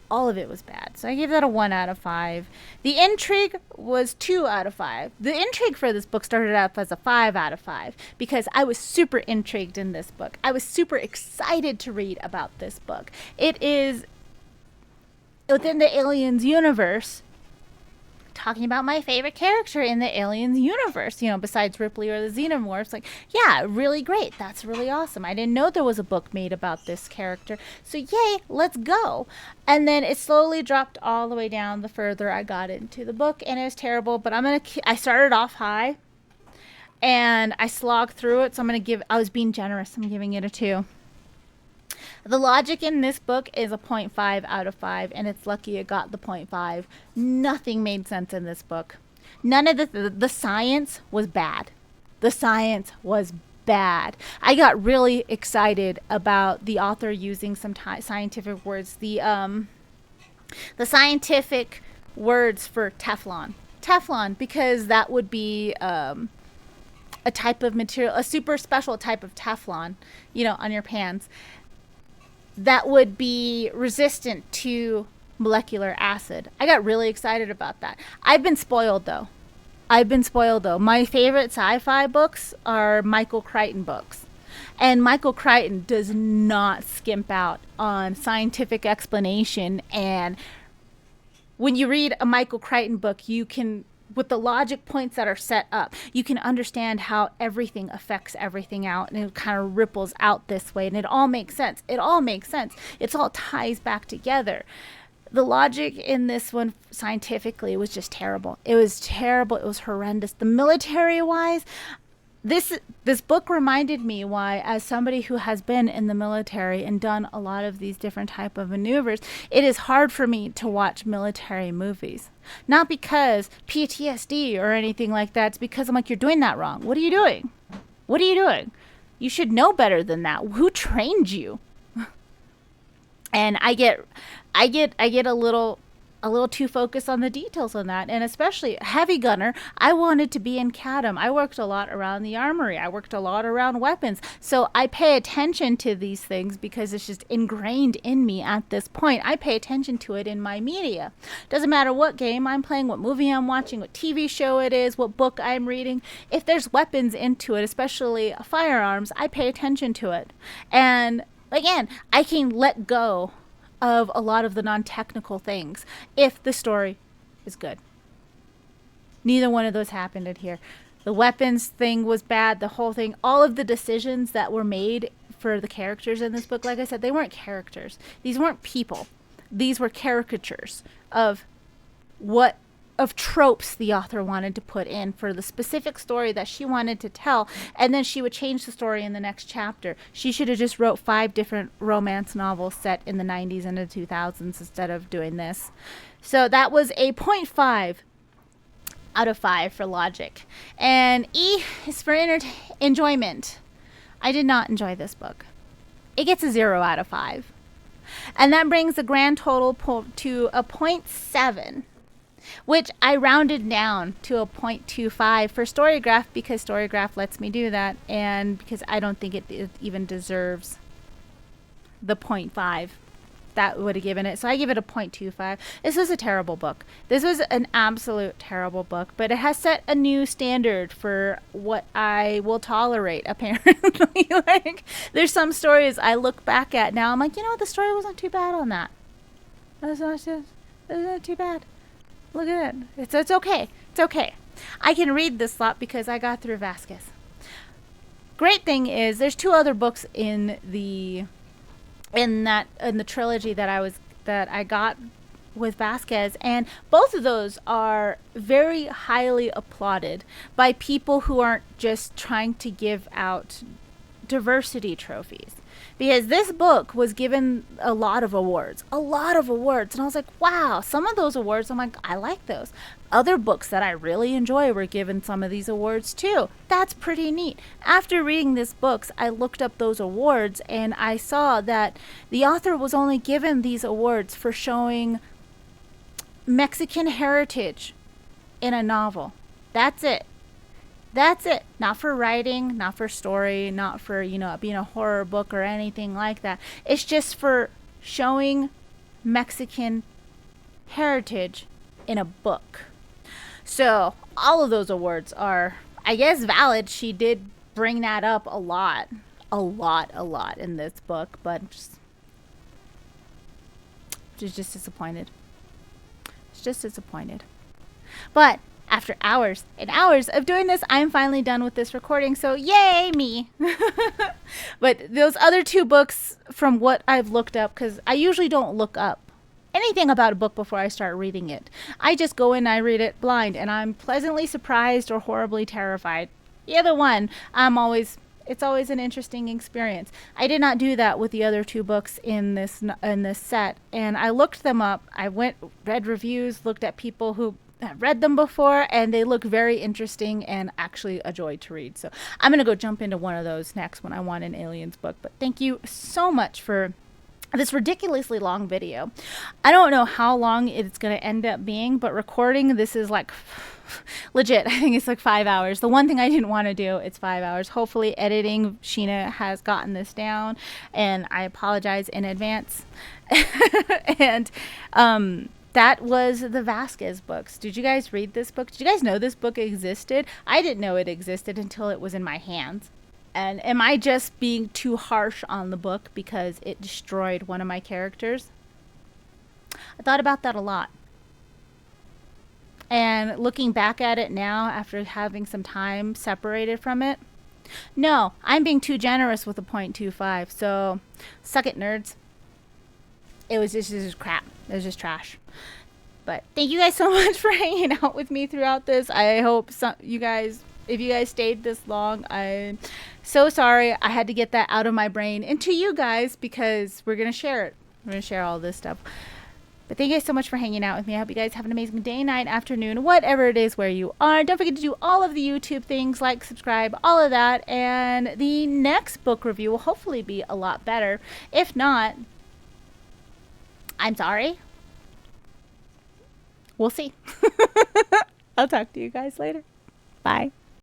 Speaker 1: all of it was bad. So I gave that a 1 out of 5. The intrigue was 2 out of 5. The intrigue for this book started out as a 5 out of 5 because I was super intrigued in this book. I was super excited to read about this book. It is within the Aliens universe, talking about my favorite character in the Aliens universe, besides Ripley or the Xenomorphs. Like, yeah, really great. That's really awesome. I didn't know there was a book made about this character. So yay, let's go. And then it slowly dropped all the way down the further I got into the book, and it was terrible, but I started off high and I slogged through it. So I was being generous. I'm giving it a 2. The logic in this book is a 0.5 out of 5, and it's lucky it got the 0.5. Nothing made sense in this book. None of the science was bad. The science was bad. I got really excited about the author using some scientific words. The scientific words for Teflon. Teflon, because that would be a type of material, a super special type of Teflon, on your pans, that would be resistant to molecular acid. I got really excited about that. I've been spoiled though. My favorite sci-fi books are Michael Crichton books. And Michael Crichton does not skimp out on scientific explanation and when you read a Michael Crichton book, you can, with the logic points that are set up, you can understand how everything affects everything out, and it kind of ripples out this way, and it all makes sense. It all makes sense. It all ties back together. The logic in this one scientifically was just terrible. It was terrible. It was horrendous. The military-wise, this book reminded me why, as somebody who has been in the military and done a lot of these different type of maneuvers, it is hard for me to watch military movies. Not because PTSD or anything like that. It's because I'm like, you're doing that wrong. What are you doing? What are you doing? You should know better than that. Who trained you? And I get a little too focused on the details on that, and especially heavy gunner. I wanted to be in CADM. I worked a lot around the armory. I worked a lot around weapons. So I pay attention to these things because it's just ingrained in me at this point. I pay attention to it in my media. Doesn't matter what game I'm playing, what movie I'm watching, what TV show it is, what book I'm reading. If there's weapons into it, especially firearms, I pay attention to it. And again, I can let go of a lot of the non-technical things if the story is good. Neither one of those happened in here. The weapons thing was bad. The whole thing, all of the decisions that were made for the characters in this book, like I said, they weren't characters. These weren't people. These were caricatures of tropes the author wanted to put in for the specific story that she wanted to tell, and then she would change the story in the next chapter. She should have just wrote 5 different romance novels set in the 90s and the 2000s instead of doing this. So that was a 0.5 out of 5 for logic. And E is for enjoyment. I did not enjoy this book. It gets a 0 out of 5. And that brings the grand total to a 0.7. Which I rounded down to a 0.25 for Storygraph because Storygraph lets me do that, and because I don't think it even deserves the 0.5 that would have given it. So I give it a 0.25. This was a terrible book. This was an absolute terrible book, but it has set a new standard for what I will tolerate, apparently. Like, there's some stories I look back at now, I'm like, you know what, the story wasn't too bad on that. It wasn't too bad. Look at it. It's okay. It's okay. I can read this lot because I got through Vasquez. Great thing is there's 2 other books in the trilogy that I got with Vasquez, and both of those are very highly applauded by people who aren't just trying to give out diversity trophies. Because this book was given a lot of awards. And I was like, wow, some of those awards, I'm like, I like those. Other books that I really enjoy were given some of these awards too. That's pretty neat. After reading these books, I looked up those awards and I saw that the author was only given these awards for showing Mexican heritage in a novel. That's it. That's it. Not for writing, not for story, not for, being a horror book or anything like that. It's just for showing Mexican heritage in a book. So all of those awards are, I guess, valid. She did bring that up a lot in this book, but just disappointed. It's just disappointed. But after hours and hours of doing this, I'm finally done with this recording, so yay me. But those other 2 books, from what I've looked up, because I usually don't look up anything about a book before I start reading it. I just go in and I read it blind, and I'm pleasantly surprised or horribly terrified. Either one, it's always an interesting experience. I did not do that with the other 2 books in this set, and I looked them up. I read reviews, looked at people who have read them before, and they look very interesting and actually a joy to read. So I'm going to go jump into one of those next when I want an Aliens book. But thank you so much for this ridiculously long video. I don't know how long it's going to end up being, but recording this is like legit. I think it's like 5 hours. The one thing I didn't want to do, it's 5 hours. Hopefully editing, Sheena has gotten this down, and I apologize in advance. And that was the Vasquez books. Did you guys read this book? Did you guys know this book existed? I didn't know it existed until it was in my hands. And am I just being too harsh on the book because it destroyed one of my characters? I thought about that a lot. And looking back at it now, after having some time separated from it, no, I'm being too generous with a 0.25. So, suck it, nerds. It was just crap. It was just trash. But thank you guys so much for hanging out with me throughout this. I hope you guys, if you guys stayed this long, I'm so sorry. I had to get that out of my brain into you guys because we're going to share it. We're going to share all this stuff. But thank you guys so much for hanging out with me. I hope you guys have an amazing day, night, afternoon, whatever it is where you are. Don't forget to do all of the YouTube things, like, subscribe, all of that. And the next book review will hopefully be a lot better. If not, I'm sorry. We'll see. I'll talk to you guys later. Bye.